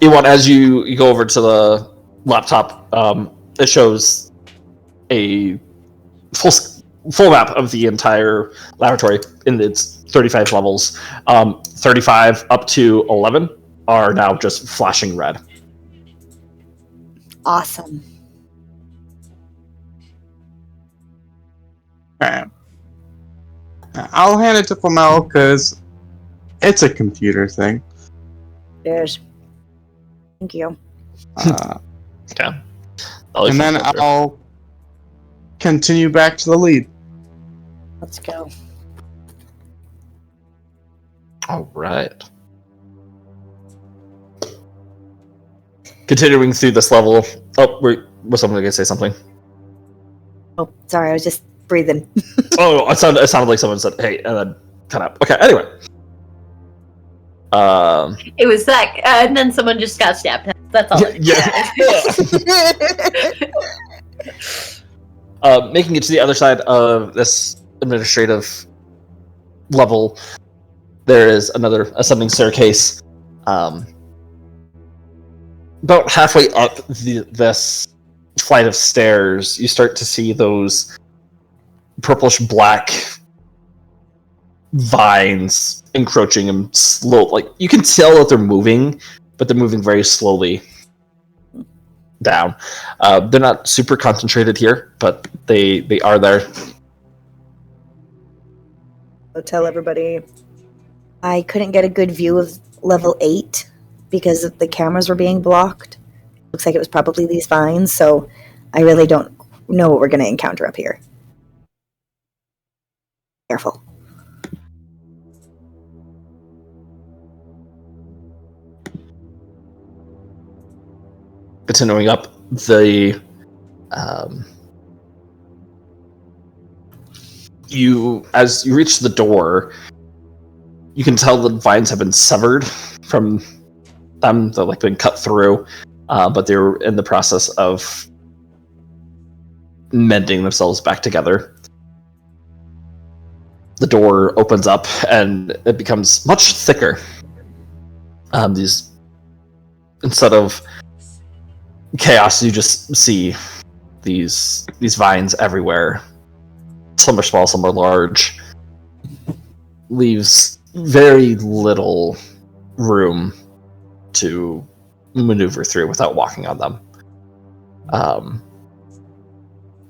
Ewan, as you go over to the laptop, it shows a full map of the entire laboratory in its 35 levels. 35 up to 11 are now just flashing red. Awesome. Alright. I'll hand it to Flamel because it's a computer thing. Cheers. Thank you. Okay. And then I'll continue back to the lead. Let's go. All right. Continuing through this level. Oh, was someone going to say something? Oh, sorry, I was just breathing. Oh, it sounded like someone said, "Hey," and then cut out. Okay. Anyway. It was that, and then someone just got stabbed. That's all. Yeah. Making it to the other side of this administrative level, there is another ascending staircase. About halfway up this flight of stairs, you start to see those purplish black vines encroaching and slow. Like you can tell that they're moving, but they're moving very slowly down. They're not super concentrated here, but they are there. I'll tell everybody I couldn't get a good view of level 8 because the cameras were being blocked. Looks like it was probably these vines, so I really don't know what we're going to encounter up here. Careful. Continuing up as you reach the door, you can tell the vines have been severed from them. They've like been cut through, but they're in the process of mending themselves back together. The door opens up and it becomes much thicker. These, instead of chaos, you just see these vines everywhere. Some are small, some are large. Leaves very little room to maneuver through without walking on them.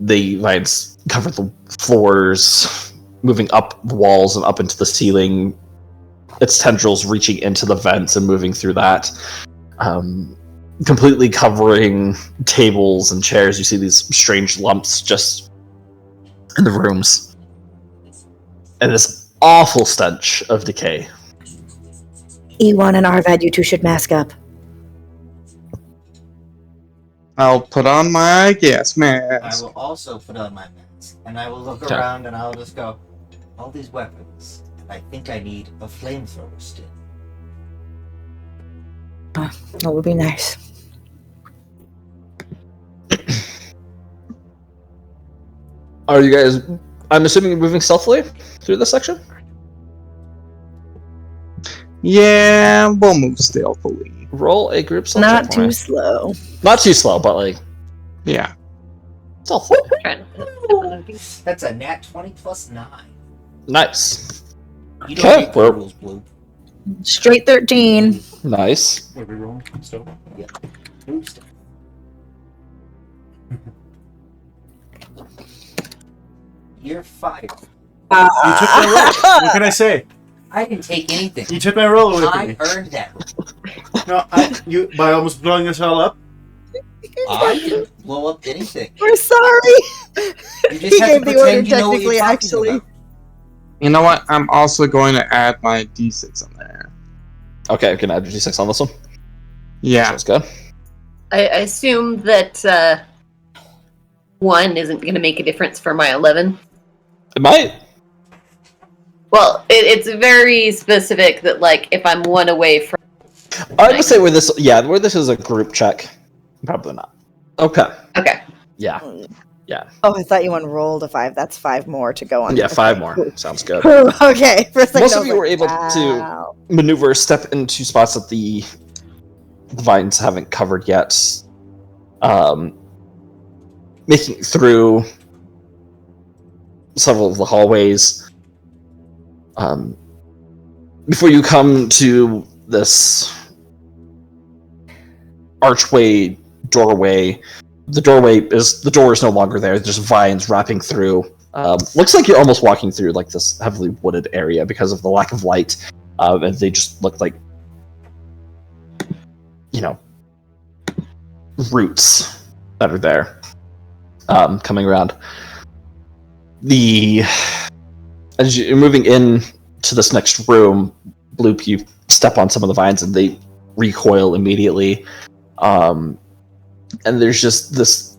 The vines cover the floors, moving up the walls and up into the ceiling. Its tendrils reaching into the vents and moving through that. Completely covering tables and chairs. You see these strange lumps just in the rooms. And this awful stench of decay. Ewan and Arvad, you two should mask up. I'll put on my gas I mask. will also put on my mask, and I will look Okay. around and I'll just go, all these weapons, and I think I need a flamethrower still. That would be nice. Are you guys... I'm assuming you're moving stealthily through this section? Yeah, we'll move stealthily. Roll a group stealth Not check for too me. slow. Not too slow, but like Yeah. stealth. That's a nat 20 plus 9. Nice. You don't Okay, make the well- rules, Blue. Straight 13. Nice. What are we rolling? Still? Blue stuff. You're fired. You took my roll. What can I say? I didn't take anything. You took my roll away from I me. earned that. No, you by almost blowing us all up. I didn't blow up anything. We're sorry. You He just have gave to the order pretend you know what you're technically, talking actually. about. You know what? I'm also going to add my d6 on there. Okay, I can add your d6 on this one. Yeah. Sounds good. I assume that 1 isn't going to make a difference for my 11. It might. Well, it's very specific that, like, if I'm 1 away from... I would say where this is a group check. Probably not. Okay. Okay. Yeah. Oh, I thought you went rolled a 5. That's 5 more to go on. Yeah, 5 more. Sounds good. Okay. For a second, Most I of was you like, were able wow. to maneuver, step into spots that the vines haven't covered yet. Making through several of the hallways. Before you come to this archway doorway, the door is no longer there. There's vines wrapping through. Looks like you're almost walking through like this heavily wooded area because of the lack of light. And they just look like, roots that are there coming around. As you're moving in to this next room, Bloop, you step on some of the vines and they recoil immediately. And there's just this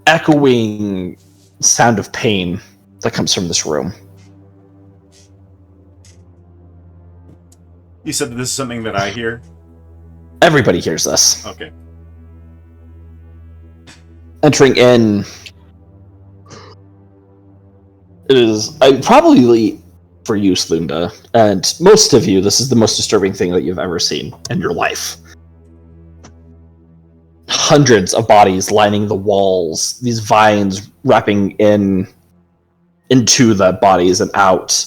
echoing sound of pain that comes from this room. You said that this is something that I hear. Everybody hears this. Okay. Entering in, it is probably for you, Slunda, and most of you, this is the most disturbing thing that you've ever seen in your life. Hundreds of bodies lining the walls, these vines wrapping into the bodies and out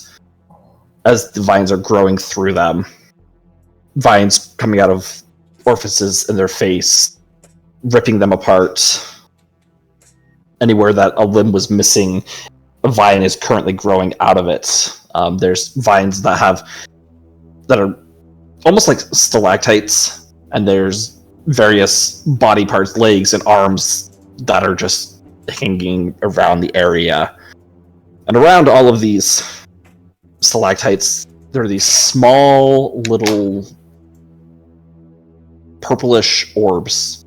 as the vines are growing through them. Vines coming out of orifices in their face, ripping them apart. Anywhere that a limb was missing, a vine is currently growing out of it. There's vines that are almost like stalactites, and there's various body parts, legs and arms that are just hanging around the area. And around all of these stalactites, there are these small little purplish orbs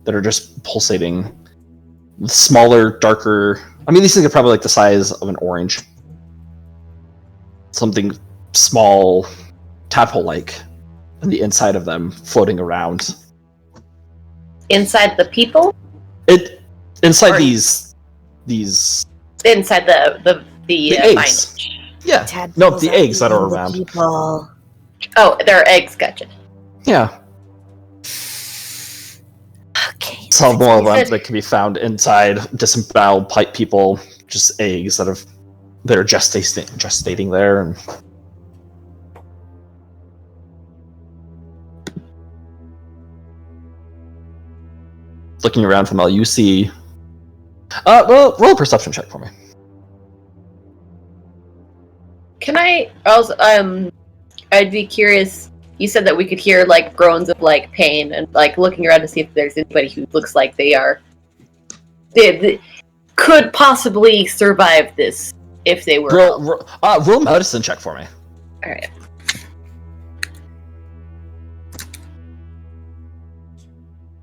that are just pulsating. Smaller, darker I mean, these things are probably like the size of an orange. Something small, tadpole-like, on the inside of them, floating around. Inside the people? Inside Or- these Inside the eggs. vine. Yeah. Tadpoles the are eggs that are eating the around. people. Oh, they're eggs, gotcha. Yeah. Okay. Some more of them said- that can be found inside disemboweled pipe people, just eggs that are gestating there. And looking around from all you see. Well, roll a perception check for me. Can I also I'd be curious. You said that we could hear like groans of like pain and like looking around to see if there's anybody who looks like they could possibly survive this if they were. Roll a medicine check for me. All right.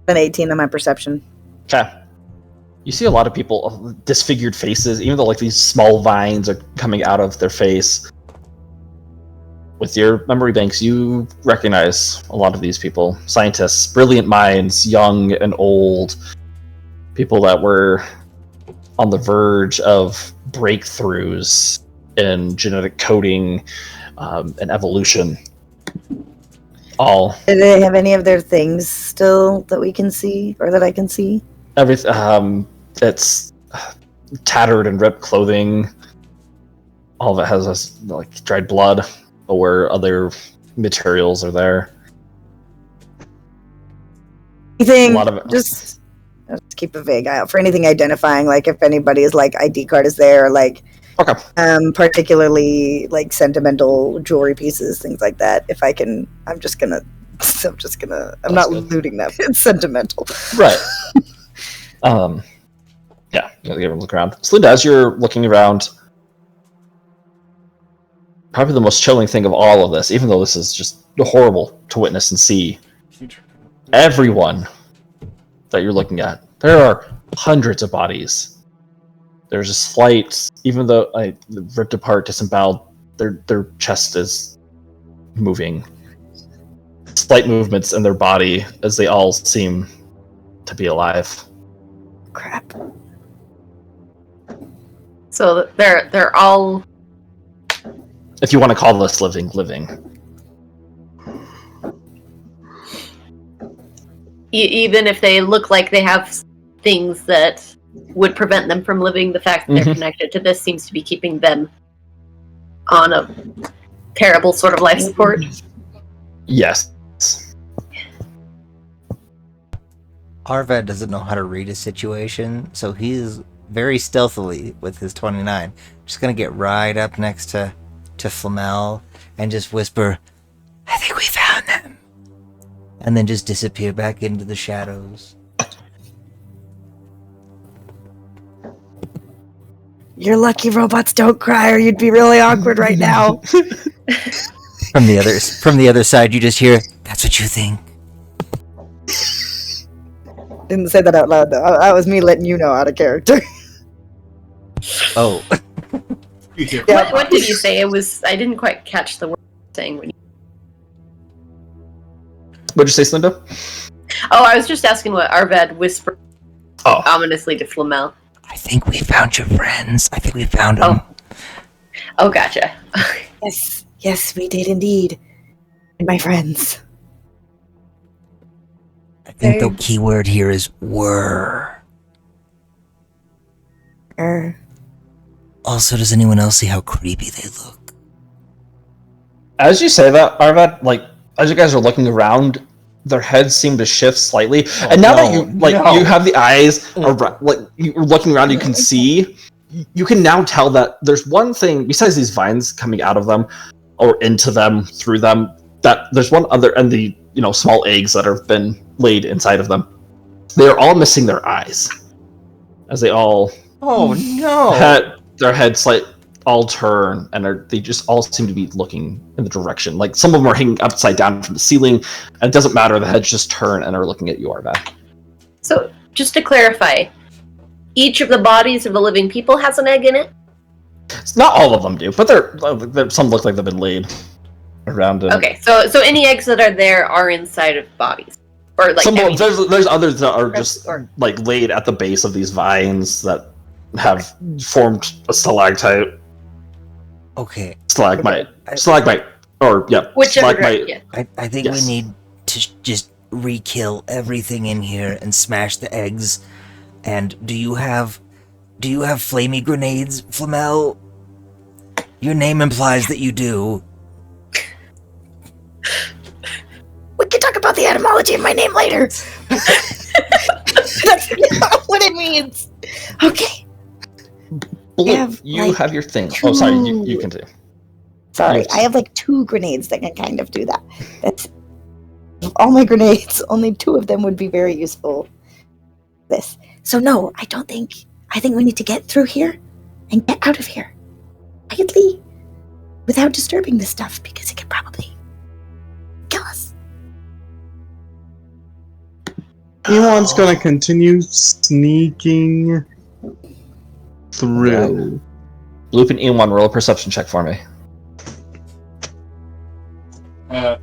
An 18 on my perception. Okay. You see a lot of people, disfigured faces, even though like these small vines are coming out of their face. With your memory banks, you recognize a lot of these people. Scientists, brilliant minds, young and old. People that were on the verge of breakthroughs in genetic coding and evolution. All Do they have any of their things still that we can see or that I can see? everything. It's tattered and ripped clothing. All of it has this, like dried blood, or other materials are there. Anything? A lot of it. Just keep a vague eye out for anything identifying, like if anybody's like ID card is there, or like Okay. particularly like sentimental jewelry pieces, things like that. If I can, I'm not good. looting them. It's sentimental. Right. Yeah, you gotta give a look around. So, Linda, as you're looking around, probably the most chilling thing of all of this, even though this is just horrible to witness and see, everyone that you're looking at, there are hundreds of bodies. There's a slight, even though ripped apart, disemboweled, their chest is moving. Slight movements in their body as they all seem to be alive. Crap. So they're all. If you want to call this living. Even if they look like they have things that would prevent them from living, the fact that they're Mhm. connected to this seems to be keeping them on a terrible sort of life support. Yes. Arvad doesn't know how to read a situation, so he's very stealthily with his 29. Just gonna get right up next to Flamel and just whisper, "I think we found them," and then just disappear back into the shadows. You're lucky robots don't cry, or you'd be really awkward right now. From the other side, you just hear, "That's what you think." Didn't say that out loud though. That was me letting you know out of character. Oh, Yeah. What did you say? I didn't quite catch the word you were saying when you. What'd you say, Linda? Oh, I was just asking what Arvad whispered Oh. ominously to Flamel. I think we found your friends. I think we found them. Oh, gotcha. Yes, we did indeed. And my friends. I think the key word here is were. Also, does anyone else see how creepy they look? As you say that, Arvad, like as you guys are looking around, their heads seem to shift slightly. And now that you have the eyes around, like you're looking around, you can see. You can now tell that there's one thing besides these vines coming out of them, or into them, through them. That there's one other, and the small eggs that have been laid inside of them. They are all missing their eyes, as they all Oh no! had their heads all turn, and they just all seem to be looking in the direction. Like some of them are hanging upside down from the ceiling, and it doesn't matter. The heads just turn and are looking at you, Arvad. So, just to clarify, each of the bodies of the living people has an egg in it? Not all of them do, but they're some look like they've been laid around. Okay, so any eggs that are there are inside of bodies, or like there's others that are just or- like laid at the base of these vines that have formed a stalactite, Okay, stalagmite, I- stalagmite, or whichever. stalagmite. Yeah. I think Yes. we need to just re-kill everything in here and smash the eggs. And do you have flamey grenades, Flamel? Your name implies that you do. We can talk about the etymology of my name later. That's not what it means. Okay. Blue, have, you like, have your thing. Oh, sorry, you two- can do. Sorry, Yes. I have like 2 grenades that can kind of do that. That's of all my grenades. Only 2 of them would be very useful. So no, I think we need to get through here and get out of here quietly, without disturbing this stuff, because it could probably kill us. Elon's gonna continue sneaking through. Loop and E1, roll a perception check for me.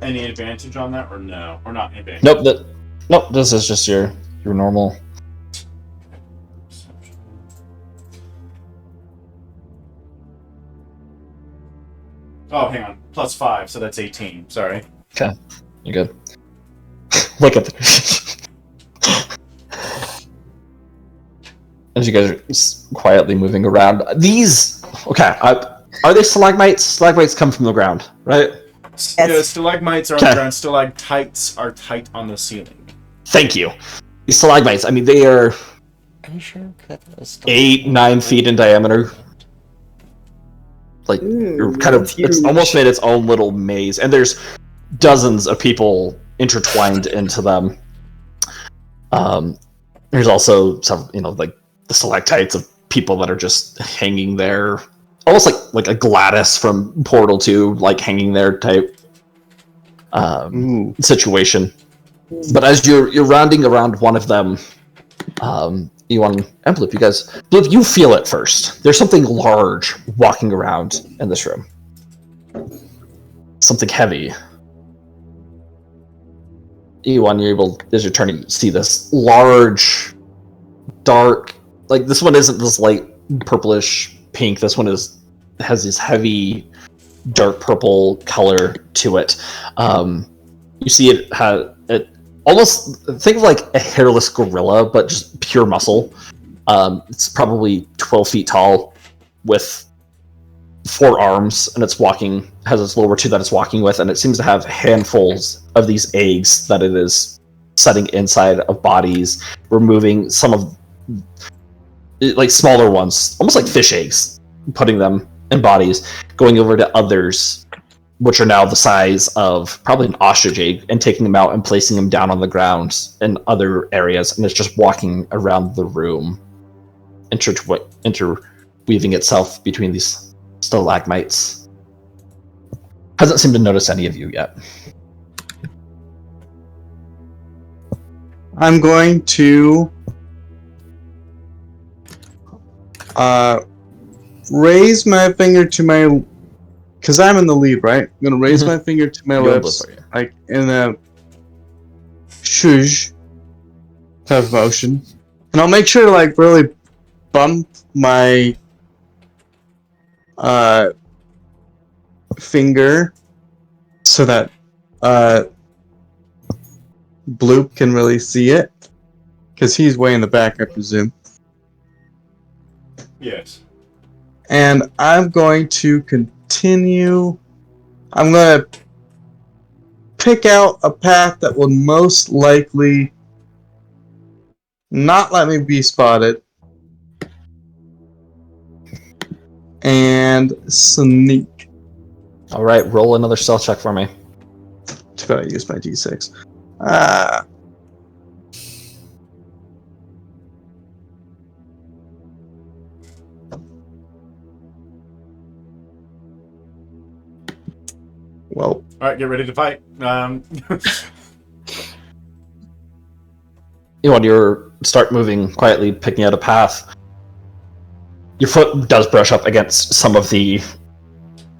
Any advantage on that, or no? Or not advantage? Nope. This is just your normal. Oh, hang on. +5, so that's 18. Sorry. You're good. Look at the. As you guys are quietly moving around, these. Okay, are they stalagmites? Stalagmites come from the ground, right? Yeah, stalagmites are on the Okay. ground. Stalactites are tight on the ceiling. Thank you. These stalagmites. I mean, they are Are you sure? 8-9 feet in diameter. Like you're kind of, it's almost made its own little maze, and there's dozens of people intertwined into them. There's also some, like the stalactites of people that are just hanging there, almost like a Gladys from Portal 2, like hanging there type situation. But as you're rounding around one of them, you want and Bloop, you guys, Bloop, you feel it first. There's something large walking around in this room. Something heavy. E1, you're able, as you're turning, to see this large, dark, like this one isn't this light purplish pink. This one has this heavy, dark purple color to it. You see it almost think of like a hairless gorilla, but just pure muscle. It's probably 12 feet tall with 4 arms, and has its lower 2 that it's walking with, and it seems to have handfuls of these eggs that it is setting inside of bodies, removing some of like smaller ones, almost like fish eggs, putting them in bodies, going over to others, which are now the size of probably an ostrich egg, and taking them out and placing them down on the ground in other areas, and it's just walking around the room, interweaving itself between these stalagmites. Hasn't seemed to notice any of you yet. I'm going to raise my finger to my, because I'm in the lead, right? I'm gonna raise my finger to my Go and lips, Bloop, are you? like in a shush type of motion, and I'll make sure to like really bump my finger so that Bloop can really see it, because he's way in the back, I presume. Yes. And I'm going to continue. I'm going to pick out a path that will most likely not let me be spotted. And sneak. All right, roll another stealth check for me. Too bad I used my d6. Well, All right, get ready to fight. You want to start moving quietly, picking out a path. Your foot does brush up against some of the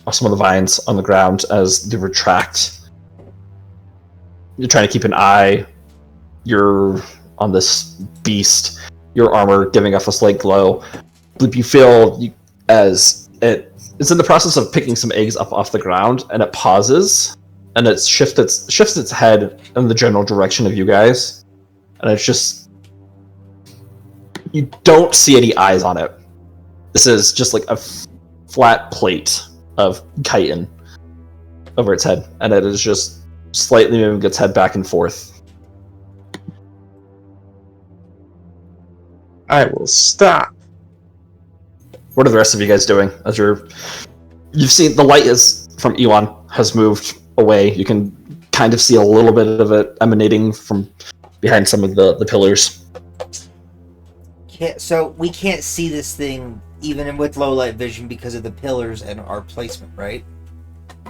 vines on the ground as they retract. You're trying to keep an eye. You're on this beast. Your armor giving off a slight glow. But you feel as it's in the process of picking some eggs up off the ground, and it pauses, and it shifts its head in the general direction of you guys, and it's just you don't see any eyes on it. This is just like a flat plate of chitin over its head, and it is just slightly moving its head back and forth. I will stop. What are the rest of you guys doing? As you've seen the light is from Iwan has moved away. You can kind of see a little bit of it emanating from behind some of the pillars. So we can't see this thing even with low light vision because of the pillars and our placement, right?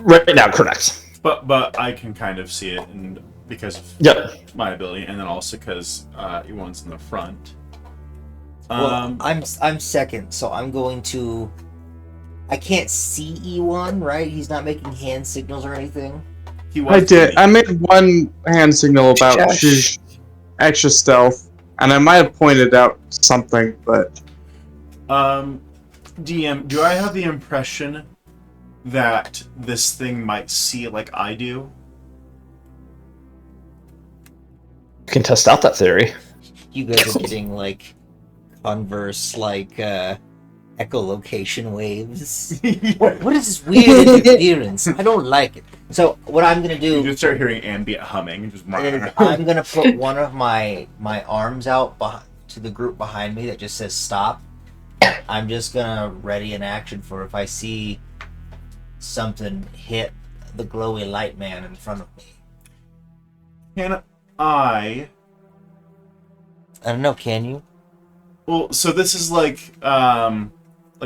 Right now, correct. But I can kind of see it, and because of Yep. my ability, and then also because Iwan's in the front. Well, I'm second, so I'm going to. I can't see E1, right? He's not making hand signals or anything. He I was did. I made one hand signal about Shush. extra stealth, and I might have pointed out something, but DM, do I have the impression that this thing might see it like I do? You can test out that theory. You guys are getting like converse, like echolocation waves. What is this weird interference? I don't like it. So what I'm gonna You do just start hearing ambient humming. And just is I'm gonna put one of my arms out to the group behind me that just says stop. I'm just gonna ready an action for if I see something hit the glowy light man in front of me. Can I? I don't know. Can you? Well, so this is like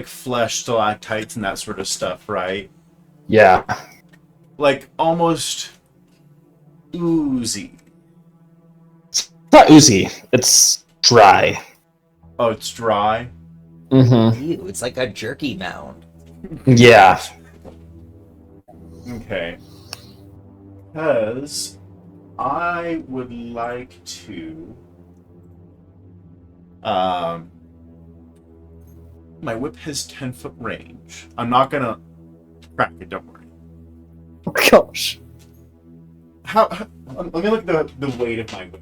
flesh stalactites and that sort of stuff, right? Yeah. Like almost oozy. It's not oozy. It's dry. Oh, it's dry. Mm-hmm. Ew, it's like a jerky mound. Yeah. Okay. Because I would like to. My whip has 10-foot range. I'm not gonna crack it. Don't worry. Oh, gosh. Let me look at the weight of my whip.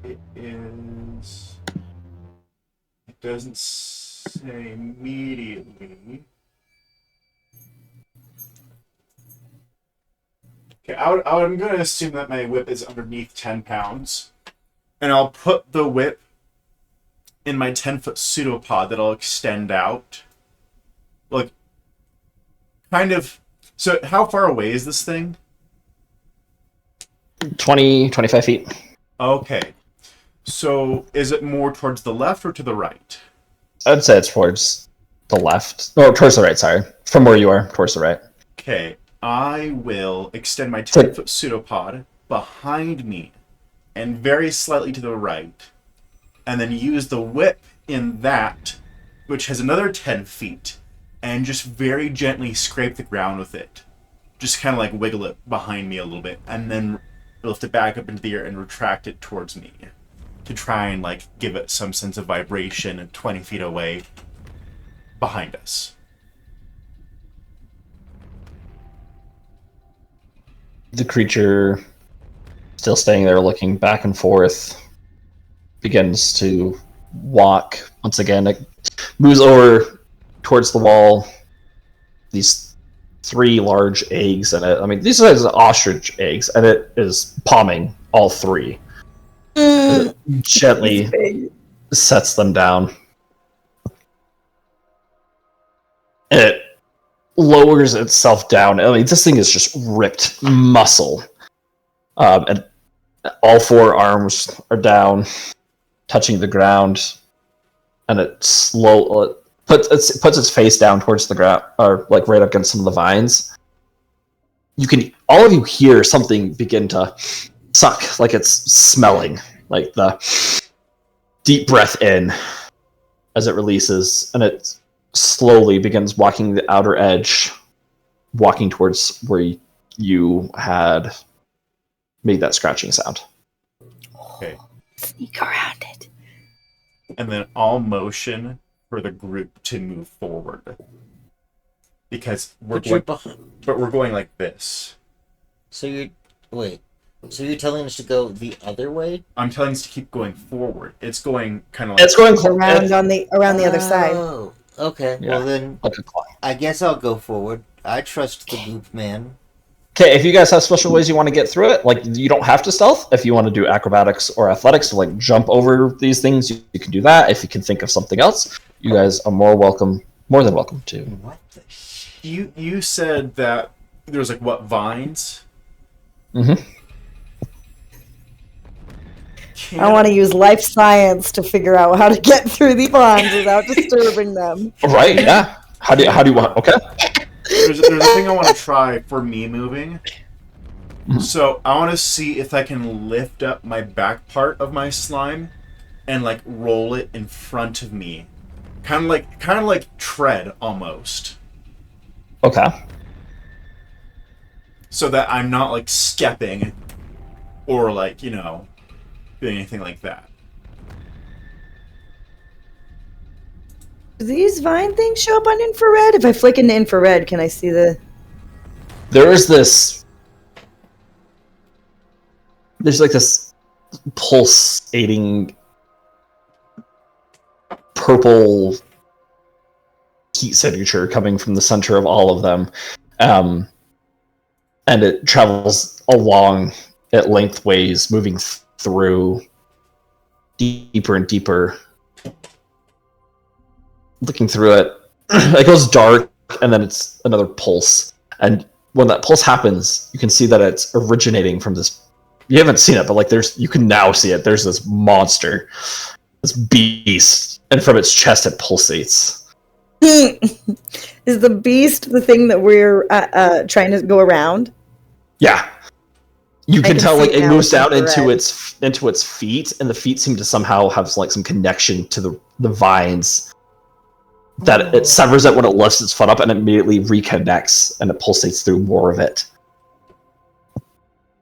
It is. It doesn't say immediately. Okay, I'm going to assume that my whip is underneath 10 pounds. And I'll put the whip in my 10-foot pseudopod that I'll extend out. Like, kind of. So, how far away is this thing? 20, 25 feet. Okay. So, is it more towards the left or to the right? I'd say it's towards the left. Or towards the right, sorry. From where you are, towards the right. Okay. I will extend my 10-foot pseudopod behind me and very slightly to the right, and then use the whip in that, which has another 10 feet, and just very gently scrape the ground with it. Just kind of like wiggle it behind me a little bit, and then lift it back up into the air and retract it towards me to try and like give it some sense of vibration 20 feet away behind us. The creature, still staying there looking back and forth, begins to walk. Once again, it moves over towards the wall. These 3 large eggs in it. I mean, these are ostrich eggs, and it is palming all 3. It gently sets them down. It lowers itself down. I mean, this thing is just ripped muscle. And all 4 arms are down, touching the ground, and it slowly puts its face down towards the ground, or like right up against some of the vines. All of you hear something begin to suck, like it's smelling, like the deep breath in as it releases, and it slowly begins walking the outer edge, walking towards where you had made that scratching sound. Okay. Sneak around it. And then I'll motion for the group to move forward. Because we're going like this. So you're telling us to go the other way? I'm telling us to keep going forward. It's going kind of like It's going Around the other side. Oh, okay. Yeah. Well then, like a climb. I guess I'll go forward. I trust the group man. Okay, if you guys have special ways you want to get through it, like you don't have to stealth. If you want to do acrobatics or athletics to like jump over these things, you can do that. If you can think of something else, you guys are more than welcome to. What the you said that there was like what, vines? Mm-hmm. I want to use life science to figure out how to get through the bonds without disturbing them. Right? Yeah. How do you want? Okay. There's a thing I want to try for me moving. So I want to see if I can lift up my back part of my slime and like roll it in front of me, kind of like tread almost, Okay. so that I'm not like stepping or like doing anything like that. Do these vine things show up on infrared? If I flick into infrared, can I see the... There's like this pulsating purple heat signature coming from the center of all of them. And it travels along it lengthways, moving through deeper and deeper. Looking through it, it goes dark, and then it's another pulse. And when that pulse happens, you can see that it's originating from this. You haven't seen it, but like you can now see it. There's this monster, this beast, and from its chest it pulsates. Is the beast the thing that we're trying to go around? Yeah, you can tell see like it now moves with down into infrared. its feet, and the feet seem to somehow have like some connection to the vines. That it severs it when it lifts its foot up, and it immediately reconnects, and it pulsates through more of it.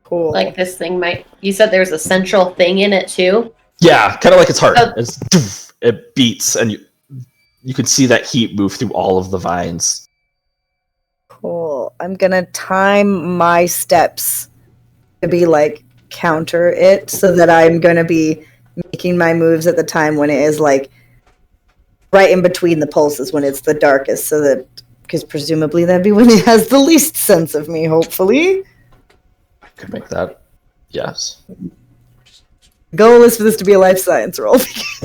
Cool. Like this thing might. You said there's a central thing in it too. Yeah, kind of like its heart. Oh. It beats, and you can see that heat move through all of the vines. Cool. I'm gonna time my steps to be like counter it, so that I'm gonna be making my moves at the time when it is like right in between the pulses when it's the darkest, so that because presumably that'd be when it has the least sense of me. Hopefully, I could make that. Yes. the goal is for this to be a life science roll.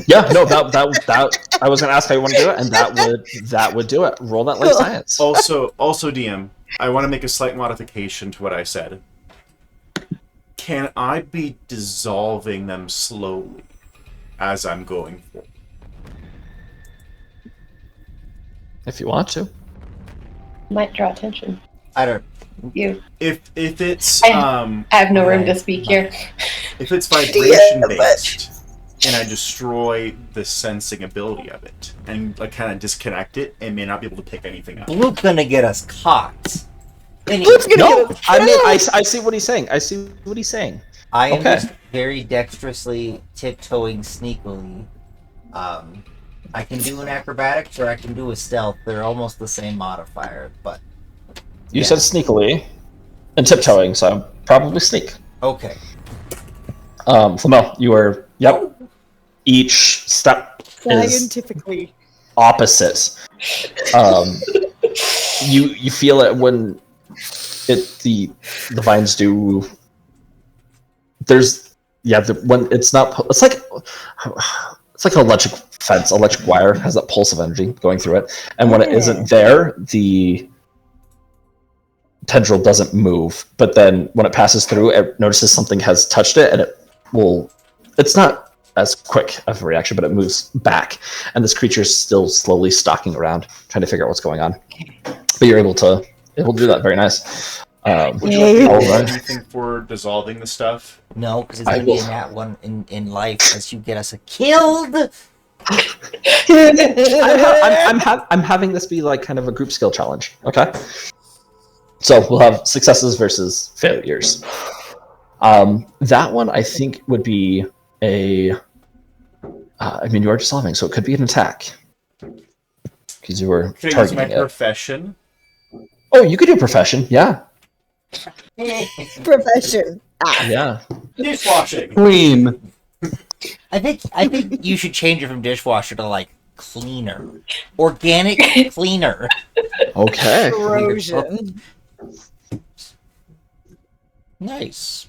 Yeah. No. That. I was gonna ask how you want to do it, and that would do it. Roll that life science. Also, DM, I want to make a slight modification to what I said. Can I be dissolving them slowly as I'm going forward? If you want to. Might draw attention. I don't. You. If it's I have no room to speak here. if it's vibration based and I destroy the sensing ability of it and like kind of disconnect it and may not be able to pick anything up. Luke's gonna get us caught. Luke's gonna No, get us I mean killed. I see what he's saying. I see what he's saying. I am Okay. just very dexterously tiptoeing sneakily. I can do an acrobatics or I can do a stealth. They're almost the same modifier, but You Yeah. said sneakily and tiptoeing, so probably sneak. okay. Flamel, you are each step is Scientifically. opposite. You feel it when the vines do. There's when it's not. It's like an electric fence, electric wire has that pulse of energy going through it, and when it isn't there, the tendril doesn't move. But then when it passes through, it notices something has touched it, and it will. It's not as quick of a reaction, but it moves back, and this creature is still slowly stalking around, trying to figure out what's going on. But you're able to do that. Very nice. Would you Yeah. like to roll Alright. anything for dissolving the stuff? No, because it's I gonna be will- in that one in life as you get us killed. I'm having this be like kind of a group skill challenge. Okay. So we'll have successes versus failures. That one I think would be a. I mean, you are dissolving, so it could be an attack because you were Can I use my targeting it. profession? Oh, you could do profession. Yeah, Profession. yeah. Dishwashing. Clean. I think you should change it from dishwasher to like cleaner, organic cleaner. Okay. Corrosion. Nice.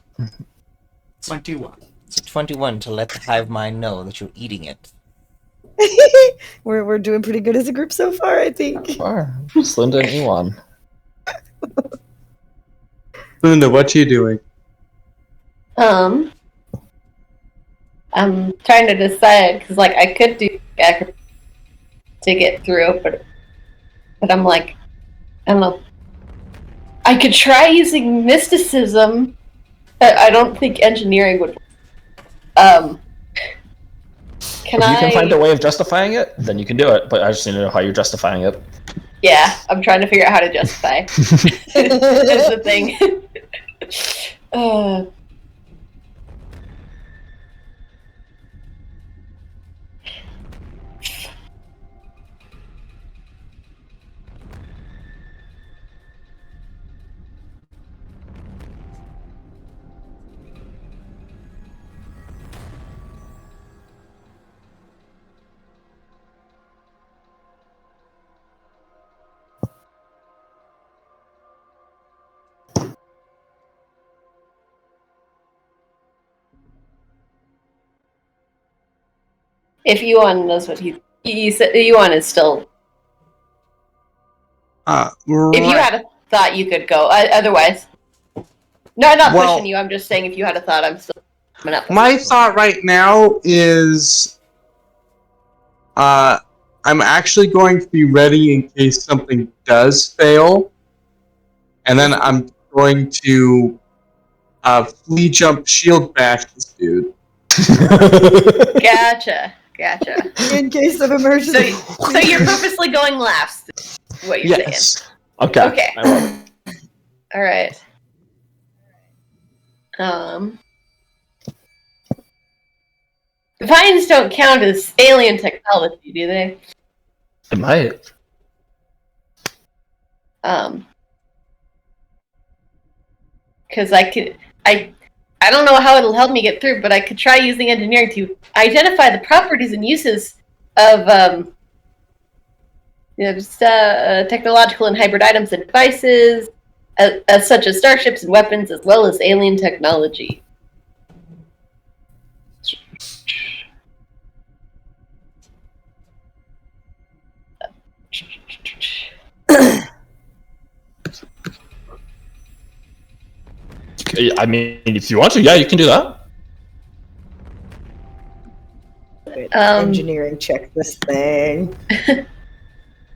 21. It's a 21 to let the hive mind know that you're eating it. We're doing pretty good as a group so far, I think. Sure. Slinda and Ewan. Linda, what you doing? I'm trying to decide because, like, I could do acrobatics to get through, but I'm like, I don't know. I could try using mysticism, but I don't think engineering would. Can If you can find a way of justifying it, then you can do it. But I just need to know how you're justifying it. Yeah, I'm trying to figure out how to justify. That's the thing. uh, if Yuan knows what he said, Yuan is still. If you had a thought, you could go. Otherwise, no, I'm not Well- pushing you. I'm just saying, if you had a thought, I'm still. I'm not. My thought right now is I'm actually going to be ready in case something does fail. And then I'm going to flea jump shield bash this dude. Gotcha. In case of emergency. So you're purposely going last. Is what you're saying? Yes. Okay. Okay. I love it. All right. Vines don't count as alien technology, do they? It might. Because I don't know how it'll help me get through, but I could try using engineering to identify the properties and uses of technological and hybrid items and devices, as such as starships and weapons, as well as alien technology. I mean, if you want to, yeah, you can do that. Engineering check this thing.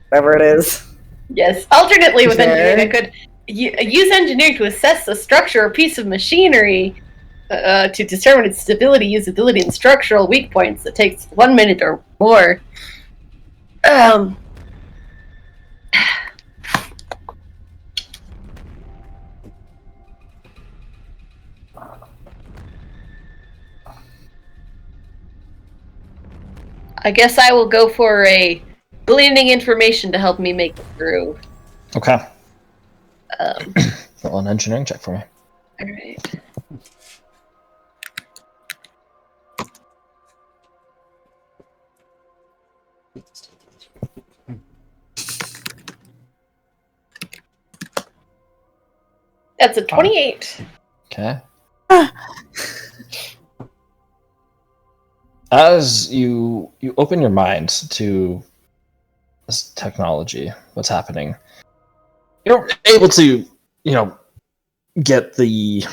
Whatever it is. Yes. Alternately, with Sure. engineering, I could use engineering to assess the structure or piece of machinery to determine its stability, usability, and structural weak points. It takes 1 minute or more. I guess I will go for a gleaning information to help me make it through. Okay. Um, Roll an engineering check for me. all right. That's a 28. Okay. As you open your mind to this technology, what's happening, you're able to, get the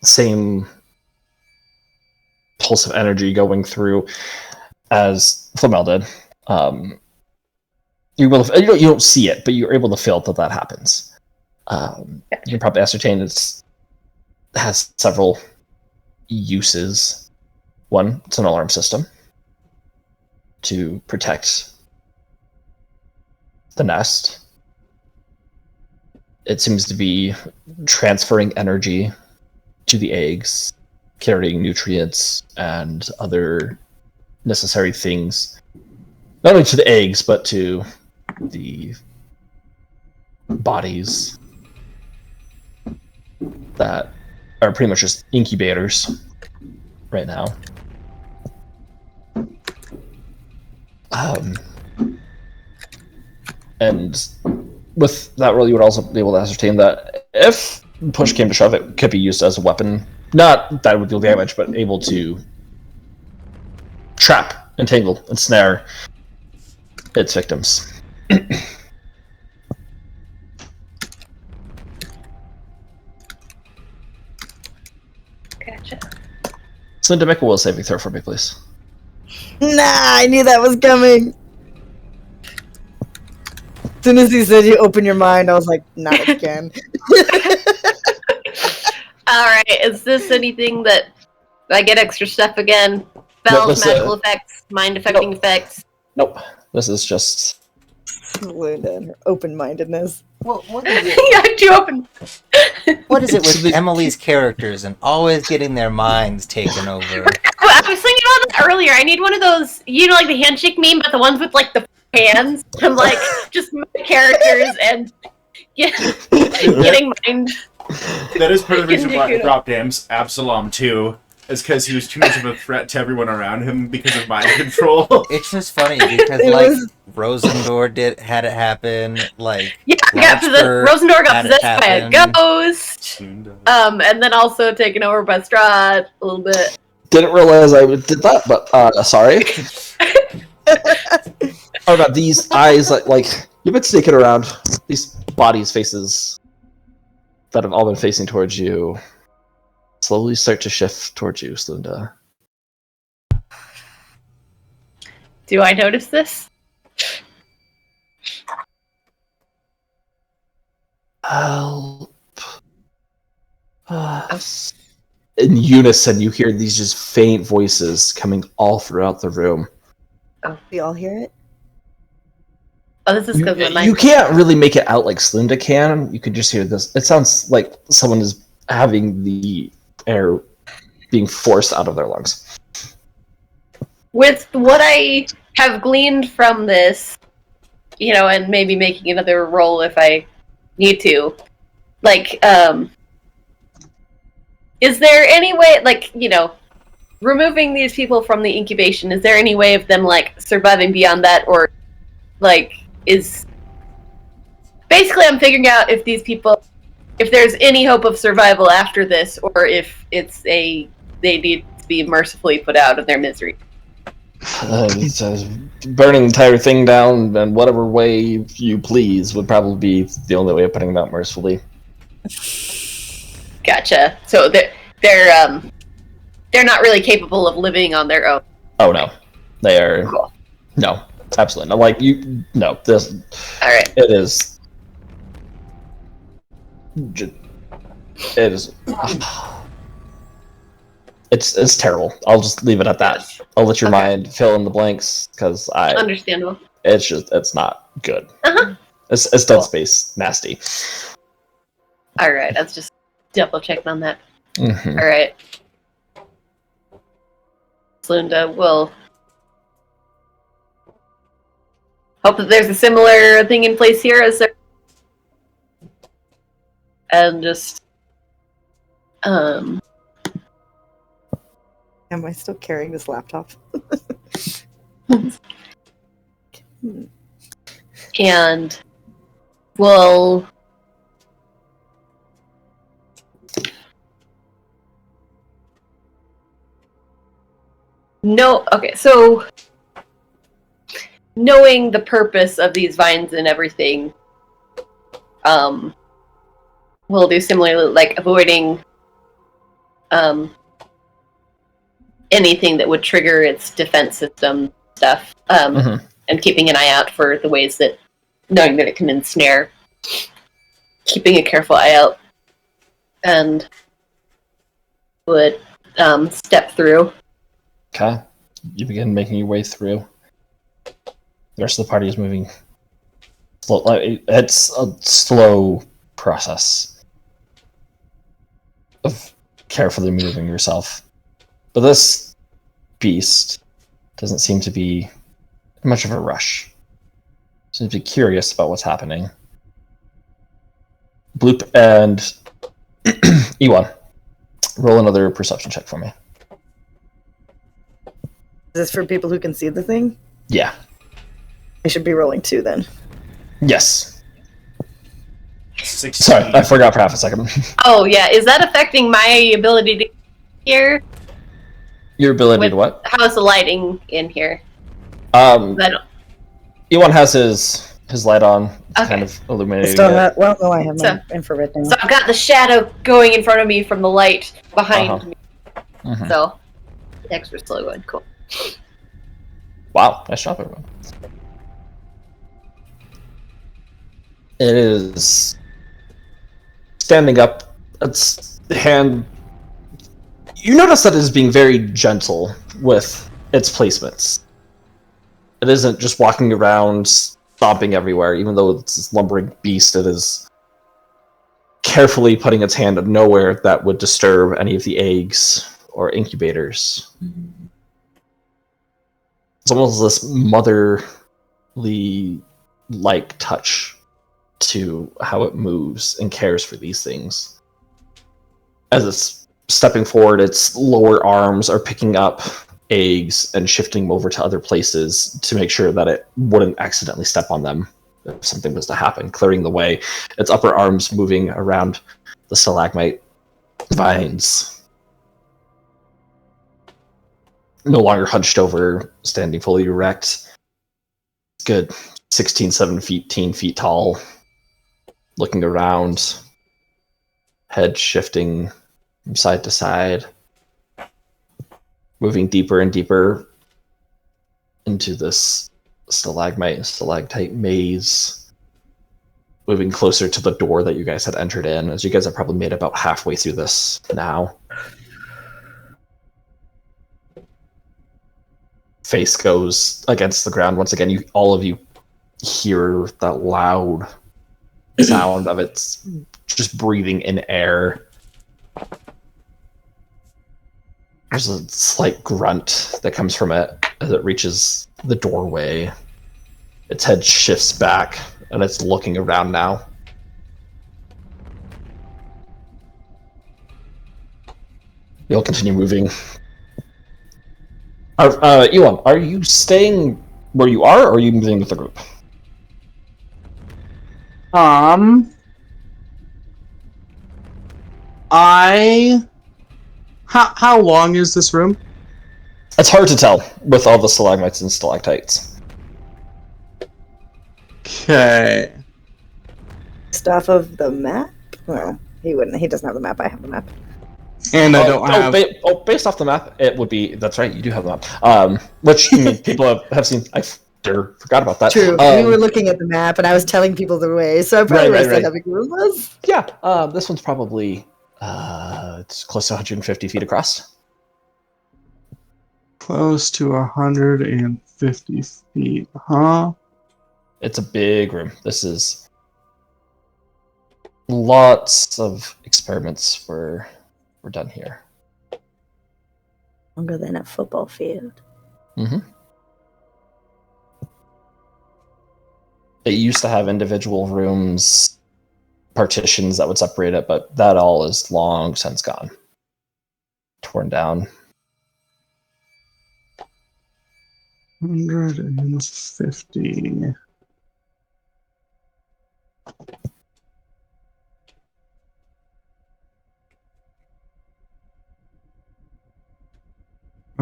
same pulse of energy going through as Flamel did. You don't see it, but you're able to feel that happens. You can probably ascertain it has several uses. One, it's an alarm system to protect the nest. It seems to be transferring energy to the eggs, carrying nutrients and other necessary things, not only to the eggs, but to the bodies that are pretty much just incubators right now. And with that role, you would also be able to ascertain that if push came to shove, it could be used as a weapon. Not that it would deal damage, but able to trap, entangle, ensnare its victims. Gotcha. Slinda, make a will saving throw for me, please. Nah, I knew that was coming. As soon as he said you open your mind, I was like, not again. Alright, is this anything that I get extra stuff again? Spells, magical effects, mind affecting effects? Nope. This is just... Linda and her open-mindedness. What is it? Yeah, too open. What is it with Emily's characters and always getting their minds taken over? I was thinking about that earlier. I need one of those, like the handshake meme, but the ones with like the hands. I'm like, just characters and getting mind. That is part of the reason why I dropped Absalom too. Is because he was too much of a threat to everyone around him because of mind control. It's just funny because Rosendor had it happen. Like Rosendor got possessed by a ghost. And then also taken over by Strahd a little bit. Didn't realize I did that, but sorry. How about these eyes? Like you've been sneaking around. These bodies, faces that have all been facing towards you, slowly start to shift towards you, Slinda. Do I notice this? Help. In unison, you hear these just faint voices coming all throughout the room. Oh, we all hear it? Oh, this is because my mind. You can't really make it out like Slinda can. You can just hear this. It sounds like someone is having the air being forced out of their lungs. With what I have gleaned from this, and maybe making another roll if I need to, is there any way, removing these people from the incubation, is there any way of them, surviving beyond that, or, is... Basically, I'm figuring out if these people, if there's any hope of survival after this, or if they need to be mercifully put out of their misery. Burning the entire thing down in whatever way you please would probably be the only way of putting them out mercifully. Gotcha. So they're not really capable of living on their own. Oh no, they are. Cool. No, absolutely not. No. This. All right. It is. It is. It's terrible. I'll just leave it at that. I'll let your mind fill in the blanks because Understandable. It's not good. Uh-huh. It's Dead Space nasty. All right, let's just double check on that. Mm-hmm. All right. Slinda will hope that there's a similar thing in place here as there, and just Am I still carrying this laptop? and we'll so knowing the purpose of these vines and everything, we'll do similarly, avoiding anything that would trigger its defense system stuff, and keeping an eye out for the ways that, knowing that it can ensnare keeping a careful eye out and would step through. Okay. You begin making your way through. The rest of the party is moving slow. It's a slow process of carefully moving yourself. But this beast doesn't seem to be much of a rush. Seems to be curious about what's happening. Bloop and Ewan, roll another perception check for me. Is this for people who can see the thing? Yeah. I should be rolling 2 then. Yes. 16. Sorry, I forgot for half a second. Oh yeah, is that affecting my ability to hear? Your ability to what? How is the lighting in here? I don't- Ewan has his light on, it's Okay. kind of illuminating Still it. not, well, no, I have my So- infrared now. So I've got the shadow going in front of me from the light behind Uh-huh. me. Mhm. So extra slow going. Cool. Wow, nice job, everyone. It is standing up. Its hand. You notice that it is being very gentle with its placements. It isn't just walking around, stomping everywhere. Even though it's this lumbering beast, it is carefully putting its hand nowhere that would disturb any of the eggs or incubators. It's almost this motherly like touch to how it moves and cares for these things. As it's stepping forward, its lower arms are picking up eggs and shifting them over to other places to make sure that it wouldn't accidentally step on them if something was to happen, clearing the way. Its upper arms moving around the stalagmite vines. No longer hunched over, standing fully erect. Good 16, 17 feet tall. Looking around. Head shifting from side to side. Moving deeper and deeper into this stalagmite, stalactite maze. Moving closer to the door that you guys had entered in, as you guys have probably made about halfway through this now. Face goes against the ground once again. All of you hear that loud sound of its just breathing in air. There's a slight grunt that comes from it as it reaches the doorway. Its head shifts back and it's looking around now. You'll continue moving. Ewan, are you staying where you are, or are you moving with the group? How long is this room? It's hard to tell with all the stalagmites and stalactites. Okay. Stuff of the map? Well, he wouldn't. He doesnn't have the map. I have the map. And I don't have... based off the map, it would be... That's right, you do have the map. Which people have seen... I forgot about that. True. We were looking at the map, and I was telling people the way, so I probably Right, would right. have a group of us. Yeah, this one's probably... it's close to 150 feet across. Close to 150 feet, huh? It's a big room. This is... Lots of experiments were done here. Longer than a football field. Mm-hmm. It used to have individual rooms, partitions that would separate it, but that all is long since gone. Torn down. 150.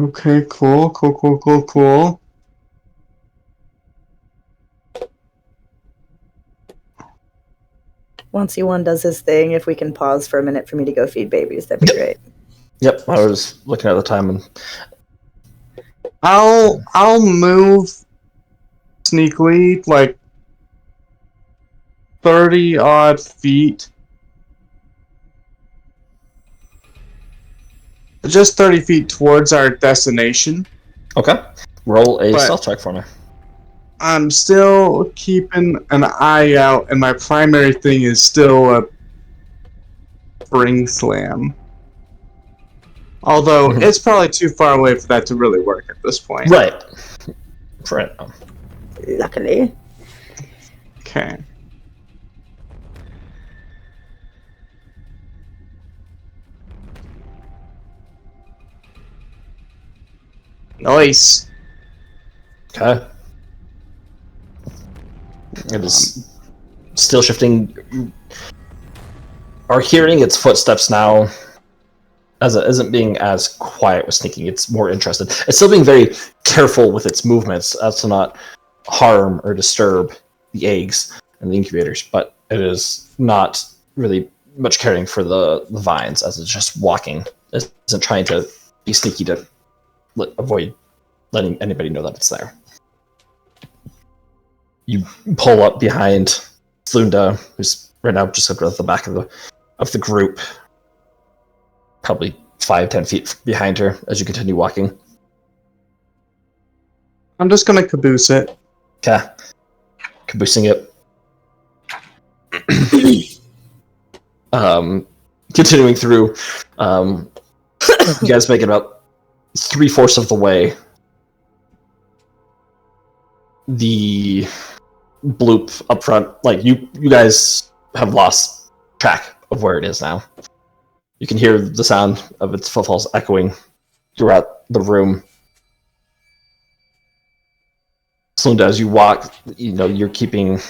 Okay, cool. Once E1 does his thing, if we can pause for a minute for me to go feed babies, that'd be great. Yep, I was looking at the time and I'll move sneakily, like 30 odd feet. Just 30 feet towards our destination. Okay. Roll a But- stealth check for me. I'm still keeping an eye out, and my primary thing is still a spring slam. Although Mhm. it's probably too far away for that to really work at this point. Right. Right. Luckily. Okay. Nice. Okay. It is still shifting. Are hearing its footsteps now, as it isn't being as quiet with sneaking. It's more interested. It's still being very careful with its movements as to not harm or disturb the eggs and the incubators, but it is not really much caring for the vines as it's just walking. It isn't trying to be sneaky to avoid letting anybody know that it's there. You pull up behind Slunda, who's right now just at the back of the group, probably 5-10 feet behind her as you continue walking. I'm just gonna caboose it. Okay. Caboosing it. Continuing through, you guys make it about 3/4 of the way. The bloop up front, like you guys have lost track of where it is now. You can hear the sound of its footfalls echoing throughout the room. Slunda, as you walk, you're keeping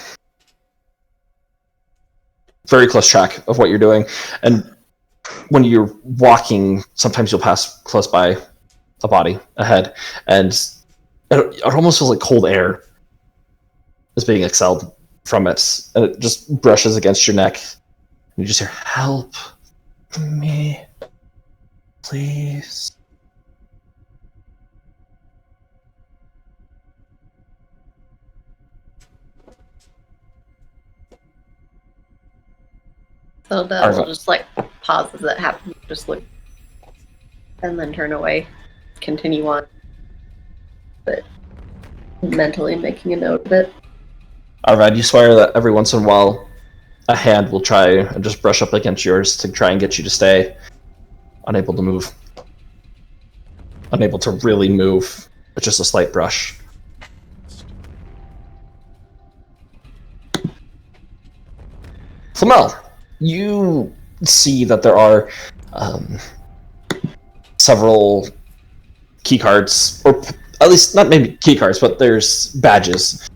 very close track of what you're doing. And when you're walking, sometimes you'll pass close by a body ahead, and it almost feels like cold air is being exhaled from it, and it just brushes against your neck. And you just hear, "Help me, please." So that Arva. will just like pause as that happens, just look, and then turn away, continue on, but mentally making a note of it. Arvad, you swear that every once in a while a hand will try and just brush up against yours to try and get you to stay. Unable to move. Unable to really move, but just a slight brush. Flamel, you see that there are several key cards, or at least not maybe key cards, but there's badges,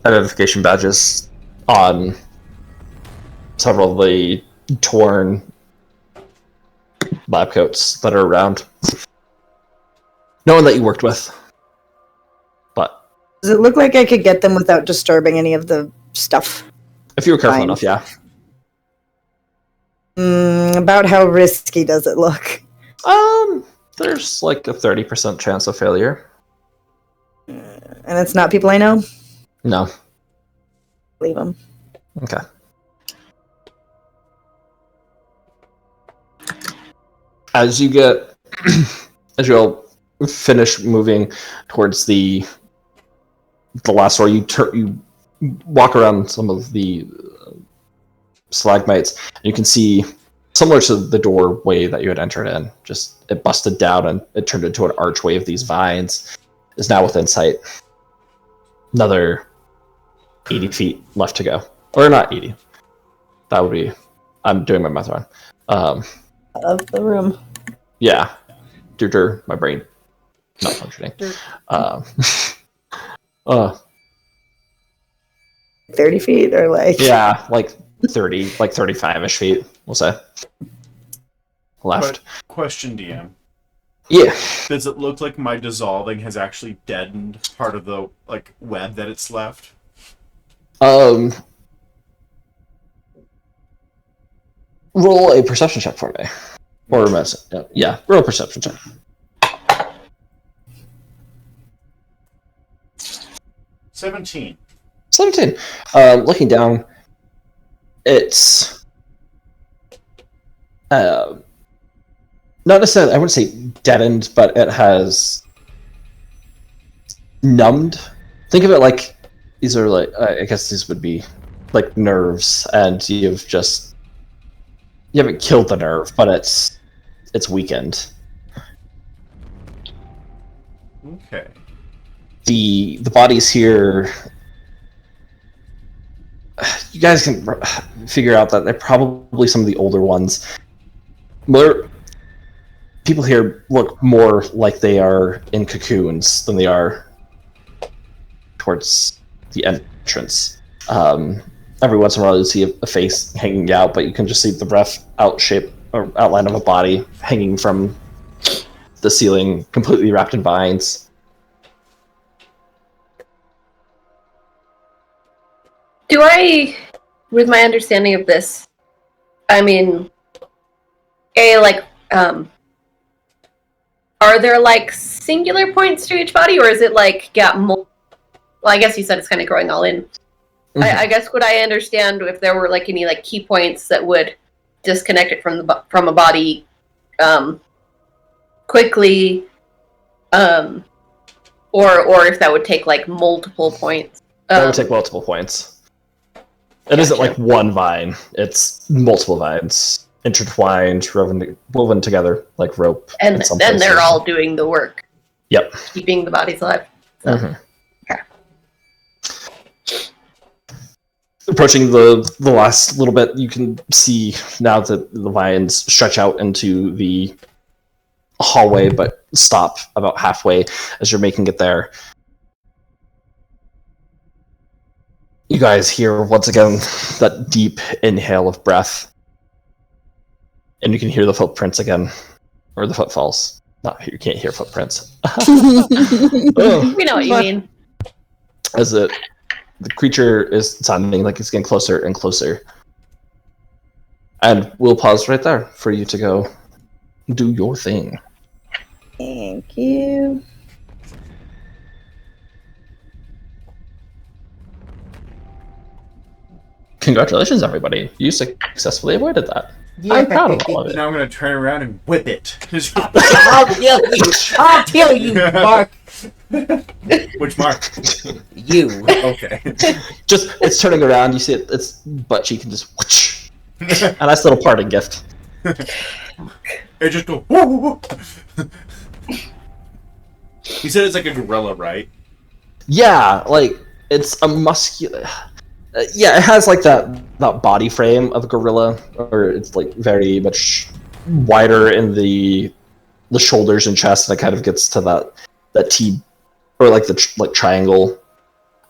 identification badges on several of the torn lab coats that are around. No one that you worked with, but Does it look like I could get them without disturbing any of the stuff? if you were careful Fine. enough, yeah. About how risky does it look? There's like a 30% chance of failure. And it's not people I know? No. Leave them. Okay. As you get, as you'll finish moving towards the last door, you walk around some of the stalagmites, and you can see, similar to the doorway that you had entered in, just it busted down and it turned into an archway of these vines, is now within sight. Another 80 feet left to go. Or not 80. That would be, I'm doing my math wrong. Of the room. Yeah. My brain not functioning. 30 feet or like... Yeah, like 30, like 35-ish feet, we'll say. Left. Question, DM. Yeah. Does it look like my dissolving has actually deadened part of the web that it's left? Roll a perception check for me. Or a medicine. Yeah, roll a perception check. 17. 17. Looking down, it's not necessarily, I wouldn't say deadened, but it has numbed. Think of it like these are like, I guess these would be like nerves, and you haven't killed the nerve, but it's weakened. Okay. The bodies here, you guys can figure out that they're probably some of the older ones. People here look more like they are in cocoons than they are towards the entrance. Every once in a while you see a face hanging out, but you can just see the rough outline of a body hanging from the ceiling, completely wrapped in vines. Do I, with my understanding of this, I mean, are there like singular points to each body, or is it like well, I guess you said it's kind of growing all in. Mm-hmm. I guess would I understand if there were like any like key points that would disconnect it from a body quickly, or if that would take like multiple points. That would take multiple points. It isn't like one vine; it's multiple vines intertwined, woven together like rope. And then they're all doing the work. Yep. Keeping the bodies alive. So. Mm-hmm. Okay. Approaching the last little bit, you can see now that the vines stretch out into the hallway, but stop about halfway as you're making it there. You guys hear once again that deep inhale of breath, and you can hear the footprints again, or the footfalls. You can't hear footprints. Oh, we know what you mean. As the creature is sounding like it's getting closer and closer. And we'll pause right there for you to go do your thing. Thank you. Congratulations, everybody. You successfully avoided that. I'm proud of all of it. Now I'm gonna turn around and whip it. I'll kill you. I'll kill you, Mark. Which Mark? You. Okay. Just, it's turning around, you see its butt cheek and just whoosh. A nice little parting gift. It just go. Woo, woo, woo. You said it's like a gorilla, right? Yeah, like, it's a muscular... yeah, it has like that body frame of a gorilla, or it's like very much wider in the shoulders and chest, and it kind of gets to that T, or like the triangle,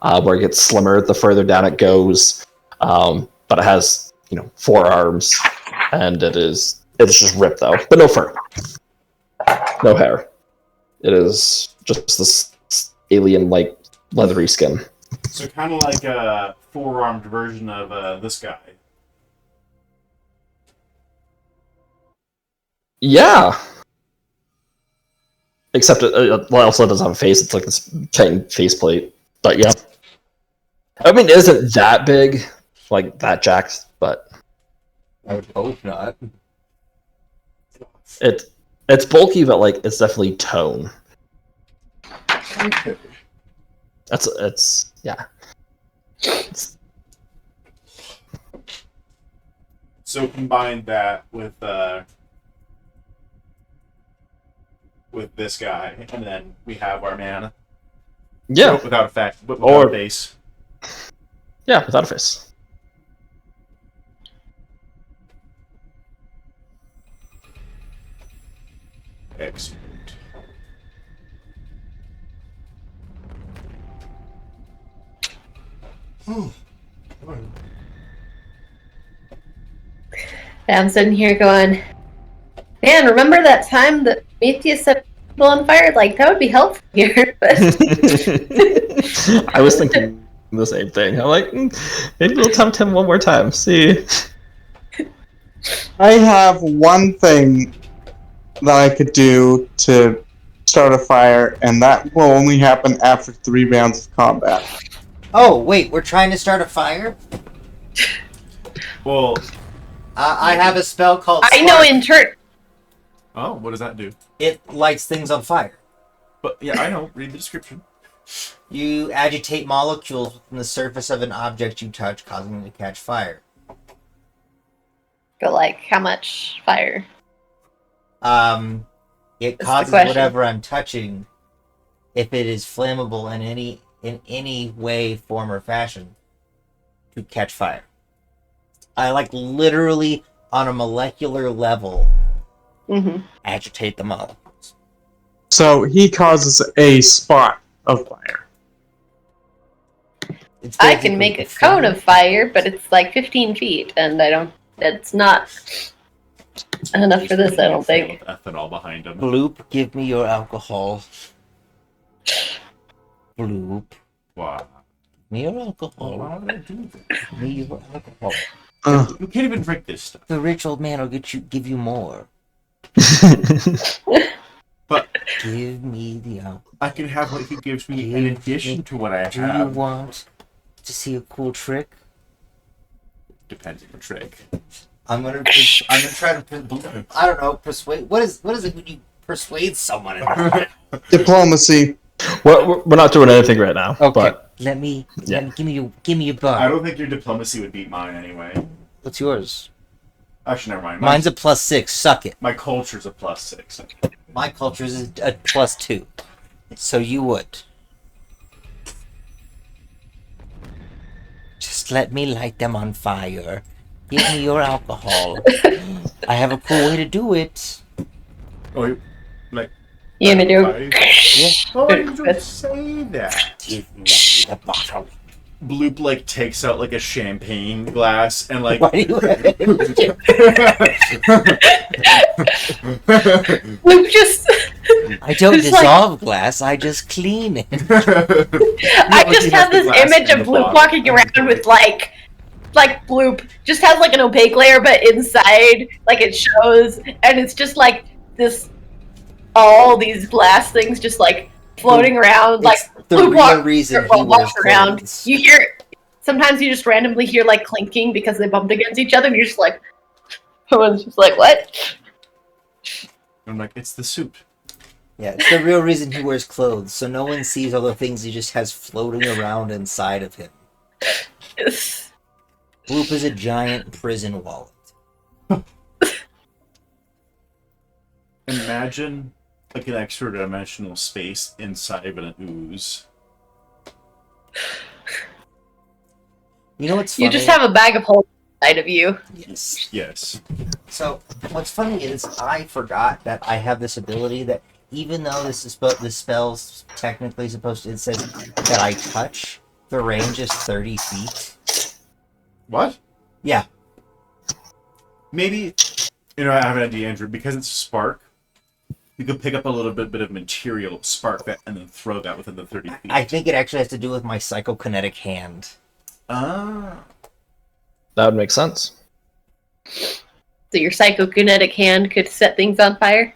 where it gets slimmer the further down it goes. But it has 4 arms, and it's just ripped though, but no fur, no hair. It is just this alien-like leathery skin. So kind of like a 4-armed version of this guy. Yeah. Except it also doesn't have a face. It's like this giant faceplate. But yeah. I mean, it isn't that big, like that jacked, but I would hope not. It's bulky, but like it's definitely tone. Okay. It's yeah. So combine that with this guy, and then we have our man. Yeah. Without a fact, without a face. Yeah, without a face. Excellent. I'm sitting here going, man, remember that time that Prometheus set people on fire? Like, that would be helpful here. But I was thinking the same thing. I'm like, maybe we'll tempt him one more time. See. I have one thing that I could do to start a fire, and that will only happen after 3 rounds of combat. Oh, wait, we're trying to start a fire? Well, I have a spell called I know Spark. in turn. oh, what does that do? It lights things on fire. But yeah, I know. Read the description. You agitate molecules from the surface of an object you touch, causing them to catch fire. But like, how much fire? It That's the causes question. whatever I'm touching, if it is flammable in any way, form, or fashion, to catch fire. I like literally on a molecular level Mm-hmm. agitate the molecules. So he causes a spot of fire. It's I basically can make a the cone flame. of fire, but it's like 15 feet, and I don't. That's not enough for this. I don't think. With ethanol behind him. Bloop, give me your alcohol. Bloop, Wow. give me your alcohol. Why would I do that? Give me your alcohol. You can't even drink this stuff. The rich old man will give you more. But Give me the alcohol. I can have what he gives me in addition to what I Do you have. want to see a cool trick? Depends on the trick. I'm gonna try to. I don't know. Persuade. What is it when you persuade someone? Diplomacy. We're not doing anything right now. Okay. But Let me. Yeah. Give me your I bar. don't think your diplomacy would beat mine anyway. What's yours? Actually, never mind. Mine's a +6. Suck it. My culture's a +6. My culture is a +2. So you would. Just let me light them on fire. Give me your alcohol. I have a cool way to do it. Oh, like. You gonna do? Yeah. Oh, you don't say that. Give me the bottle. Bloop like takes out like a champagne glass and like. Why do you? Luke just. I don't It's like- dissolve glass. I just clean it. I No, just he has have the this glass image and of the Bloop bottle. walking around with like Bloop just has like an opaque layer, but inside, like it shows, and it's just like this, all these glass things just like floating around, like It's the Bloop real reason he wears walks around. clothes. You hear, sometimes you just randomly hear like clinking because they bumped against each other, and you're just like, someone's just like, what? I'm like, it's the soup. Yeah, it's the real reason he wears clothes, so no one sees all the things he just has floating around inside of him. Bloop is a giant prison wallet. Imagine like an extra dimensional space inside of an ooze. You know what's funny? You just have a bag of holes inside of you. Yes. Yes. So what's funny is I forgot that I have this ability that even though this spell's technically supposed to, it says that I touch, the range is 30 feet. What? Yeah. Maybe, you know, I have an idea, Andrew. Because it's a spark, you could pick up a little bit of material, spark that, and then throw that within the 30 feet. I think it actually has to do with my psychokinetic hand. Ah. that would make sense. So your psychokinetic hand could set things on fire.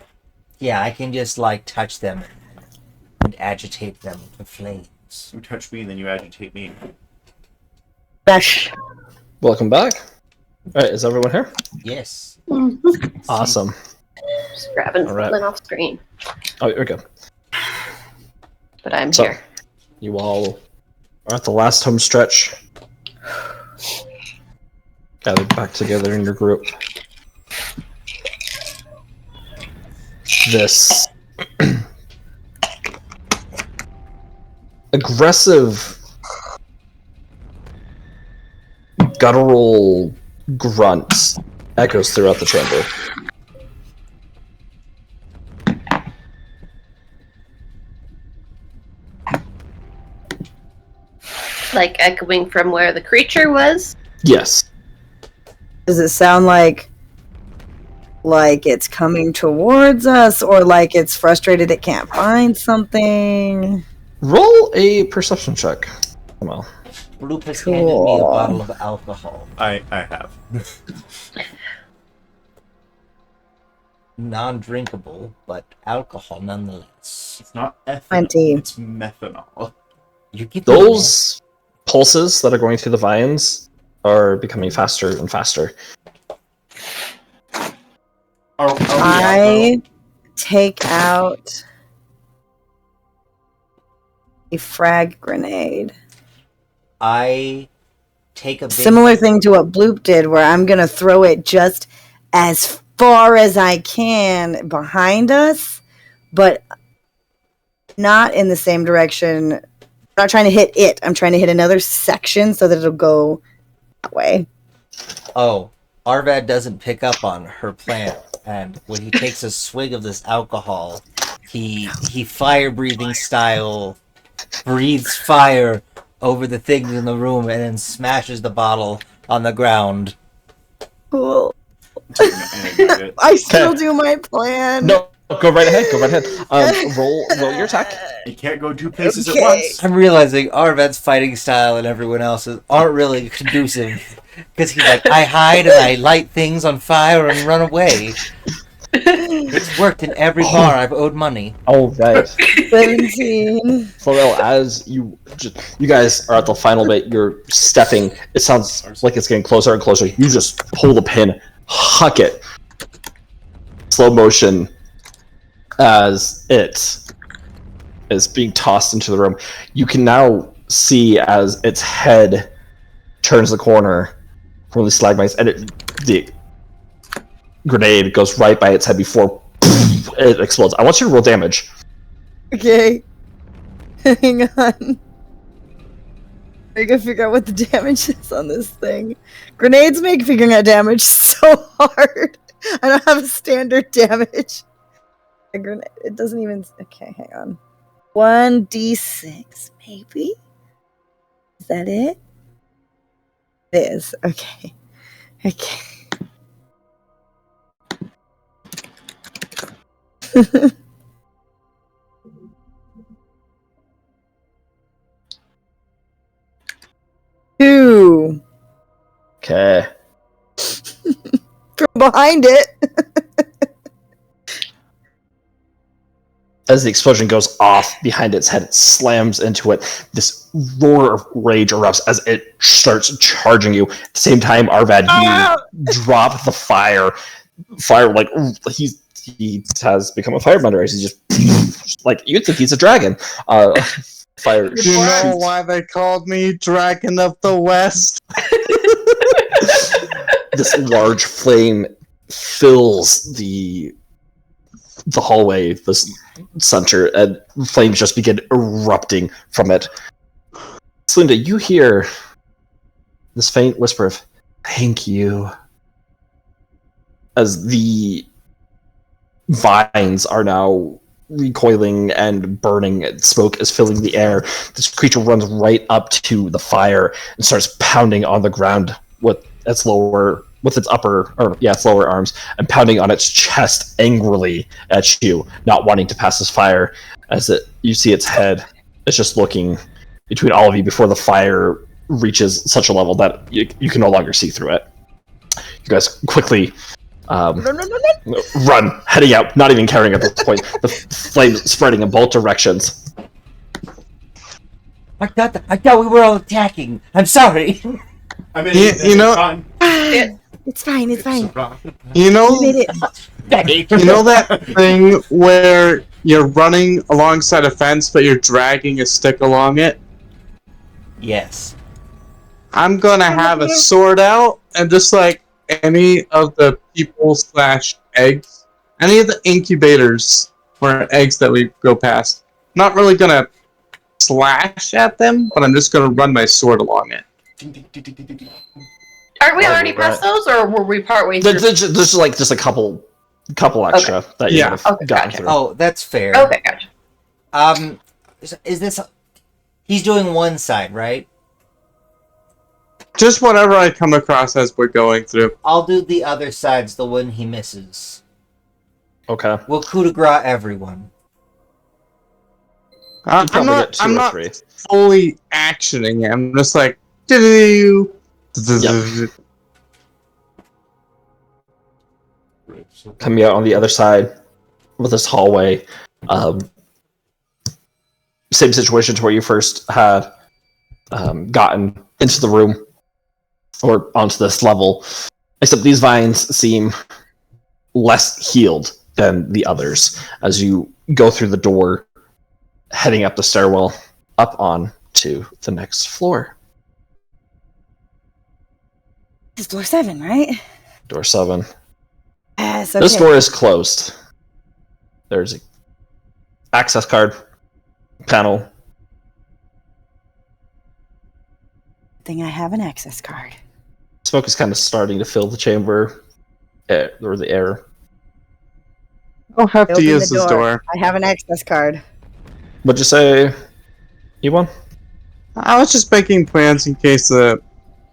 Yeah, I can just like touch them and agitate them to flames. You touch me, and then you agitate me. Dash. Welcome back. All right, is everyone here? Yes. Awesome. Just grabbing All right. something off screen. Oh, you're good. But I'm So- here. You all are at the last home stretch. Gathered back together in your group. This aggressive, guttural grunt echoes throughout the chamber. Like echoing from where the creature was. Yes. Does it sound like it's coming towards us, or like it's frustrated it can't find something? Roll a perception check. Come on. Bloop has handed me a Cool. bottle of alcohol. I have. Non-drinkable, but alcohol nonetheless. It's not ethanol. Plenty. It's methanol. You give me Those pulses that are going through the vines are becoming faster and faster. Are we out, I take out a frag grenade. I take a big Similar thing to what Bloop did, where I'm going to throw it just as far as I can behind us, but not in the same direction. I'm not trying to hit it. I'm trying to hit another section so that it'll go that way. Oh, Arvad doesn't pick up on her plan, and when he takes a swig of this alcohol, he fire breathing style breathes fire over the things in the room and then smashes the bottle on the ground. Cool. Alright. I still do my plan. No, go right ahead. Go right ahead. Roll your attack. You can't go two places Okay. at once. I'm realizing Arved's fighting style and everyone else's aren't really conducive. Because he's like, I hide and I light things on fire and run away. It's worked in every bar I've owed money. All right. 17. Florell, as you guys are at the final bit, you're stepping. It sounds like it's getting closer and closer. You just pull the pin, huck it, slow motion, as it is being tossed into the room. You can now see as its head turns the corner from the stalagmites, and the grenade goes right by its head before it explodes. I want you to roll damage. Okay. Hang on. I gotta figure out what the damage is on this thing. Grenades make figuring out damage so hard. I don't have a standard damage. A grenade, it doesn't even. Okay, hang on. 1d6, maybe? Is that it? It is. Okay. Okay. Two. Okay. From behind it. As the explosion goes off behind its head, it slams into it. This roar of rage erupts as it starts charging you. At the same time, Arvad, you drop the fire. Fire, like, he has become a firebender. He's just, like, you'd think he's a dragon. Fire Do you know shoots. why they called me Dragon of the West? This large flame fills the hallway, this center, and flames just begin erupting from it. Slinda, you hear this faint whisper of "thank you" as the vines are now recoiling and burning. Smoke is filling the air. This creature runs right up to the fire and starts pounding on the ground with its lower arms, and pounding on its chest angrily at you, not wanting to pass this fire. As you see its head, it's just looking between all of you before the fire reaches such a level that you can no longer see through it. You guys quickly run, heading out, not even caring at this point. The flame spreading in both directions. I thought we were all attacking. I'm sorry. I mean, You know- fun. It's fine. It's fine. You know, We made it. you know that thing where you're running alongside a fence, but you're dragging a stick along it? Yes. I'm gonna have a sword out, and just like any of the people / eggs, any of the incubators or eggs that we go past, not really gonna slash at them, but I'm just gonna run my sword along it. Aren't we Oh, already past right. those, or were we partway through? There's like just a couple extra that you Yeah. would have Okay, gotten gotcha. through. Oh, that's fair. Okay, gotcha. Is this? He's doing one side, right? Just whatever I come across as we're going through. I'll do the other side's the one he misses. Okay. We'll coup de grace everyone. You I'm probably not. get 2 I'm or not 3. fully actioning it. I'm just like, doo Coming out on the other side with this hallway. Same situation to where you first had gotten into the room or onto this level, except these vines seem less healed than the others as you go through the door, heading up the stairwell up on to the next floor. This is door 7, right? Door 7. Yes, okay. This door is closed. There's an access card panel. I think I have an access card. Smoke is kind of starting to fill the chamber, or the air. I'll have to Open use the this door. I have an access card. What'd you say, Ewan? I was just making plans in case the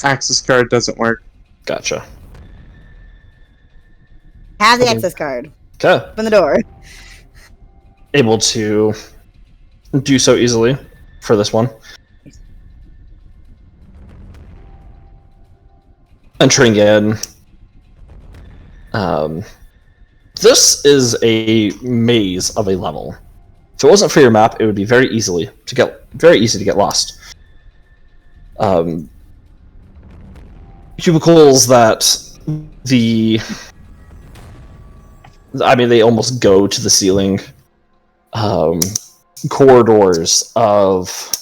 access card doesn't work. Gotcha. Have the Okay. access card. Okay. Open the door. Able to do so easily for this one. Entering in. This is a maze of a level. If it wasn't for your map, it would be very easy to get lost. Cubicles that they almost go to the ceiling. Corridors of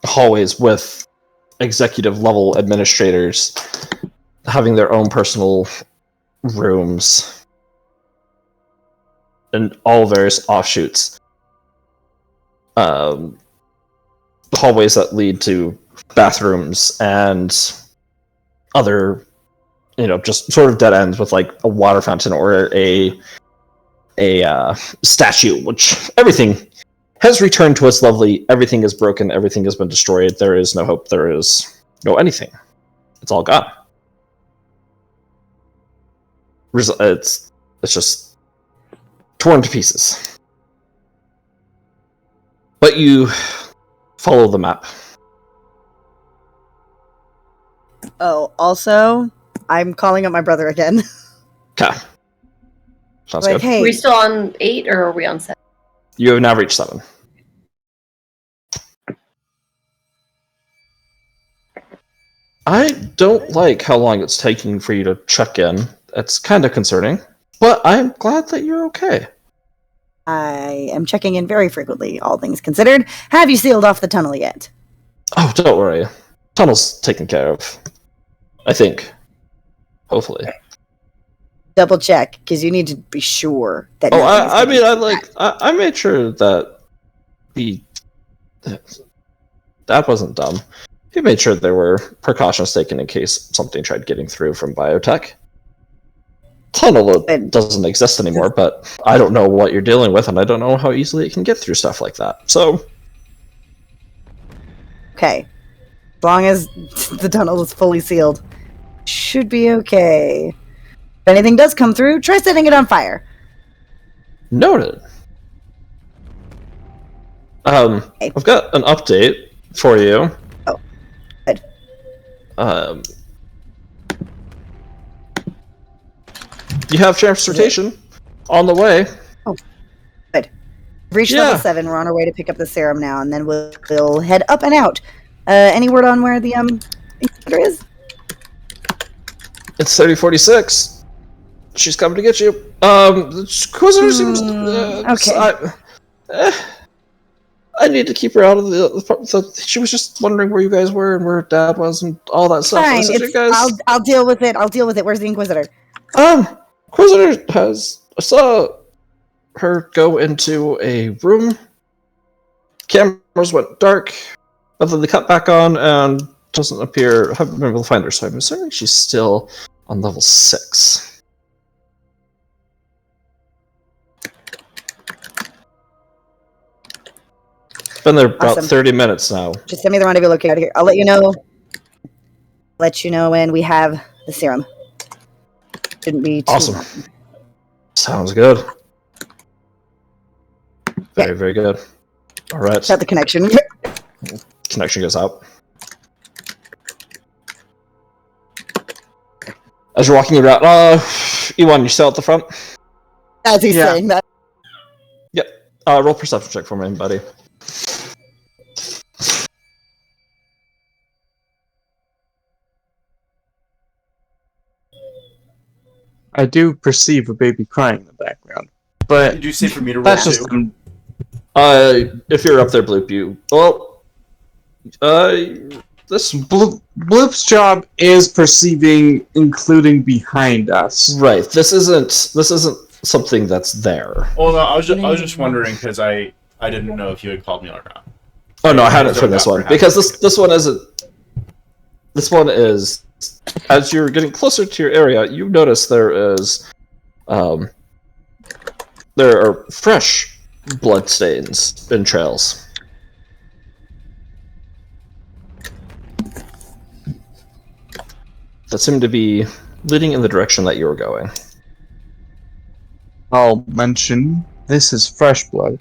hallways with executive level administrators having their own personal rooms and all various offshoots. Hallways that lead to bathrooms and other, just sort of dead ends with like a water fountain or a statue, which everything has returned to its lovely. Everything is broken. Everything has been destroyed. There is no hope. There is no anything. It's all gone. It's just torn to pieces. But you follow the map. Oh, also, I'm calling up my brother again. Okay. Sounds Like, good. hey, Are we still on 8 or are we on 7? You have now reached 7. I don't like how long it's taking for you to check in. It's kind of concerning, but I'm glad that you're okay. I am checking in very frequently, all things considered. Have you sealed off the tunnel yet? Oh, don't worry. Tunnel's taken care of. I think. Hopefully. Double check, because you need to be sure that. Oh, nothing's I made sure that that wasn't dumb. He made sure there were precautions taken in case something tried getting through from biotech. Tunnel doesn't exist anymore, but I don't know what you're dealing with, and I don't know how easily it can get through stuff like that. So, okay. As long as the tunnel is fully sealed, should be okay. If anything does come through, try setting it on fire. noted. I've got an update for you. Oh, good. You have transportation on the way. Reached Yeah. level 7. We're on our way to pick up the serum now, and then we'll head up and out. Any word on where the incubator is? It's 3046. She's coming to get you. The Quisitor seems. Okay. I need to keep her out of the. She was just wondering where you guys were and where Dad was and all that stuff. Fine. I said, you guys. I'll deal with it. I'll deal with it. Where's the Inquisitor? Quisitor has. I saw her go into a room. Cameras went dark, but then they cut back on and doesn't appear. Haven't been able to find her, so I'm assuming she's still on level 6. Been there about Awesome. 30 minutes now. Just send me the rendezvous locator here. I'll let you know. When we have the serum. Shouldn't be too Awesome. long. Sounds good. Very, very good. All right. Shut the connection. Connection goes out. As you're walking around, Ewan, you still at the front? As he's Yeah. saying that. Roll perception check for me, buddy. I do perceive a baby crying in the background, but Did you say for me to roll that's just too? If you're up there, Bloop, this Bloop's job is perceiving, including behind us. right. This isn't something that's there. Oh no, I was just wondering because I didn't know if you had called me or not. Oh no, I hadn't for this one because this one isn't. This one is, as you're getting closer to your area, you notice there are fresh blood stains and trails. That seem to be leading in the direction that you were going. I'll mention this is fresh blood.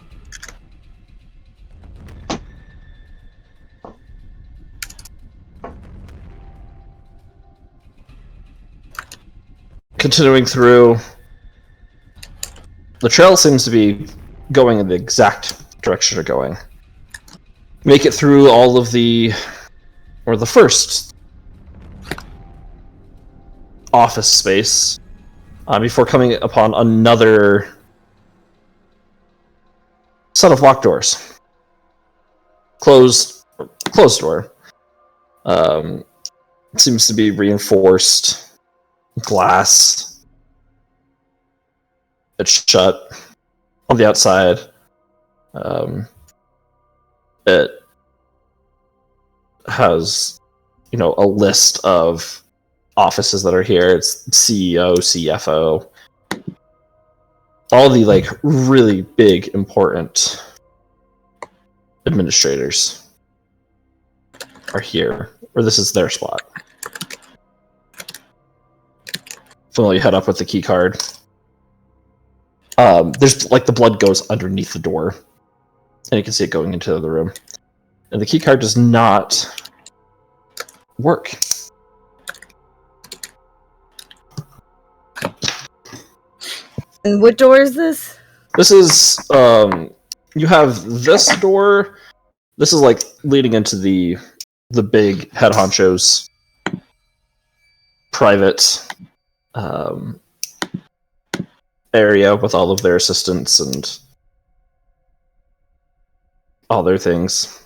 Continuing through, the trail seems to be going in the exact direction you're going. Make it through all of the first office space before coming upon another set of locked doors. Closed door. It seems to be reinforced glass. It's shut on the outside. It has, a list of offices that are here. It's CEO, CFO, all the really big, important administrators are here, or this is their spot. Finally, head up with the key card. There's the blood goes underneath the door, and you can see it going into the room. And the key card does not work. And what door is this? This is you have this door. This is leading into the big head honcho's private area with all of their assistants and all their things.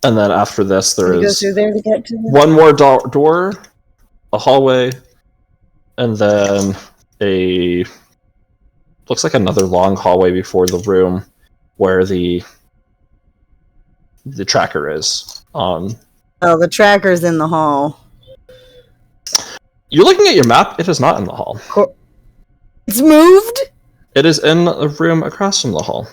And then after this, there Go is through there to get to this? one more door, a hallway, and then looks like another long hallway before the room where the tracker is on. Oh, the tracker's in the hall. You're looking at your map. It is not in the hall. It's moved? It is in the room across from the hall.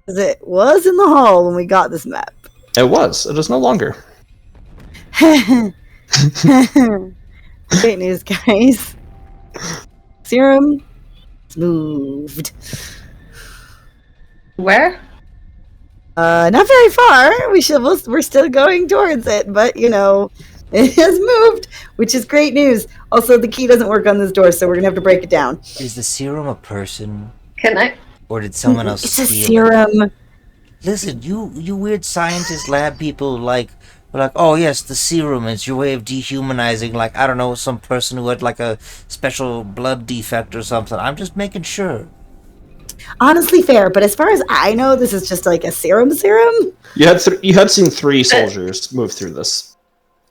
'Cause it was in the hall when we got this map. It was. It is no longer. Great news, guys. Serum is moved. Where? Not very far. We're still going towards it, but it has moved, which is great news. Also, the key doesn't work on this door, so we're gonna have to break it down. Is the serum a person, Can I? or did someone else It's a steal it? serum. Listen, you weird scientist lab people were like, oh yes, the serum is your way of dehumanizing, I don't know, some person who had a special blood defect or something. I'm just making sure. Honestly, fair, but as far as I know, this is just a serum. You had seen 3 soldiers move through this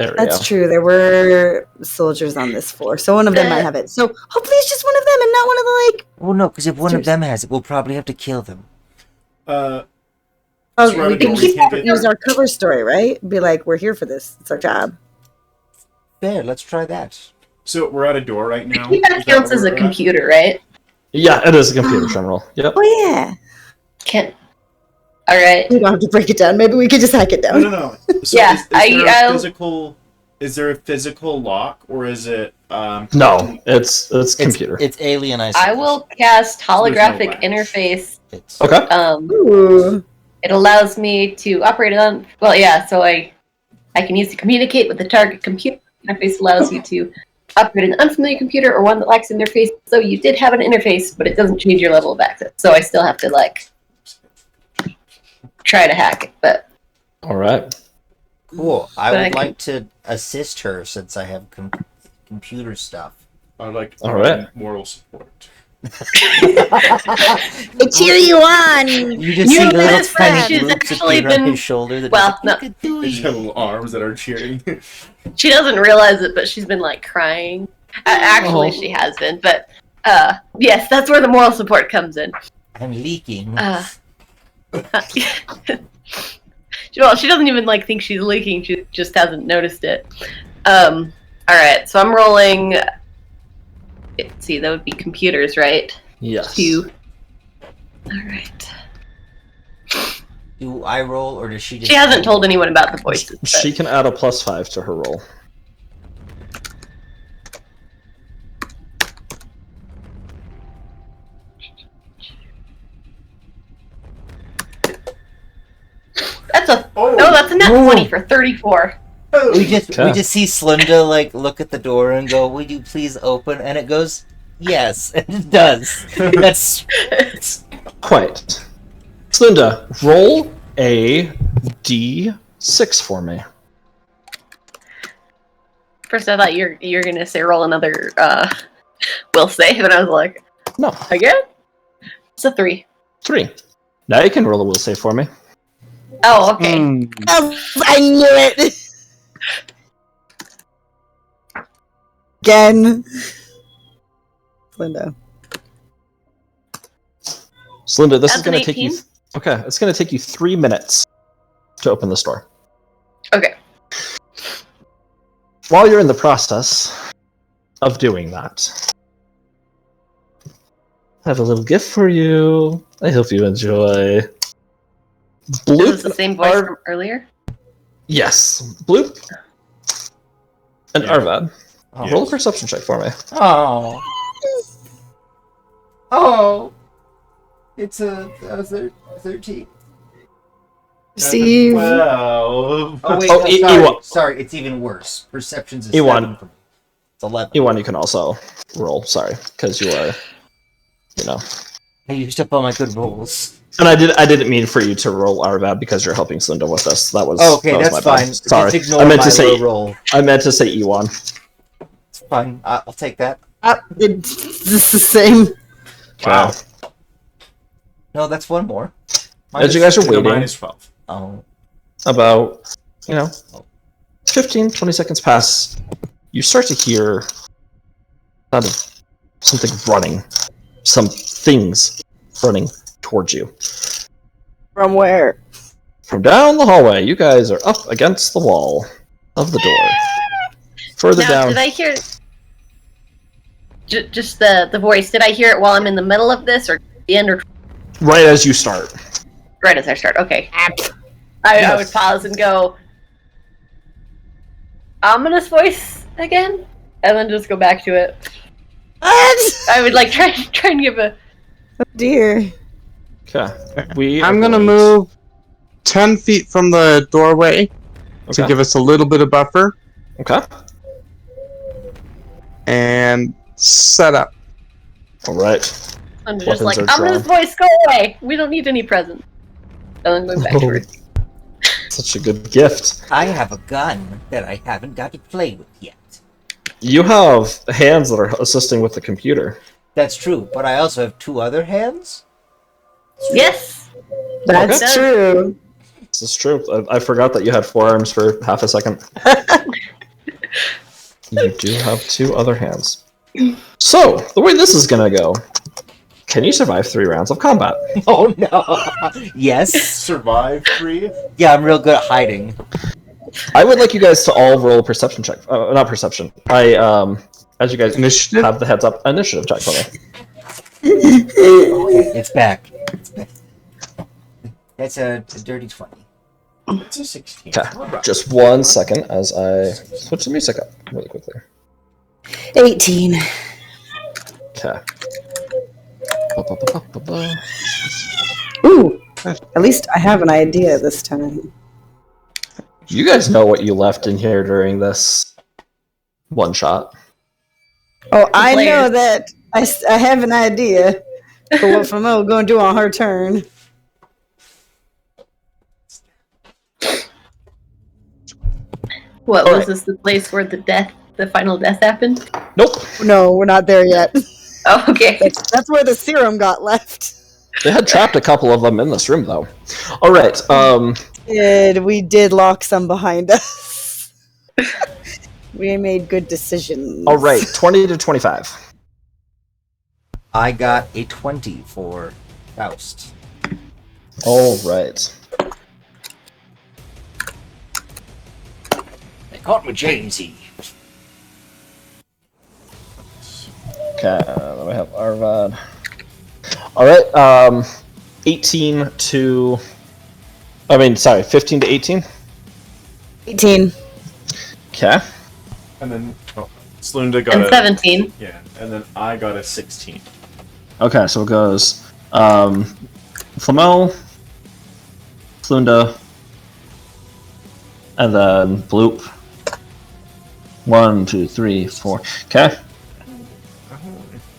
area. That's true. There were soldiers on this floor, so one of them might have it. So hopefully it's just one of them and not one of the Well, no, because if one of them has it, we'll probably have to kill them. Oh, Swear we to can God, we can't get- use our cover story, right? Be like, we're here for this. It's our job. Fair, let's try that. So we're at a door right now. Keypad Is that counts where as a we're at? computer, right? Yeah, it is a computer terminal. Yep. Oh yeah. Can. All right. We don't have to break it down. Maybe we could just hack it down. No. So Yeah, is there a I'll- physical? Is there a physical lock, or is it? No, it's computer. It's alien isolation. I will cast holographic latch. interface. It's, Okay. Ooh. It allows me to operate on. Well, yeah. So I can use to communicate with the target computer. Interface allows you to operate an unfamiliar computer or one that lacks interface. So you did have an interface, but it doesn't change your level of access. So I still have to try to hack it. But All right. Cool. I But would I can- like to assist her since I have computer stuff. I'd like to All provide right. moral support. I cheer you on. You just You see know, little that's right. tiny She's groups actually appear on been- his shoulder. That well, no. you could do They just have it. little arms that are cheering. She doesn't realize it, but she's been like crying. Actually, Oh. she has been, but yes, that's where the moral support comes in. I'm leaking. Well, she doesn't even like think she's leaking. She just hasn't noticed it. All right, so I'm rolling. Let's see, that would be computers, right? Yes. 2. All right. Do I roll or does she just? She hasn't told anyone about the voices. But She can add a +5 to her roll. that's a Oh, no. That's a net Ooh. 20 for 34. We just Okay. we just see Slinda like look at the door and go, "Would you please open?" And it goes, "Yes," and it does. That's Quite. Slinda, roll a d6 for me. First, I thought you're gonna say roll another will save, and I was like, No, again? It's a 3. 3. Now you can roll a will save for me. Oh, okay. I knew it. Again. Linda. Slinda, this is That's an going to take you. 18? Okay, it's going to take you 3 minutes to open the store. Okay. While you're in the process of doing that, I have a little gift for you. I hope you enjoy. Is Bloop. this the same voice from earlier? Yes. Bloop. And Yeah. Arvad. oh. Roll a perception check for me. Oh. Oh. It's a 13. Steve. Wow. Oh wait, Oh, no, E- sorry. Ewan. Sorry, it's even worse. Perception's a Ewan. 7 for me. It's 11. Ewan, you can also roll. Sorry, because you are, you know. I used up all my good rolls. And I didn't mean for you to roll Arvad because you're helping Slinda with this. That was Oh, okay, that was that's my bad. fine. Sorry, Just ignore I meant my to say low roll. I meant to say Ewan. It's fine. I'll take that. It's just the same. Wow. No, that's one more. As you guys are No, waiting, minus 12. Oh. about 15, 20 seconds pass, you start to hear sound of something running, some things running towards you From where? from down the hallway. You guys are up against the wall of the door. Further Now, down. did I hear just the voice? Did I hear it while I'm in the middle of this, or the end, or Right as you start. right as I start? Okay. I Yes. would pause and go, ominous voice again, and then just go back to it. What? I would like try and give a. Oh dear. Okay. I'm gonna move 10 feet from the doorway to Okay. give us a little bit of buffer Okay. and set up. All right. I'm just Weapons like, are ominous drawn. voice, go away. We don't need any presents. And then going back to her. Such a good gift. I have a gun that I haven't got to play with yet. You have hands that are assisting with the computer. That's true, but I also have 2 other hands. Yes. That's Okay. true. This is true. I forgot that you had forearms for half a second. You do have 2 other hands. So, the way this is gonna go, can you survive 3 rounds of combat? Oh no! Yes. Survive 3. Yeah, I'm real good at hiding. I would like you guys to all roll a perception check. Not perception. As you guys Initiative? have the heads up, initiative check for me. Okay, it's back. It's back. That's a dirty 20. It's a 16. Okay, just 1 second as I switch the music up really quickly. 18. Okay. Ooh. At least I have an idea this time. You guys know what you left in here during this one shot. Oh, I players. know that. I have an idea for what Famo going to do on her turn. What All was right. this? The place where the death the final death happened? Nope. No, we're not there yet. Oh, okay. That's where the serum got left. They had trapped a couple of them in this room, though. All right. We did lock some behind us. We made good decisions. All right. 20 to 25. I got a 20 for Faust. All right. They caught me, Jamesy. Okay. Then we have Arvad. All right. 18 to. 15 to 18. 18. Okay. And then Slunda got And a 17. Yeah, and then I got a 16. Okay, so it goes Flamel, Flunda, and then Bloop. 1, 2, 3, 4. Okay.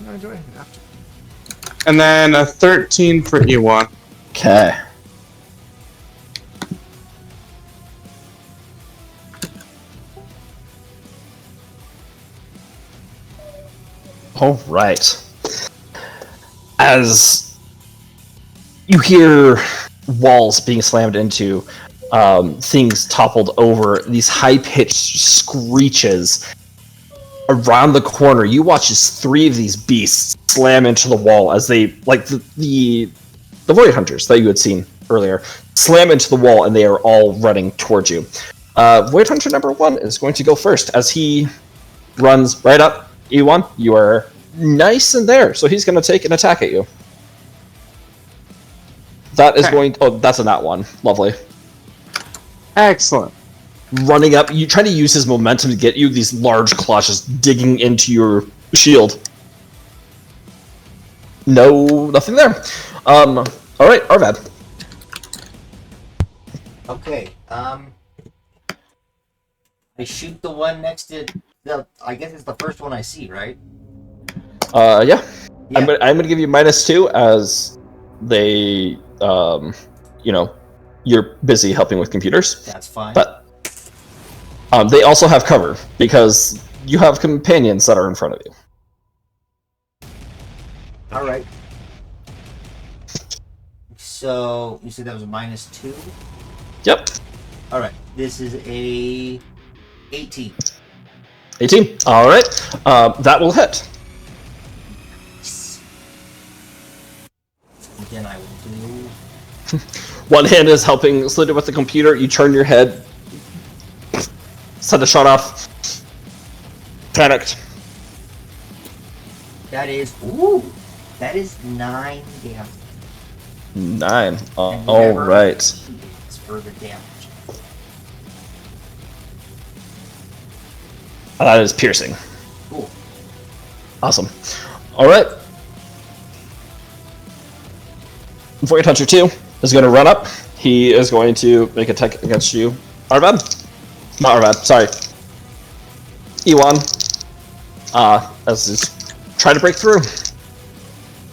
No, do I have to? And then a 13 for Ewan. Okay. All right. As you hear walls being slammed into, things toppled over, these high-pitched screeches around the corner, you watch as 3 of these beasts slam into the wall as they, like the Void Hunters that you had seen earlier, slam into the wall and they are all running towards you. Void Hunter number 1 is going to go first as he runs right up. Ewan, you are nice in there, so he's going to take an attack at you. That is Okay. going. Oh, that's a nat 1. Lovely. Excellent. Running up, you try to use his momentum to get you. These large claws just digging into your shield. No, nothing there. All right, Arvad. Okay, I shoot the one next to the. I guess it's the first one I see, right? Yeah. Yeah. I'm gonna give you -2 as they, you're busy helping with computers, That's fine. but they also have cover because you have companions that are in front of you. All right. So you said that was a -2. Yep. All right. This is a 18. 18. All right. That will hit. Then I will do. One hand is helping Slida with the computer. You turn your head, send a shot off. Panicked. That is 9 damage. 9. And All whatever right. is further damage. That is piercing. Cool. Awesome. All right. Void Hunter 2 is going to run up. He is going to make a attack against you. Arvad? Not Arvad, sorry. Ewan. As he's trying to break through.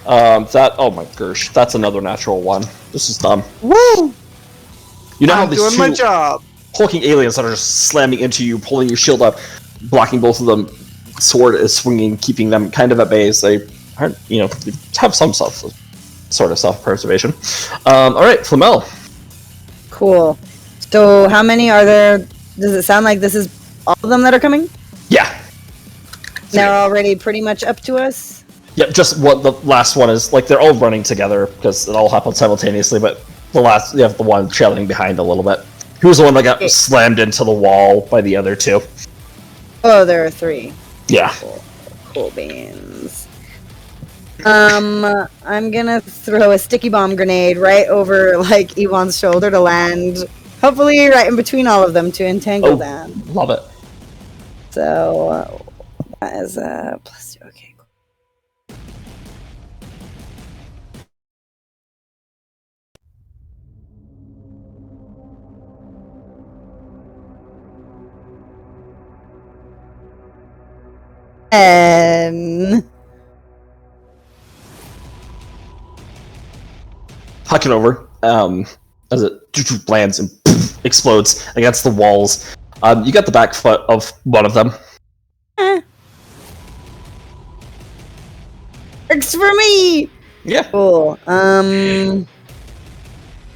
Oh my gosh, that's another natural 1. This is dumb. Woo! You know how I'm these doing my 2 job. hulking aliens that are just slamming into you, pulling your shield up, blocking both of them. Sword is swinging, keeping them kind of at bay as they aren't, have some sort of self-preservation. All right, Flamel. Cool. So how many are there? Does it sound like this is all of them that are coming? Yeah. They're already pretty much up to us? Yep, just what the last one is. Like, they're all running together because it all happened simultaneously, but you have the one trailing behind a little bit. Who was the one that got slammed into the wall by the other 2? Oh, there are 3. Yeah. Cool beans. I'm gonna throw a sticky bomb grenade right over, Ewan's shoulder to land, hopefully right in between all of them to entangle them. Love it. So, that is a +2. Okay, cool. And Huck it over as it lands and explodes against the walls. You got the back foot of one of them. Works for me. Yeah. Cool. Trying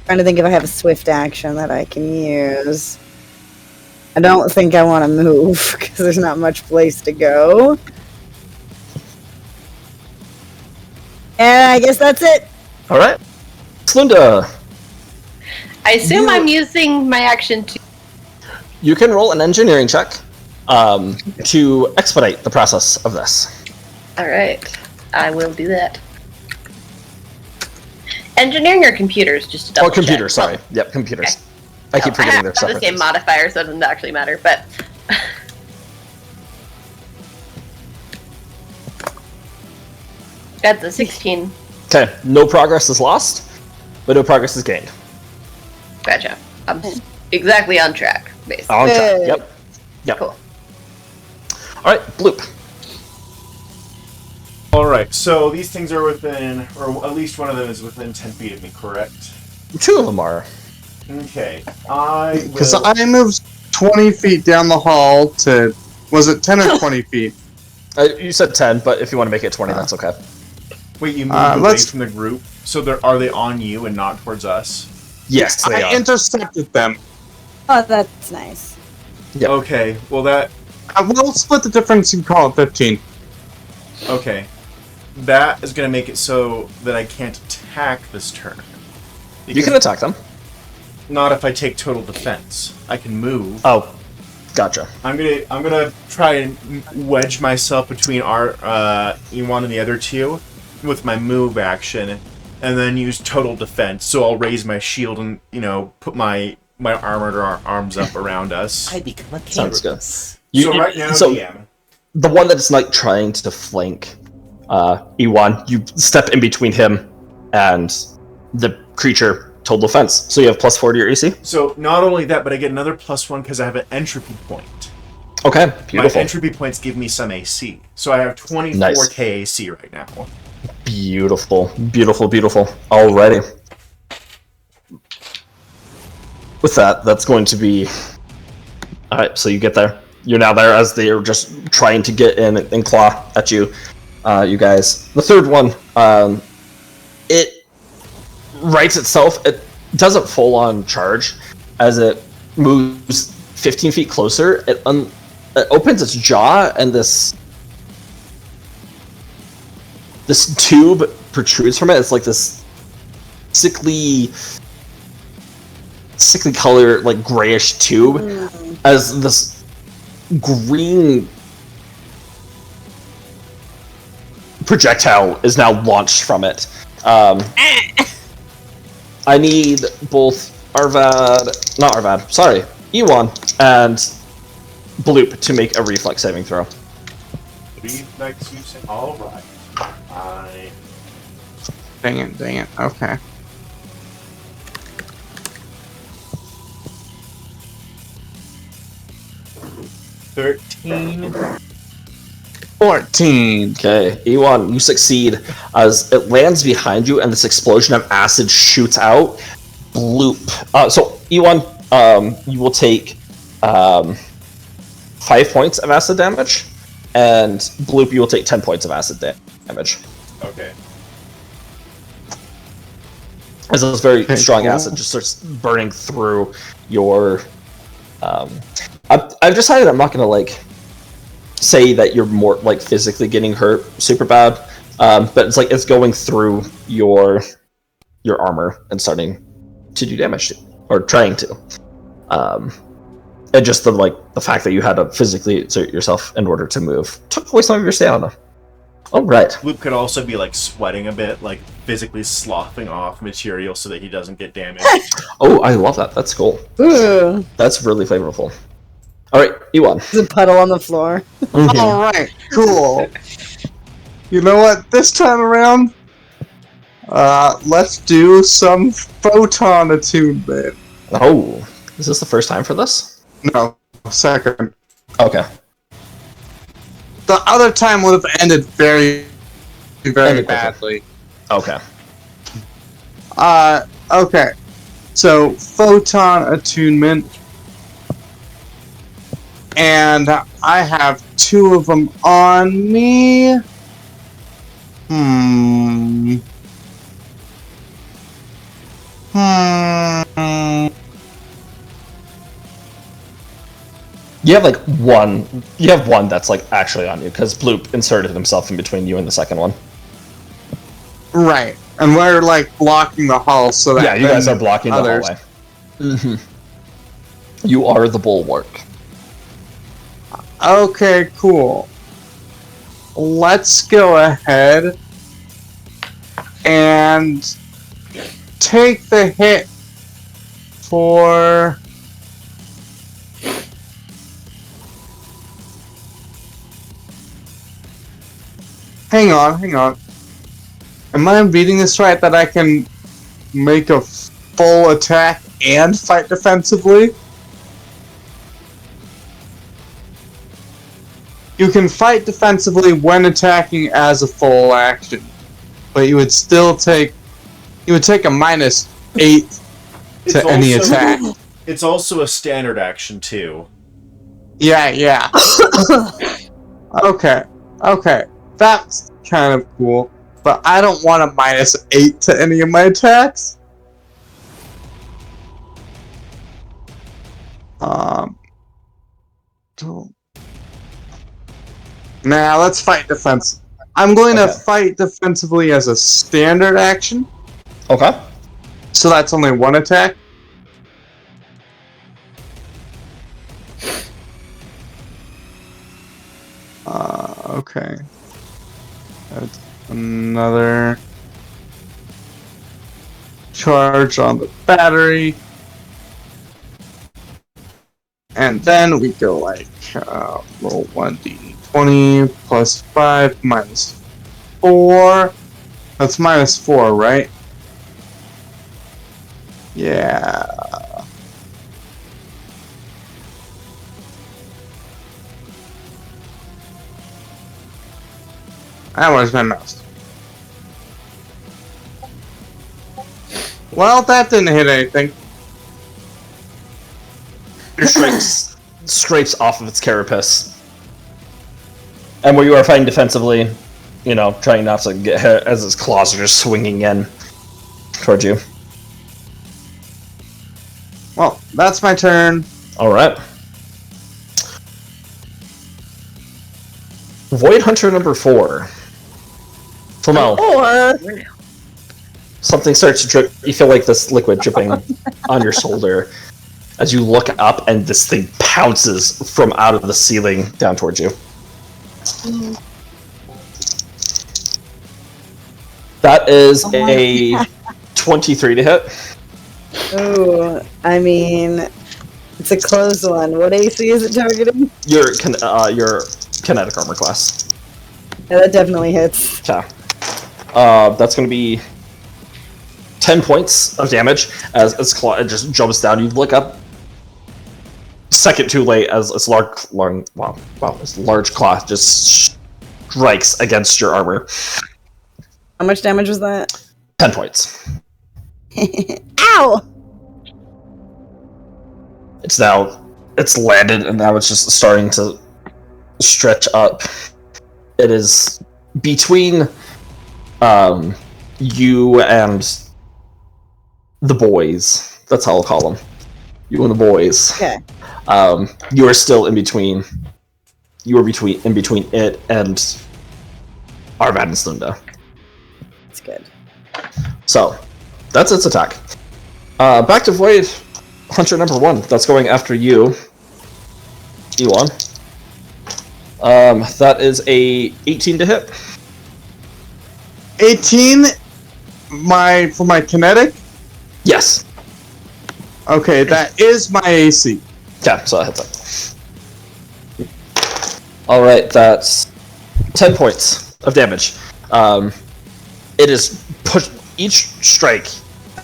to think if I have a swift action that I can use. I don't think I want to move because there's not much place to go. And I guess that's it. All right. Slunda, I assume You- I'm using my action to. you can roll an engineering check to expedite the process of this. All right, I will do that. Engineering or computers, just to double Oh, computer, check. sorry. Yep, computers. I keep forgetting I their have the separate. same modifier, so it doesn't actually matter. But that's a 16. Okay, no progress is lost, but no progress is gained. Gotcha. I'm exactly on track, basically. On track. Good. Yep. Yep. Cool. All right, Bloop. All right, so these things are within, or at least one of them is within 10 feet of me, correct? Two of them are. Okay, I Because will... I moved 20 feet down the hall to. Was it 10 or 20 feet? You said 10, but if you want to make it 20, that's okay. Wait, you moved away let's- from the group? So are they on you and not towards us? Yes, they I are. intercepted them. Oh, that's nice. Yep. Okay, well that... We'll split the difference and call it 15. Okay. That is going to make it so that I can't attack this turn. You Because can attack them. not if I take total defense. I can move. Oh, gotcha. I'm gonna try and wedge myself between our Ewan and the other two with my move action, and then use total defense. So I'll raise my shield and put my armored arms up around us. I become a Sounds good. Kairos. So right now, so DM. the one that's like trying to flank Ewan, you step in between him and the creature. Total defense. So you have +4 to your AC. So not only that, but I get another +1 because I have an entropy point. Okay, My beautiful. entropy points give me some AC. So I have 24 Nice. KAC right now. Beautiful, beautiful, beautiful. Alrighty. With that, that's going to be... Alright, so you get there. You're now there as they are just trying to get in and claw at you, you guys. The third one, it rights itself. It doesn't full on charge as it moves 15 feet closer. It opens its jaw and this tube protrudes from it. It's like this sickly color, like grayish tube, as this green projectile is now launched from it. I need both Ewan and Bloop to make a reflex saving throw. Reflex using. All right. I Dang it. Okay. $13. 14. Okay, Ewan, you succeed as it lands behind you and this explosion of acid shoots out. Bloop. So, Ewan, you will take 5 points of acid damage, and Bloop, you will take 10 points of acid damage. Okay. As this very Okay, strong cool. acid just starts burning through your... I've decided I'm not going to, say that you're more, physically getting hurt super bad, but it's going through your armor and starting to do damage to, or trying to. And just the fact that you had to physically exert yourself in order to move took away some of your stamina. All right. Luke could also be sweating a bit, physically sloughing off material so that he doesn't get damaged. Oh, I love that. That's cool. Ooh, That's really flavorful. All right, Ewan. there's a puddle on the floor. Alright, cool. You know what? This time around, let's do some photon attunement. Oh, is this the first time for this? No, second. Okay. The other time would have ended very, very Ended quickly. badly. Okay. Okay. So, photon attunement. And I have 2 of them on me. Hmm. You have like one. You have one that's like actually on you because Bloop inserted himself in between you and the second one. Right. And we're like blocking the hall so that Yeah, you guys then are blocking others- the hallway. You are the bulwark. Okay, cool. Let's go ahead and take the hit for... Hang on. Am I reading this right that I can make a full attack and fight defensively? You can fight defensively when attacking as a full action, but you would still take a -8 to any attack. It's also a standard action too. Yeah. Okay. That's kind of cool, but I don't want a -8 to any of my attacks. Nah, let's fight defense. I'm going to fight defensively as a standard action, Okay. so that's only one attack. Okay. That's another charge on the battery. And then we go like, roll 1d20 plus 5 minus 4. That's -4, right? Yeah. Ah, where's my mouse? Well, that didn't hit anything. Your scrapes off of its carapace. And where you are fighting defensively, you know, trying not to get hit as its claws are just swinging in towards you. Well, that's my turn. Alright. Void Hunter number 4. Flamel, Or something starts to drip. You feel like this liquid dripping on your shoulder as you look up and this thing pounces from out of the ceiling down towards you. That is a 23 to hit. oh, I mean, it's a close one. What AC is it targeting? Your kinetic armor class. Yeah, that definitely hits. Okay. That's going to be 10 points of damage as its claw it just jumps down. You look up. Second too late as its large claw just strikes against your armor. How much damage was that? 10 points. Ow! It's landed and now it's just starting to stretch up. It is between you and the boys. That's how I'll call them. You and the boys. Okay. You are still in between. You are in between it and Arvad and Slunda. That's good. So, that's its attack. Back to Void Hunter number 1. That's going after you, Elon. That is a 18 to hit. 18 for my kinetic? Yes. Okay, that is my AC. Yeah, so that hits it. Alright, that's 10 points of damage. It is pushed. Each strike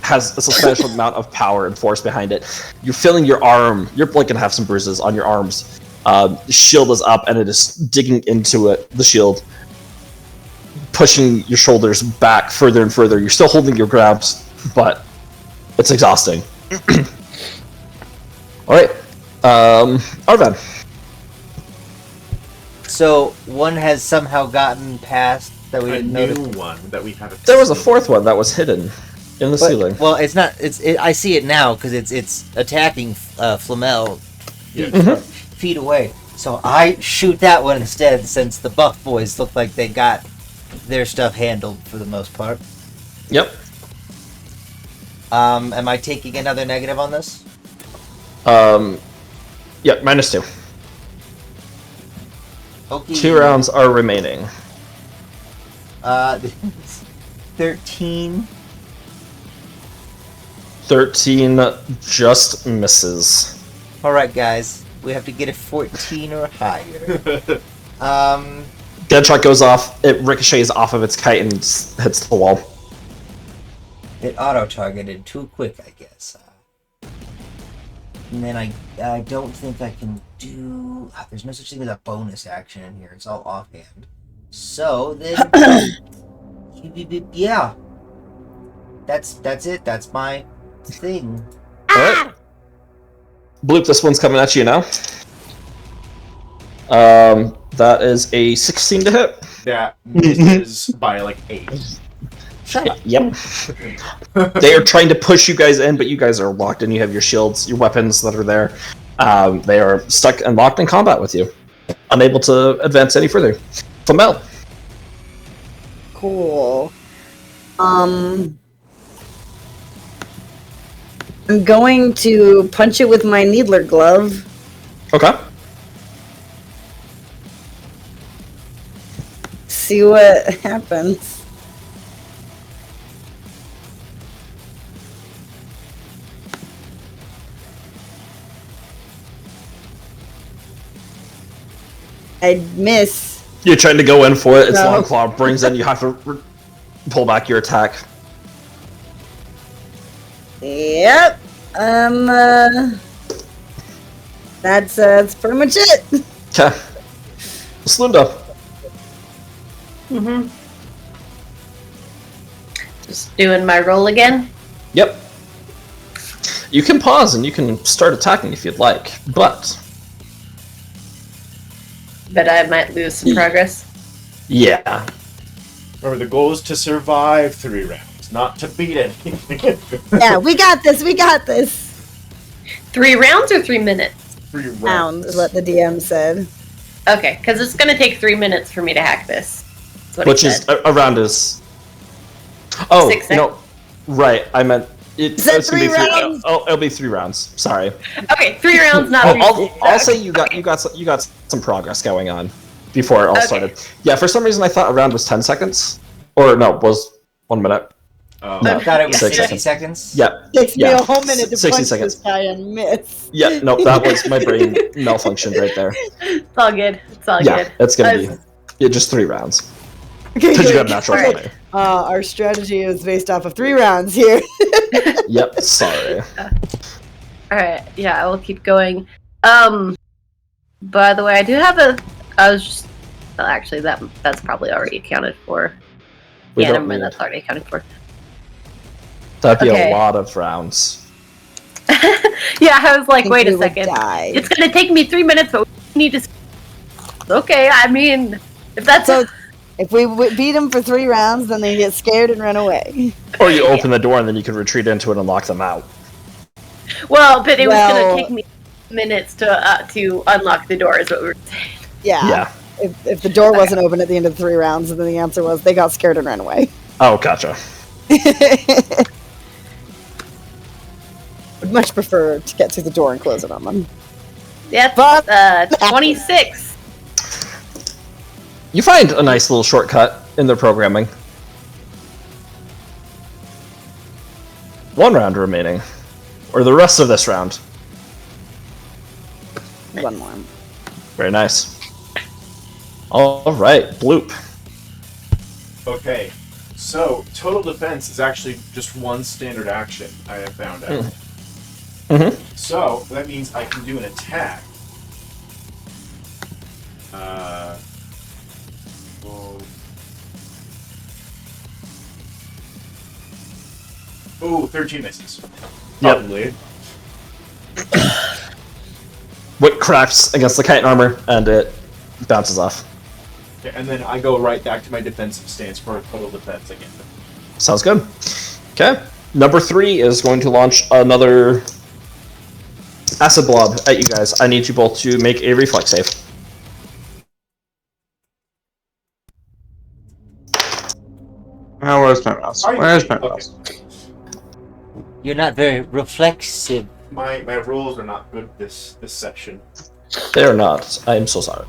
has a substantial amount of power and force behind it. You're feeling your arm. You're like gonna have some bruises on your arms. The shield is up, and it is digging into it. The shield, pushing your shoulders back further and further. You're still holding your grabs, but it's exhausting. All right, Arvan. So one has somehow gotten past that we A didn't new notice? one that we haven't. There was a seen. fourth one that was hidden in the ceiling. Well, it's not. I see it now because it's attacking Flamel feet away. So I shoot that one instead, since the buff boys look like they got their stuff handled for the most part. Yep. Am I taking another negative on this? Yep, -2. Okay. 2 rounds are remaining. 13. 13 just misses. All right, guys, we have to get a 14 or higher. Deadshot goes off, it ricochets off of its kite and hits the wall. It auto-targeted too quick, I guess. And then I don't think I can do... there's no such thing as a bonus action in here. It's all offhand. So, then... yeah. That's it. That's my thing. Alright. Bloop, this one's coming at you now. That is a 16 to hit. That misses by like 8. Shut up. Yep. They are trying to push you guys in, but you guys are locked in. You have your shields, your weapons that are there. They are stuck and locked in combat with you, unable to advance any further. Flamel. Cool. I'm going to punch it with my needler glove. Okay. See what happens. I miss. You're trying to go in for it. Its No. long claw brings in. You have to pull back your attack. Yep. That's pretty much it. Okay. Slunda. Mm-hmm. Just doing my roll again. Yep. You can pause and you can start attacking if you'd like, but I might lose some progress. yeah. Remember, the goal is to survive 3 rounds, not to beat anything. Yeah, we got this. We got this. 3 rounds or 3 minutes? 3 rounds. Pound is what the DM said. Okay, because it's going to take 3 minutes for me to hack this. That's what Which he is said. around his. Oh, 6 no. Right, I meant. Is that it's gonna be 3 rounds? Oh, it'll be 3 rounds. Sorry. Okay, 3 rounds, not 3 I'll say you got some progress going on before it all Okay. started. Yeah, for some reason I thought a round was 10 seconds, or no, was 1 minute. Oh. No. I thought it was 6 60 seconds. Yeah, Takes me Yeah. a whole minute to 60 punch seconds. this guy and miss. yeah. No, that was my brain malfunctioned right there. It's all good. It's all Yeah, good. it's gonna I be was- just 3 rounds Okay, because you good. have natural Alright. 20. Our strategy is based off of 3 rounds here. Yep. Sorry. Alright, yeah, I will keep going. By the way, I do have I was just... Well, actually, that's probably already accounted for. We Yeah, don't never mind, need- that's already accounted for. That'd be Okay. a lot of rounds. Yeah, I was like, Think wait we a would second. die. It's gonna take me 3 minutes, but we need to... Okay, I mean, if that's... So, if we beat him for 3 rounds, then they get scared and run away. Or you open the door and then you can retreat into it and lock them out. Well, but it was Well- gonna take me minutes to unlock the door, is what we were saying. Yeah. Yeah. If the door wasn't open at the end of 3 rounds, then the answer was they got scared and ran away. Oh, gotcha. Would much prefer to get through the door and close it on them. That's But- 26. You find a nice little shortcut in their programming. 1 round remaining. Or the rest of this round. One more. Very nice. Alright, Bloop. Okay, so total defense is actually just 1 standard action, I have found out. Mm-hmm. So, that means I can do an attack. Ooh, 13 misses. Yep. Probably. What cracks against the chitin armor and it bounces off. Okay, and then I go right back to my defensive stance for a total defense again. Sounds good. Okay. Number 3 is going to launch another acid blob at you guys. I need you both to make a reflex save. Oh, where's my mouse? Where's my mouse? You're not very reflexive. My rules are not good this section. They are not. I am so sorry.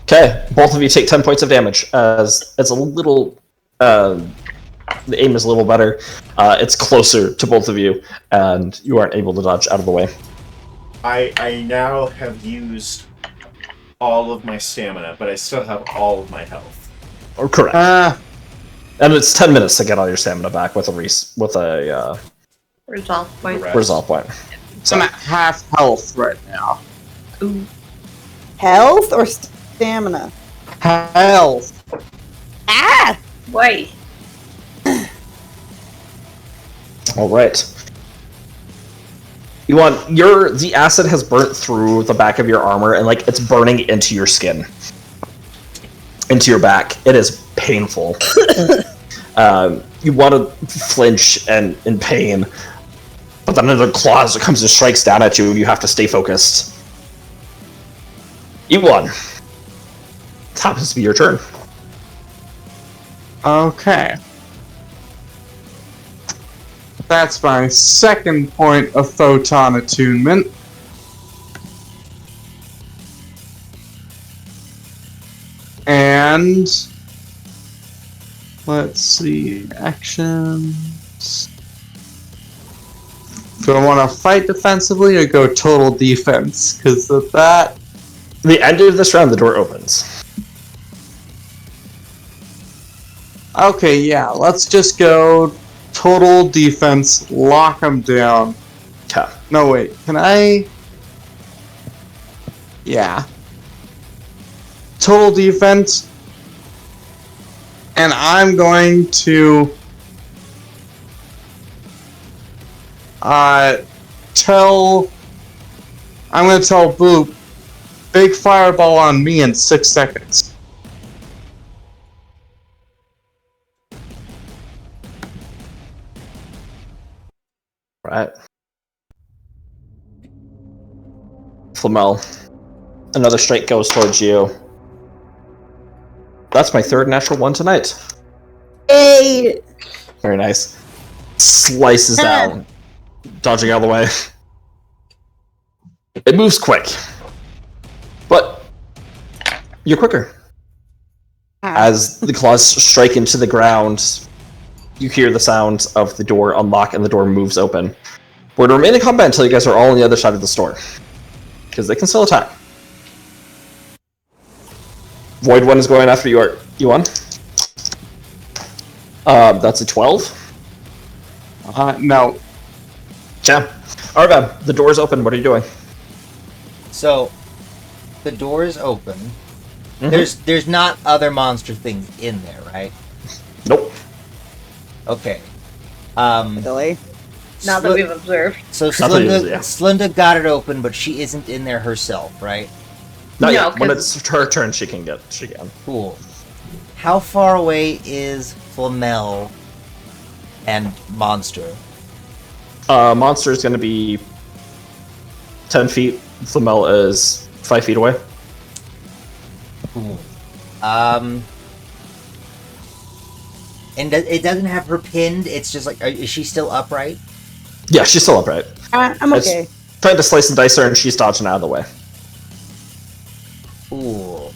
Okay, both of you take 10 points of damage as it's a little. The aim is a little better. It's closer to both of you, and you aren't able to dodge out of the way. I now have used all of my stamina, but I still have all of my health. Or correct. And it's 10 minutes to get all your stamina back with a Resolve point. Correct. resolve point. I'm at half health right now. Ooh. Health or stamina? Health. Ah! Wait. All right. The acid has burnt through the back of your armor, and like it's burning into your skin, into your back. It is painful. You want to flinch and in pain, but then another claws comes and strikes down at you, and you have to stay focused. E1. It happens to be your turn. Okay. That's my second point of photon attunement. And let's see, actions. Do I want to fight defensively or go total defense? Because of that. The end of this round, the door opens. Okay, yeah, let's just go total defense, lock them down. Okay. No, wait, can I? Yeah. Total defense. And I'm going to tell Boop, big fireball on me in 6 seconds. Right. Flamel. Another strike goes towards you. That's my third natural one tonight. Hey! Very nice. Slices down, dodging out of the way. It moves quick, but you're quicker. As the claws strike into the ground, you hear the sound of the door unlock and the door moves open. We're to remain in combat until you guys are all on the other side of the store, because they can still attack. Void One is going after you. You that's a 12. No. Yeah. Arvab, the door's open. What are you doing? So, the door is open. Mhm. There's not other monster things in there, right? Nope. Okay. Really? Not that we've observed. So Not that it is, yeah. Slinda got it open, but she isn't in there herself, right? Not No, yet. When 'cause- it's her turn, she can. Cool. How far away is Flamel and Monster? Monster is going to be 10 feet. Flamel is 5 feet away. Cool. And it doesn't have her pinned. It's just like, is she still upright? Yeah, she's still upright. I'm It's- okay. Trying to slice and dice her, and she's dodging out of the way. Cool.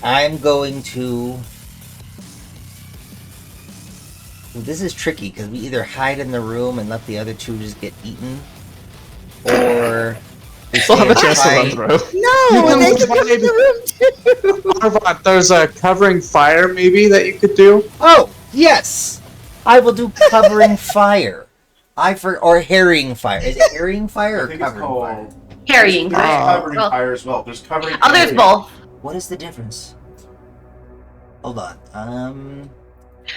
I'm going to. This is tricky because we either hide in the room and let the other two just get eaten, or we Still have a stay chance to run hide. through. No, they can can come in the room too. Arvat, there's a covering fire maybe that you could do. Oh yes, I will do covering fire. Or harrying fire. Is it harrying fire I or think it's covering fire? called Carrying there's fire. covering Well, fire as well. There's covering. oh, there's fire. both. What is the difference? Hold on.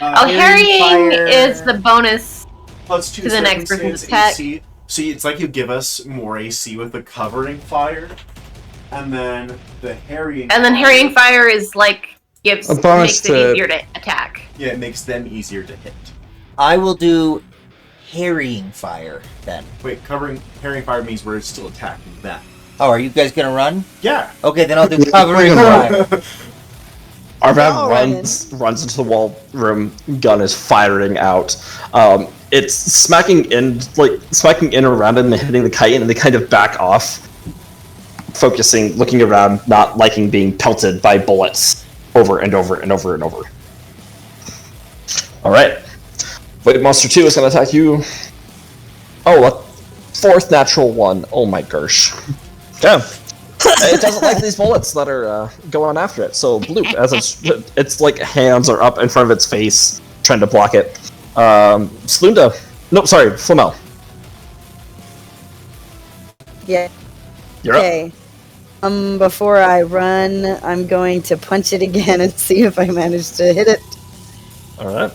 Oh, harrying fire- is the bonus. Plus 2 to the next person's circumstance attack. AC. So it's like you give us more AC with the covering fire, and then the harrying. And then harrying fire is like makes it easier to attack. Yeah, it makes them easier to hit. I will do harrying fire then. Wait, harrying fire means we're still attacking them. Oh, are you guys gonna run? Yeah. Okay, then I'll do covering fire. Arvav runs into the wall room. Gun is firing out. It's smacking in around it and hitting the kite, and they kind of back off, focusing, looking around, not liking being pelted by bullets over and over and over and over. All right, Wait, Monster 2 is going to attack you. Oh, a fourth natural one. Oh my gosh. Yeah. It doesn't like these bullets that are going after it. So Bloop, as its like hands are up in front of its face, trying to block it. Slunda. Nope, sorry, Flamel. Yeah. You're up. Okay. Before I run, I'm going to punch it again and see if I manage to hit it. All right.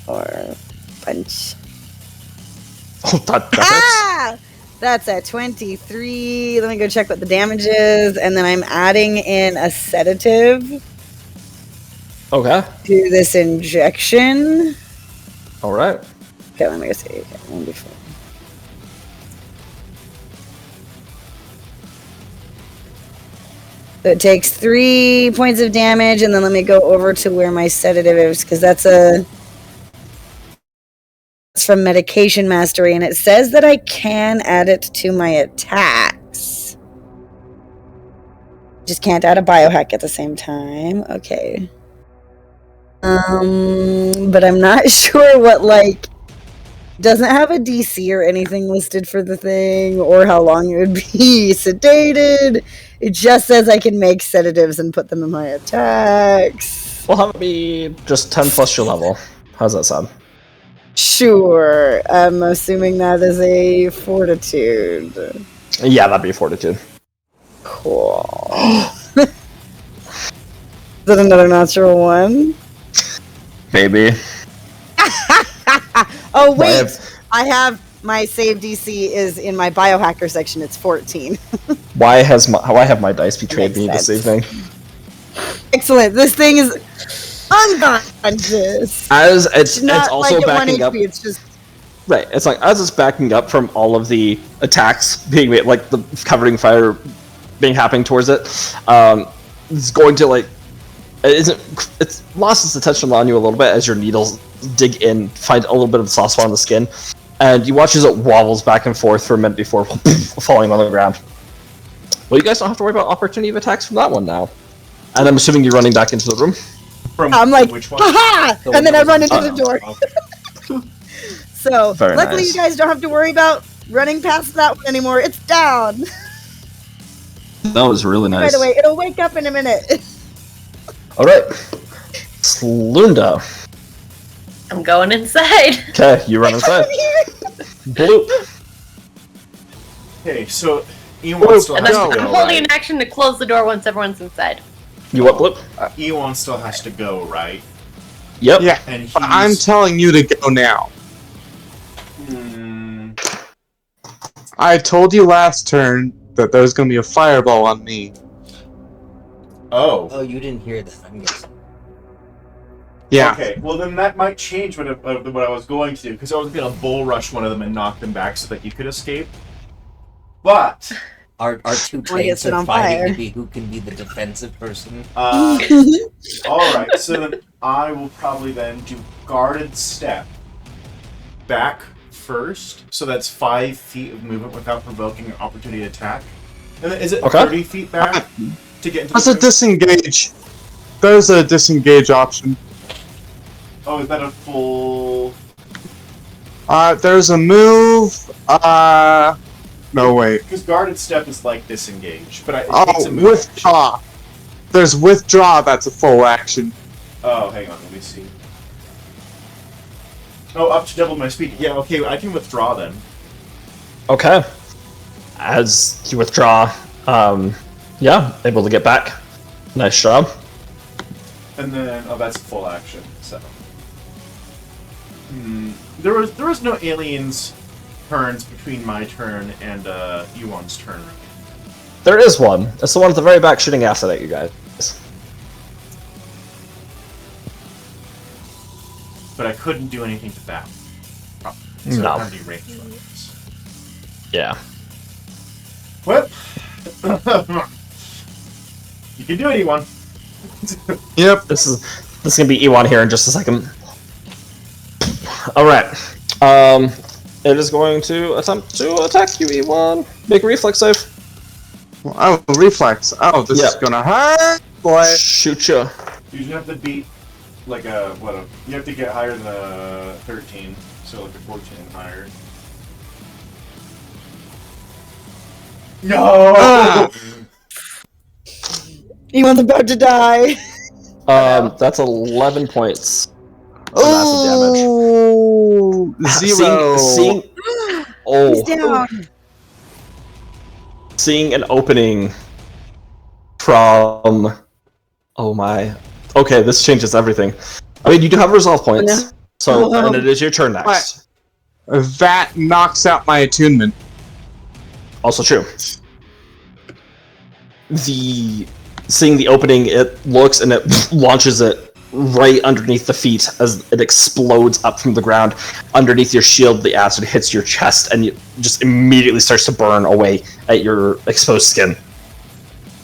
Or punch. Oh, that Ah! That's a 23. Let me go check what the damage is, and then I'm adding in a sedative okay. to this injection. All right. Okay, let me go see. Okay, 1d4. So it takes 3 points of damage, and then let me go over to where my sedative is, because that's from Medication Mastery, and it says that I can add it to my attacks. Just can't add a biohack at the same time. Okay. But I'm not sure what, like, doesn't have a DC or anything listed for the thing, or how long it would be sedated. It just says I can make sedatives and put them in my attacks. We'll have it be just 10 plus your level. How's that sound? Sure. I'm assuming that is a fortitude. Yeah, that'd be fortitude. Cool. Is that another natural one? Maybe. Oh, wait. I have my save DC is in my biohacker section. It's 14. Why have my dice betrayed me this evening? Excellent. This thing is unconscious. As it's Not also like at 1 backing up. HP, it's just Right. It's like as it's backing up from all of the attacks being made, like the covering fire being happening towards it. It's going to like it's lost its attention on you a little bit as your needles dig in, find a little bit of the soft spot on the skin, and you watch as it wobbles back and forth for a minute before falling on the ground. Well, you guys don't have to worry about opportunity of attacks from that one now. And I'm assuming you're running back into the room. I'm like, which one? haha! The And then I one run that into the door. Okay. So, Very luckily nice. you guys don't have to worry about running past that one anymore. It's down. That was really By nice. the way, it'll wake up in a minute. Alright. Slunda. I'm going inside. Okay, you run inside. Bloop. Okay, so Ewan still And has then to I'm go, holding right? an action to close the door once everyone's inside. You what, Bloop? Ewan still has to go, right? Yep. Yeah, And he's... but I'm telling you to go now. Hmm, I told you last turn that there was going to be a fireball on me. oh. Oh, you didn't hear that. I'm guessing. Yeah. Okay, well then that might change what I was going to do, because I was going to bull rush one of them and knock them back so that you could escape. But, Our two Wanna get traits set are on fighting fire. to be who can be the defensive person. alright, so then I will probably then do guarded step back first, so that's 5 feet of movement without provoking an opportunity attack. And then is it Okay. 30 feet back to get into That's the a disengage. There's a disengage option. Oh, is that a full... There's a move. No, wait. Because guarded step is like disengage, but it takes a Oh, move. withdraw. There's withdraw, that's a full action. Oh, hang on, let me see. Oh, up to double my speed. Yeah, okay, I can withdraw then. Okay. As you withdraw, yeah, able to get back. Nice job. And then, oh, that's a full action, so. There was no aliens turns between my turn and Yuan's turn. There is one. It's the one at the very back shooting acid at you guys. But I couldn't do anything to that. So No. I don't have any range weapons. Yeah. What? You can do it, Ewan. Yep. This is gonna be Ewan here in just a second. Alright. It is going to attempt to attack you, Ewan. Make a reflex save. Oh, reflex. Oh, this is Yep. gonna hurt, boy. Shoot ya. You have to beat like you have to get higher than a 13, so like a 14 and higher. No! Ah. Ewan's about to die. That's 11 points. of acid damage. Oh, 0. Seeing He's down. seeing an opening from. Oh my. Okay, this changes everything. I mean, you do have resolve points, No. so Oh. and it is your turn next. That knocks out my attunement. Also true. Seeing the opening, it looks and it launches it right underneath the feet as it explodes up from the ground. Underneath your shield, the acid hits your chest and it just immediately starts to burn away at your exposed skin.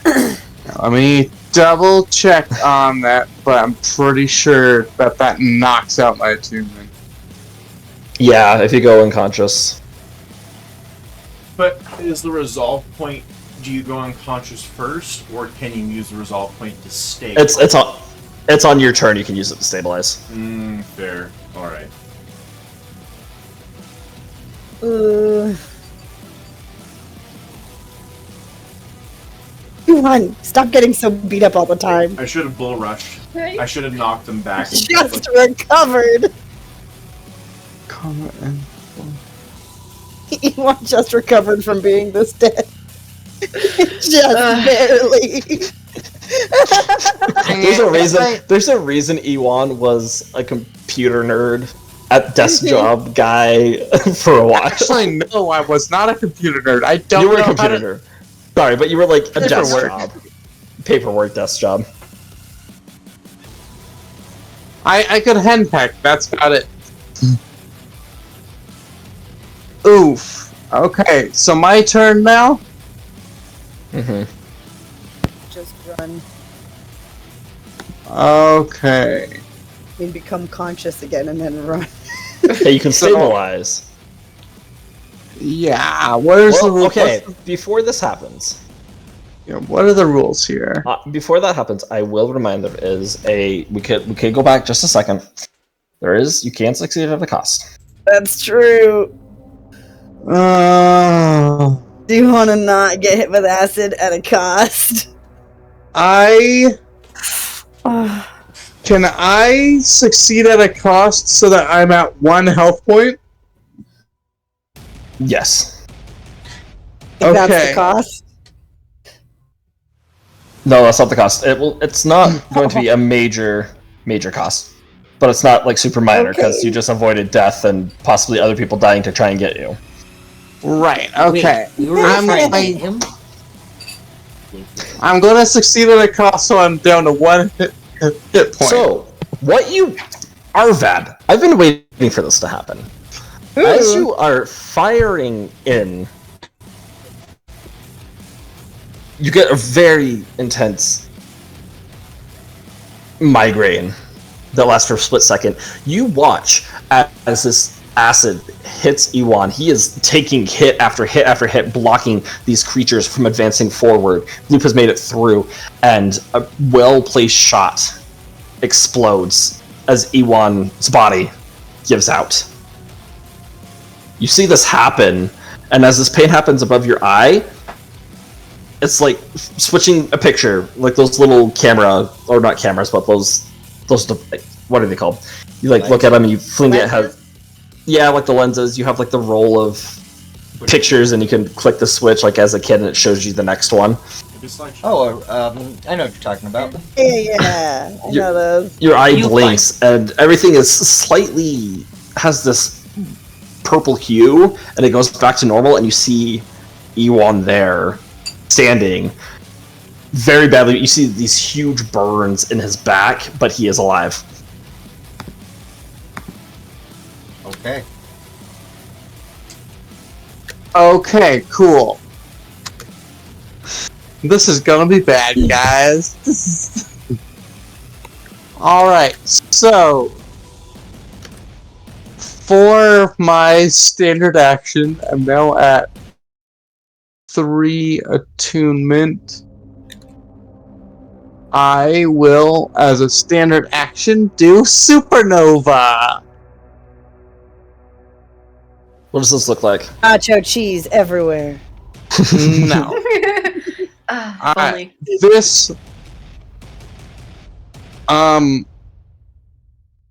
Let me double check on that, but I'm pretty sure that knocks out my attunement. Yeah, if you go unconscious. But is the resolve point? Do you go unconscious first, or can you use the resolve point to stay? It's on your turn. You can use it to stabilize. Fair. All right. Ewan, stop getting so beat up all the time. I should have bull rushed. Right? I should have knocked them back. And Just recovered. Comma and Ewan just recovered from being this dead. Just barely. There's a reason Ewan was a computer nerd at desk job guy for a while. actually, no, I was not a computer nerd. I don't You were know a how computer to... nerd. Sorry, but you were like a desk Paperwork. job. Paperwork desk job. I could henpeck, that's about it. Oof. Okay, so my turn now? Mm-hmm. Just run. Okay. We become conscious again and then run. Yeah, you can stabilize. Yeah, where's the Well, rule? okay, before this happens, What are the rules here? before that happens, I will remind there is we could go back just a second. You can succeed at a cost. That's true. Do you want to not get hit with acid at a cost? Can I succeed at a cost so that I'm at 1 health point? Yes. If that's Okay. the cost. No, that's not the cost. It's not going to be a major cost, but it's not like super minor because Okay. you just avoided death and possibly other people dying to try and get you. Right, okay. Wait, we were I'm- trying to I- hit him. I'm gonna succeed at a cost so I'm down to 1 hit point. So, Arvad, I've been waiting for this to happen. As you are firing in, you get a very intense migraine that lasts for a split second. You watch as this acid hits Ewan. He is taking hit after hit after hit, blocking these creatures from advancing forward. Loop has made it through, and a well-placed shot explodes as Ewan's body gives out. You see this happen, and as this pain happens above your eye, it's like switching a picture, like those little camera, or not cameras, but those, what are they called? You like look at them and you fling it, yeah, like the lenses, you have like the roll of pictures and you can click the switch like as a kid and it shows you the next one. Oh, I know what you're talking about. Yeah, I know those. Your eye You blinks and everything is slightly has this purple hue, and it goes back to normal, and you see Iwan there, standing, very badly. You see these huge burns in his back, but he is alive. Okay. Okay, cool. This is gonna be bad, guys. Alright, so for my standard action, I'm now at 3 attunement. I will, as a standard action, do Supernova. What does this look like? Nacho cheese everywhere. No. Ah, funny. This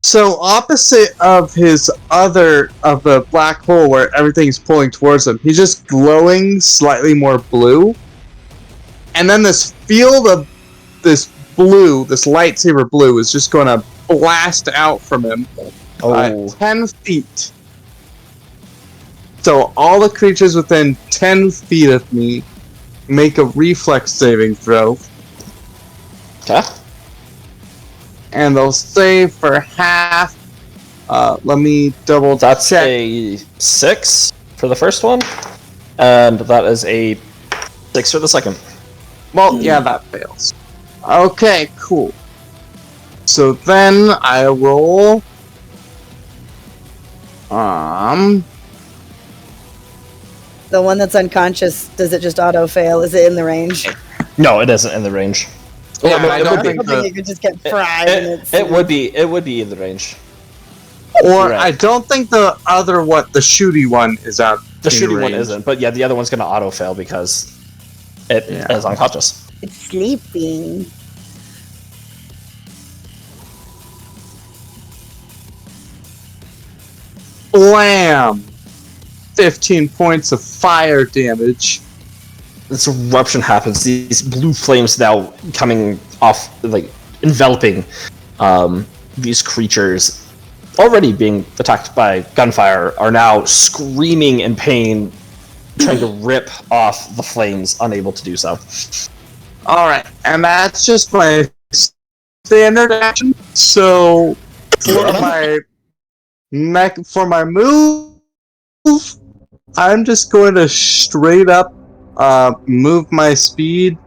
so opposite of his other of the black hole where everything's pulling towards him, he's just glowing slightly more blue. And then this field of this blue, this lightsaber blue, is just gonna blast out from him. 10 feet. So all the creatures within 10 feet of me make a reflex saving throw. Okay. And they'll save for half. Let me double That's check. a 6 for the first one, and that is a 6 for the second. Well, yeah, that fails. Okay, cool. So then I roll. The one that's unconscious, does it just auto fail? Is it in the range? No, it isn't in the range. Yeah, Well, I it don't would be. think I think you could just get fried. and it's, It would be. It would be in the range. Or Right. I don't think the other one, the shooty one, is out. The in shooting one range. isn't, but yeah, the other one's going to auto fail because it is unconscious. It's sleeping. Blam! 15 points of fire damage. This eruption happens. These blue flames now coming off, like enveloping these creatures, already being attacked by gunfire, are now screaming in pain, trying to rip off the flames, unable to do so. Alright, and that's just my standard action. So for my move, I'm just going to straight up move my speed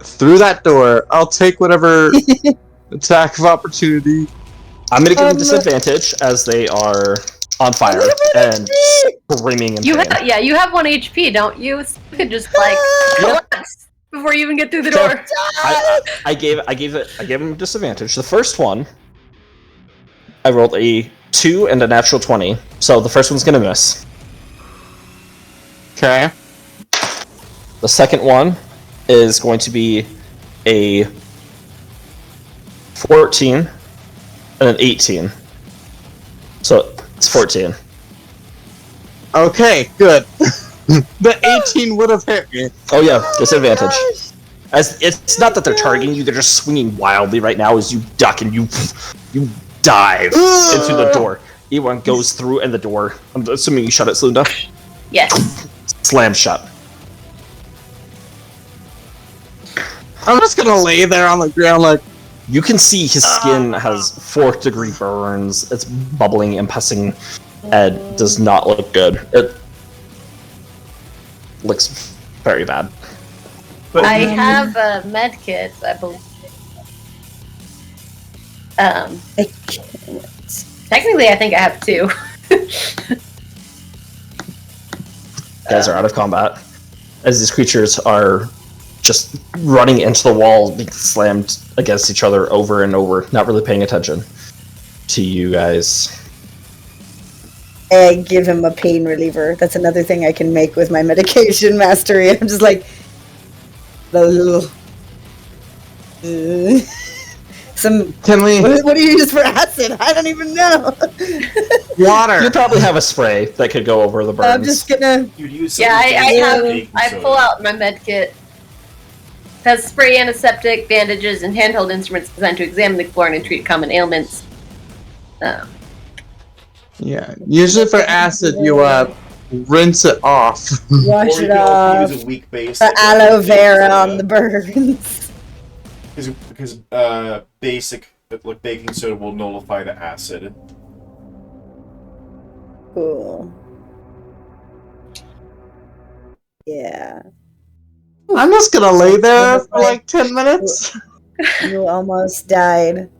through that door. I'll take whatever attack of opportunity. I'm going to give them disadvantage as they are on fire and screaming in You pain. have, you have 1 HP, don't you? So you could just like collapse before you even get through the So, door. I gave him disadvantage. The first one, I rolled a 2 and a natural 20, so the first one's gonna miss. Okay. The second one is going to be a 14 and an 18. So it's 14. Okay, good. The 18 would have hit me. Oh yeah, disadvantage. As it's not that they're targeting you; they're just swinging wildly right now as you duck and you dive into the door. Ewan goes through and the door. I'm assuming you shut it, Slunda. Yes. Slam shut. I'm just gonna lay there on the ground like, You can see his skin has 4th degree burns. It's bubbling and pussing, and does not look good. It looks very bad. But I have a med kit, I believe. Technically, I think I have 2. You guys are out of combat as these creatures are just running into the wall, being slammed against each other over and over, not really paying attention to you guys. I give him a pain reliever. That's another thing I can make with my medication mastery. I'm just like, some. can we What do you use for acid? I don't even know. water? You probably have a spray that could go over the burns. I'm just gonna. you'd use Yeah, something I pull out my med kit. It has spray, antiseptic, bandages, and handheld instruments designed to examine, explore, and treat common ailments. Yeah. Usually for acid, you rinse it off. Wash Or you it can also off. use a weak base. The like aloe basic vera soda. on the burns. Because basic like baking soda will nullify the acid. Cool. Yeah. I'm just gonna lay there for like 10 minutes. You almost died.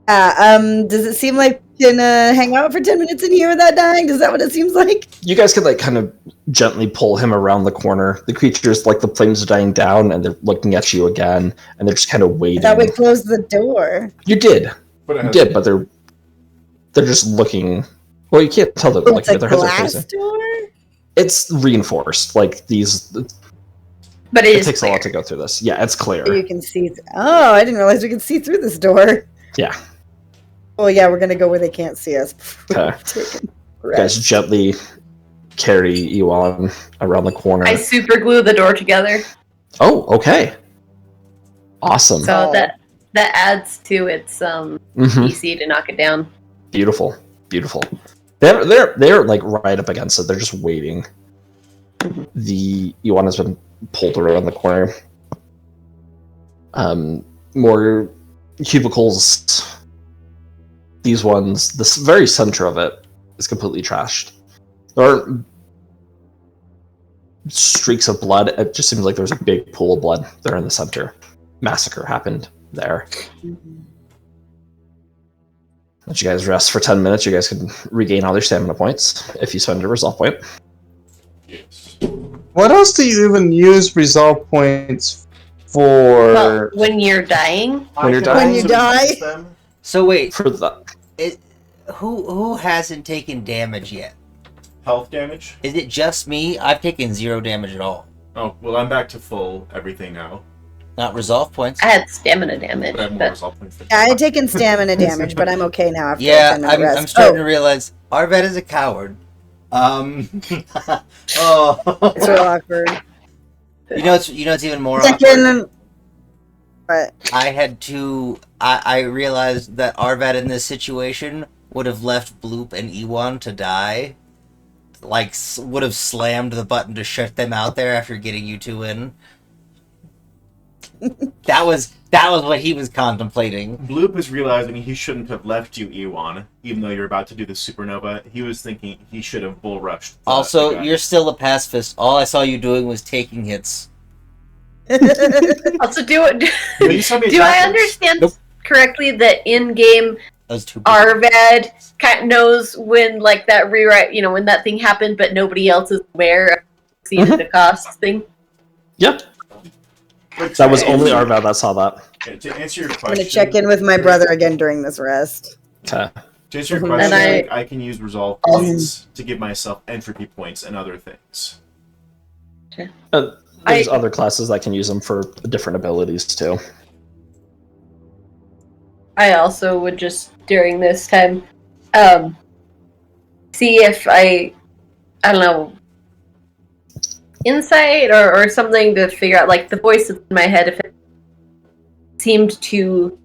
Does it seem like we can hang out for 10 minutes in here without dying? Is that what it seems like? You guys could like kind of gently pull him around the corner. The creatures, like the flames are dying down, and they're looking at you again, and they're just kind of I waiting. thought we closed the door. You did, But it you has did, but they're just looking. Well, you can't tell they're Oh, looking. it's a But their heads are glass facing. door? It's reinforced. Like these, But it is takes clear. a lot to go through this. Yeah, it's clear. You can see. Oh, I didn't realize we could see through this door. Yeah. Oh, yeah, we're going to go where they can't see us. Okay. Taking You guys rest. gently carry Ewan around the corner. I super glue the door together, Oh, okay. Awesome. so Oh. that adds to its Mhm. PC to knock it down. Beautiful, beautiful. They're like right up against it. They're just waiting. The Ewan has been pulled around the corner. More cubicles. These ones, the very center of it is completely trashed. There aren't streaks of blood. It just seems like there's a big pool of blood there in the center. Massacre happened there. Let you guys rest for 10 minutes. You guys can regain all your stamina points if you spend a resolve point. Yes. What else do you even use resolve points for? Well, when you're dying, When you're I can dying? When you also die? use them. So wait, For the who hasn't taken damage yet? Health damage. Is it just me? I've taken 0 damage at all. Oh well, I'm back to full everything now. Not resolve points. I had stamina damage. But I have more But resolve points. Yeah, I had taken stamina damage, but I'm okay now after Yeah, 10 minute I'm rest. starting to realize Arvet is a coward. Oh, It's real awkward. you know it's even more awkward. Second, but I realized that Arvat in this situation would have left Bloop and Ewan to die. Like, would have slammed the button to shut them out there after getting you two in. That was what he was contemplating. Bloop is realizing he shouldn't have left you, Ewan, even though you're about to do the supernova. He was thinking he should have bull rushed. Also, the guy. you're still a pacifist. All I saw you doing was taking hits. also, do it. Well, you saw me Do I attack him. understand Nope. correctly that in game That was too. Arvad kind of knows when like that rewrite, when that thing happened, but nobody else is aware of the the cost thing? Yep, But that was to only answer- Arval that saw that. To answer your I'm question, gonna check in with my brother again during this rest. Okay. To answer your And question, I- I can use resolve points to give myself entropy points and other things. There's I- other classes that can use them for different abilities too. I also would just during this time see if I don't know, insight or something to figure out like the voice in my head if it seemed to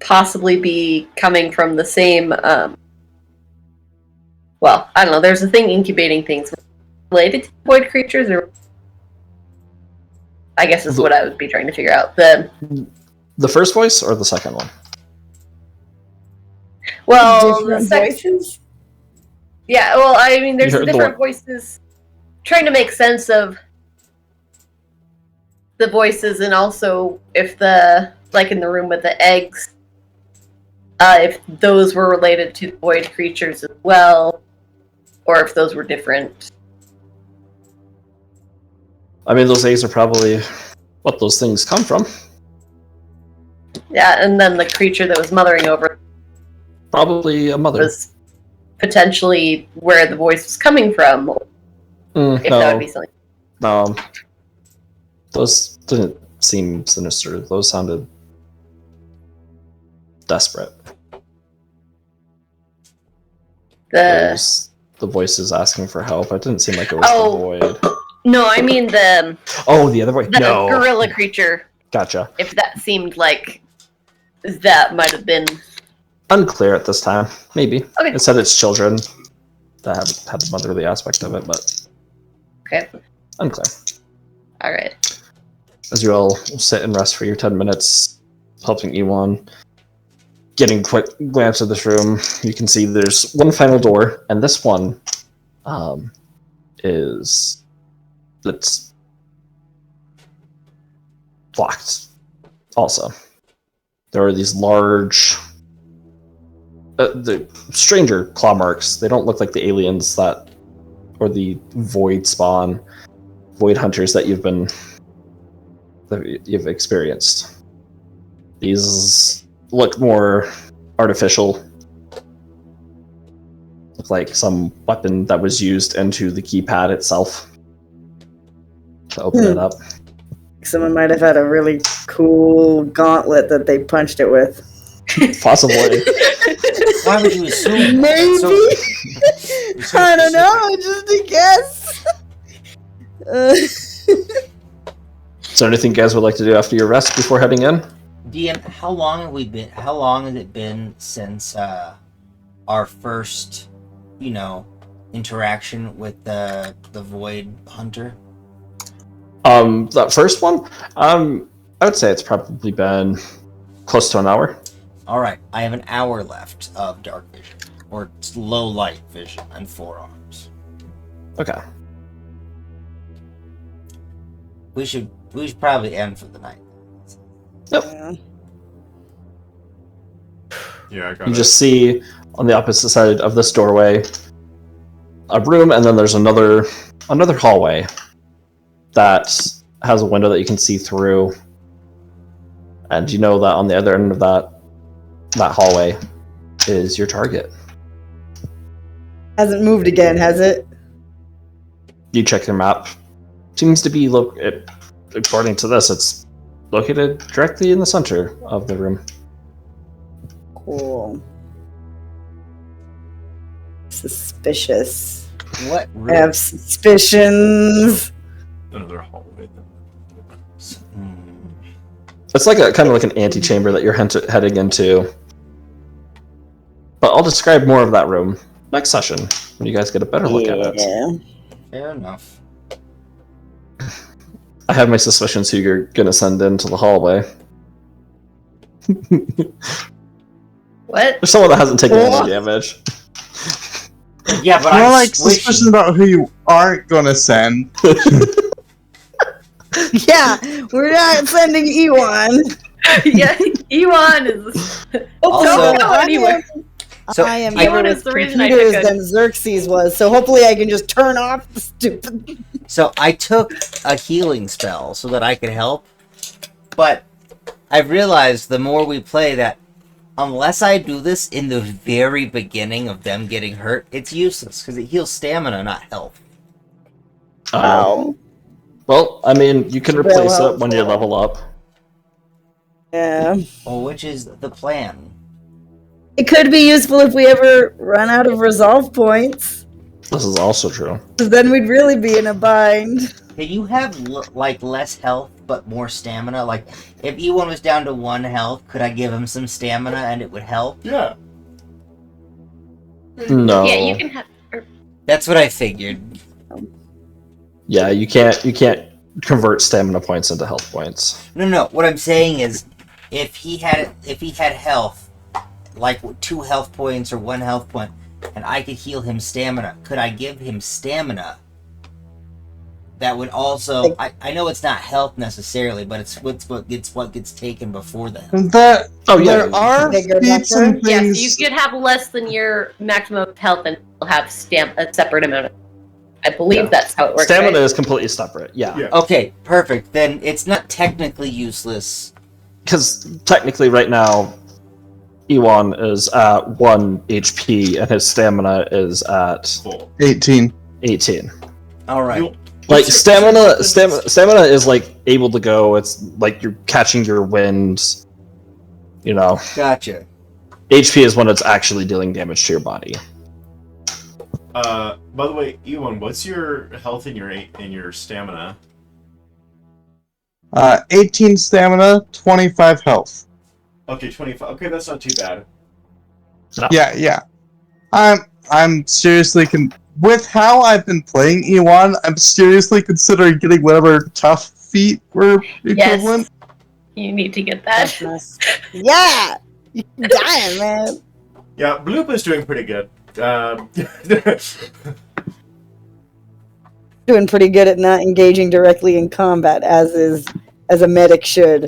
possibly be coming from the same well, I don't know, there's a thing incubating things related to void creatures, or I guess is what I would be trying to figure out. The first voice or the second one? The Different sec- voices? Yeah, well, I mean, there's You heard the different voices trying to make sense of the voices, and also if like in the room with the eggs, if those were related to the void creatures as well, or if those were different. I mean, those eggs are probably what those things come from. Yeah, and then the creature that was mothering over Probably a mother. was potentially where the voice was coming from, if that would be something. No. Those didn't seem sinister. Those sounded desperate. The voices asking for help. It didn't seem like it was Oh. the void. No, I mean the Oh, the other voice. No. gorilla creature. Gotcha. If that seemed like that might have been Unclear at this time. Maybe. Okay. It said it's children that have had the motherly aspect of it, but Okay. unclear. All right. As you all sit and rest for your 10 minutes, helping Ewan, getting a quick glance at this room, you can see there's one final door, and this one it's blocked also. There are these large the stranger claw marks. They don't look like the aliens that or the void spawn void hunters that you've experienced. These look more artificial. Look like some weapon that was used into the keypad itself to open it up. Someone might have had a really cool gauntlet that they punched it with. Possibly. Why would you assume? Maybe. So I don't know. Just a guess. Is there anything you guys would like to do after your rest before heading in? DM, how long has it been since our first, interaction with the Void Hunter? That first one, I would say it's probably been close to an hour. All right, I have an hour left of dark vision, or low light vision, and forearms. Okay. We should probably end for the night. Yeah. Yeah, I got You it. just see on the opposite side of this doorway a room, and then there's another hallway that has a window that you can see through. And you know that on the other end of that hallway is your target. Hasn't moved again, has it? You check your map. Seems to be according to this, it's located directly in the center of the room. Cool. Suspicious. What I room? have suspicions. Another hallway. It's like kind of like an antechamber that you're heading into. But I'll describe more of that room next session when you guys get a better look at it. Yeah. Fair enough. I have my suspicions who you're gonna send into the hallway. What? There's someone that hasn't taken What? any damage. Yeah, but More I'm like squishy. suspicion about who you aren't gonna send. Yeah, we're not sending Ewan. Yeah, Ewan is. Also- Don't go anywhere. So I am I- better Ewan is with the reason I computers took a- than Xerxes was, so hopefully I can just turn off the stupid. So I took a healing spell so that I could help, but I've realized the more we play that unless I do this in the very beginning of them getting hurt, it's useless because it heals stamina, not health. Well, I mean, you can Well, replace it when you level up. Yeah. Well, which is the plan? It could be useful if we ever run out of resolve points, This is also true. because then we'd really be in a bind. Can you have less health but more stamina? Like if Ewan was down to 1 health, could I give him some stamina and it would help? Yeah. No. Yeah, you can have. That's what I figured. Yeah, you can't convert stamina points into health points. No. What I'm saying is, if he had health, like 2 health points or 1 health point, and I could heal him stamina, could I give him stamina? That would also. I know it's not health necessarily, but it's what gets taken before the health. That Oh, yeah. there are Bigger feats nectar? and Yes, things. you could have less than your maximum of health and still have a separate amount of. I believe Yeah. that's how it works. Stamina right? is completely separate. Yeah. Yeah. Okay, perfect. Then it's not technically useless. Because technically, right now, Ewan is at 1 HP and his stamina is at Full. 18. 18. All right. You'll- Like what's your- stamina is like able to go. It's like you're catching your wind. You know, Gotcha. HP is when it's actually dealing damage to your body. By the way, Ewan, what's your health and your stamina? 18 stamina, 25 health. Okay, 25. Okay, that's not too bad. No. Yeah. I'm seriously with how I've been playing Ewan, I'm seriously considering getting whatever tough feat were equivalent. Yes. You need to get that. That's nice. Yeah! You're dying, man. Yeah, Bloop is doing pretty good. Doing pretty good at not engaging directly in combat, as a medic should.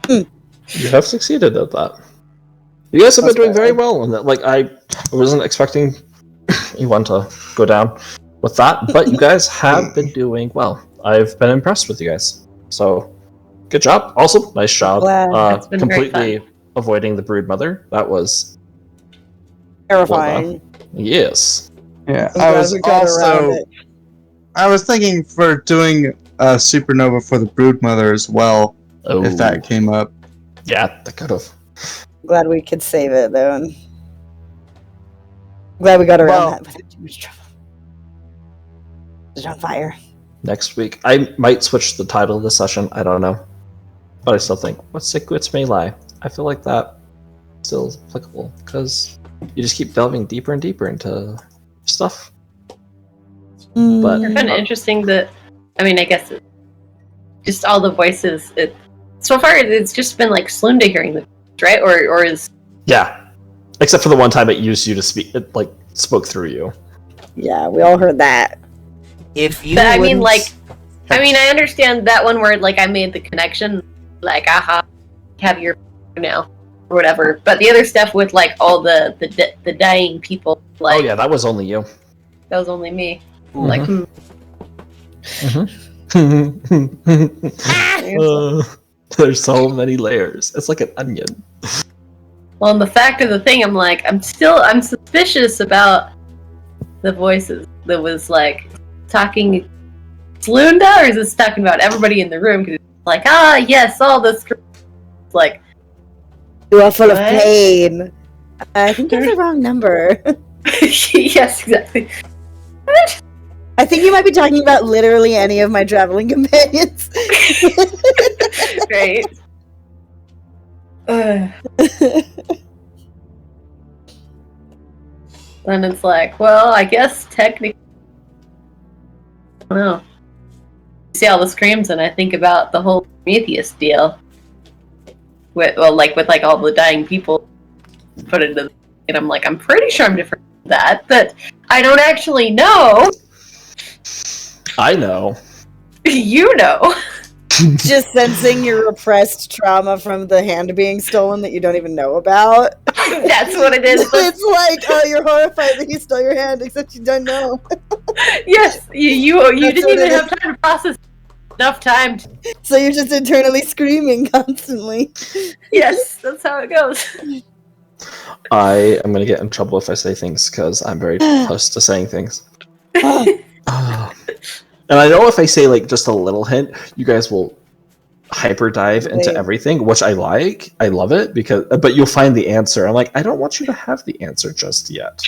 You have succeeded at that. You guys have been doing very well on that. Like, I wasn't expecting Ewan to go down with that, but you guys have been doing well. I've been impressed with you guys. So, good job. Also, nice job. That's been very Completely avoiding the brood mother. That was Terrifying. yes. Yeah, I'm I glad was we got around also. it. I was thinking for doing a supernova for the brood mother as well, Oh, if that came up. yeah, that could have. Glad we could save it, though. And glad we got around Well- that without too much trouble. It's on fire. Next week, I might switch the title of the session. I don't know, but I still think "What Sick Wits May Lie." I feel like that still is applicable because you just keep delving deeper and deeper into stuff. But It's been interesting that, I mean, I guess just all the voices. So far, it's just been like Slunda hearing the right, or is yeah, except for the one time it used you to speak, it like spoke through you. Yeah, we all heard that. If you But I mean, wouldn't- like, I understand that one where like I made the connection, like, aha, have your now or whatever. But the other stuff with like all the dying people, like, Oh yeah, that was only you. that was only me. Like, There's so many layers. It's like an onion. well, and the fact of the thing, I'm suspicious about the voices that was like talking Slunda, or is this talking about everybody in the room? Because it's like, yes, all this, like, You are full of What? pain. I think that's the wrong number. yes, exactly. I think you might be talking about literally any of my traveling companions. Right. Then it's like, well, I guess technically, I don't know. You see all the screams, and I think about the whole Prometheus deal. With all the dying people put into, and I'm like, I'm pretty sure I'm different from that, but I don't actually know. I know. You know. Just sensing your repressed trauma from the hand being stolen that you don't even know about. That's what it is. It's like, oh, you're horrified that he stole your hand, except you don't know. Yes, you That's didn't what even it have time to process enough time. So you're just internally screaming constantly. Yes, that's how it goes. I am gonna get in trouble if I say things because I'm very close to saying things. And I know if I say like just a little hint, you guys will hyper dive into Wait. everything, which I like. I love it but you'll find the answer. I'm like, I don't want you to have the answer just yet.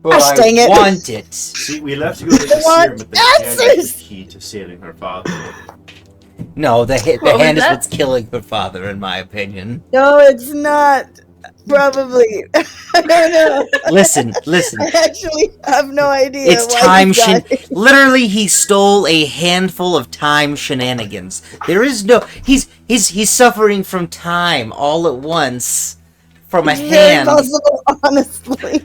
well, Gosh, dang I it. want it. See, we left you with the want serum with the hand as answers! the key to saving her father. No, the What was hand is that? what's killing her father, in my opinion. No, it's not. Probably. I don't know. Listen. I actually have no idea. It's why time he's dying. Literally, he stole a handful of time shenanigans. There is no. He's suffering from time all at once from a It's very hand. possible, honestly.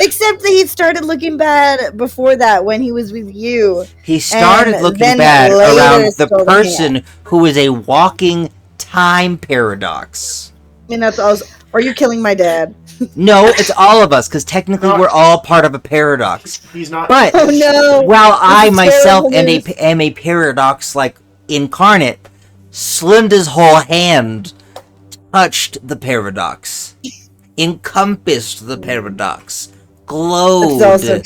Except that he started looking bad before that when he was with you. He started And looking then bad later around the stole the person who is a walking time paradox. I mean, that's also. Are you killing my dad? No, it's all of us, because technically No. we're all part of a paradox. He's not. But Oh no! while I is myself terrible news. am a paradox like incarnate, Slinda's whole hand touched the paradox, encompassed the paradox, glowed That's also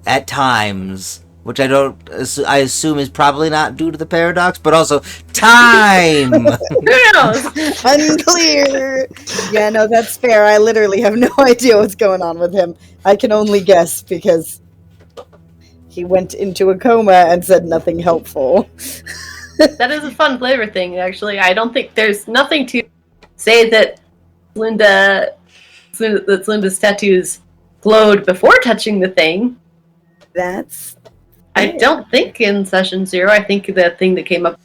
at times, which I assume is probably not due to the paradox, but also time. Who knows? unclear. Yeah, no, that's fair. I literally have no idea what's going on with him. I can only guess because he went into a coma and said nothing helpful. That is a fun flavor thing, actually. I don't think there's nothing to say that Linda's tattoos glowed before touching the thing. That's I don't think in session 0. I think the thing that came up,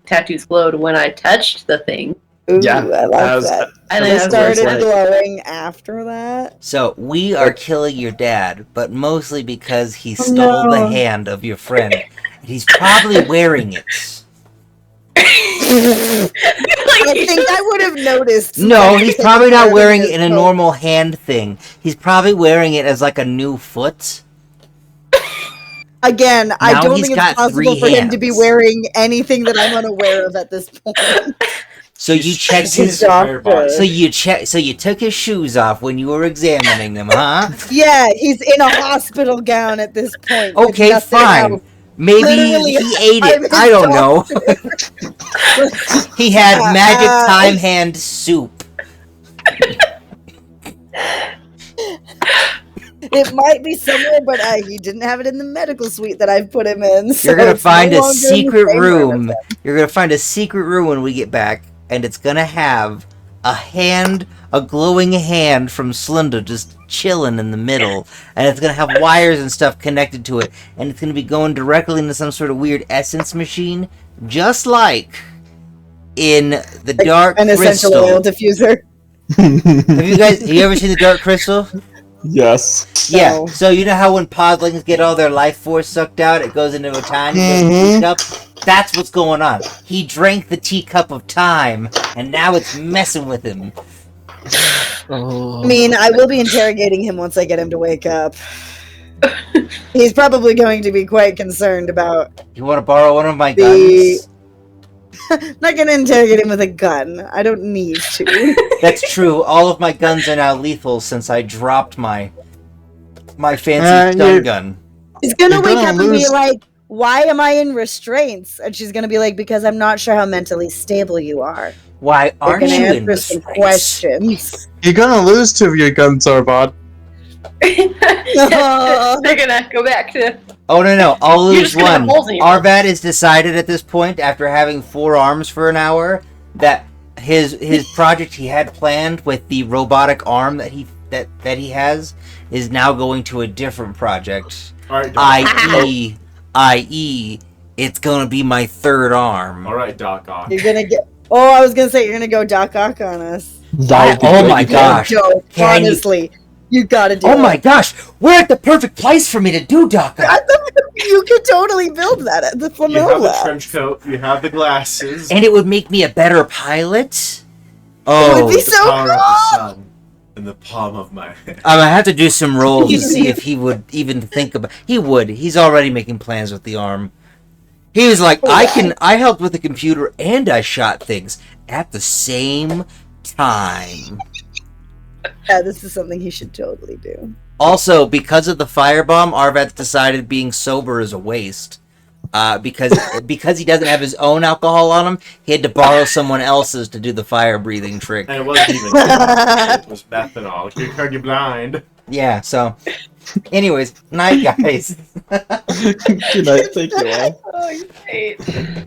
tattoos glowed when I touched the thing. ooh, Yeah, I like that. I They think that's started what glowing after that. So we are killing your dad, but mostly because he Oh, stole the no. hand of your friend. He's probably wearing it. I think I would have noticed. No, he's probably not wearing it in a his normal hand thing. He's probably wearing it as like a new foot. Again, I Now don't he's think got it's possible 3 for him to be hands. wearing anything that I'm unaware of at this point. So you checked He's his. a doctor. So you took his shoes off when you were examining them, huh? Yeah, he's in a hospital gown at this point. with Okay, nothing fine. else. Maybe Literally, he ate I'm it. his I don't know. doctor. He had magic Uh, time hand soup. It might be somewhere, but he didn't have it in the medical suite that I've put him in. So You're gonna it's find no a longer in the secret same room. You're gonna find a secret room when we get back, and it's gonna have a glowing hand from Slender just chilling in the middle, and it's gonna have wires and stuff connected to it, and it's gonna be going directly into some sort of weird essence machine, just like in the Like Dark an essential oil Crystal. diffuser. Have you ever seen the Dark Crystal? Yes. Yeah, No. so you know how when podlings get all their life force sucked out, it goes into a tiny little teacup? That's what's going on. He drank the teacup of time, and now it's messing with him. Oh. I mean, I will be interrogating him once I get him to wake up. He's probably going to be quite concerned about. You want to borrow one of my The- guns? Not going to interrogate him with a gun. I don't need to. That's true. All of my guns are now lethal since I dropped my fancy stun you- gun. He's going to You're wake gonna up and be lose- like, "Why am I in restraints?" And she's going to be like, "Because I'm not sure how mentally stable you are." Why We're aren't going to you in answer some restraints? questions. You're gonna lose 2 of your guns, Arbod. They're gonna go back to. Oh no, I'll You're lose just gonna have one. holes in your- Arvad has decided at this point, after having 4 arms for an hour, that his project he had planned with the robotic arm that he has is now going to a different project. Alright, Doc. i.e., it's gonna be my 3rd arm. Alright, Doc Ock. You're going to get. Oh, I was going to say, you're going to go Doc Ock on us. That would be Oh great my if you gosh. Joe, Can you- honestly, you gotta do Oh it. my gosh, we're at the perfect place for me to do DACA. You could totally build that at the You Flamel have the Lab. trench coat, you have the glasses. And it would make me a better pilot. It Oh, would be the so power of the cool. sun in the palm of my hand. I'm gonna have to do some rolls to see if he would even think about. He would. He's already making plans with the arm. He was like, I helped with the computer and I shot things at the same time. Yeah, this is something he should totally do. Also, because of the firebomb, Arvat's decided being sober is a waste. Because he doesn't have his own alcohol on him, he had to borrow someone else's to do the fire breathing trick. And it wasn't even it was methanol. You heard you blind. Yeah, so anyways, night guys. Good night, thank you all. Oh, you're great.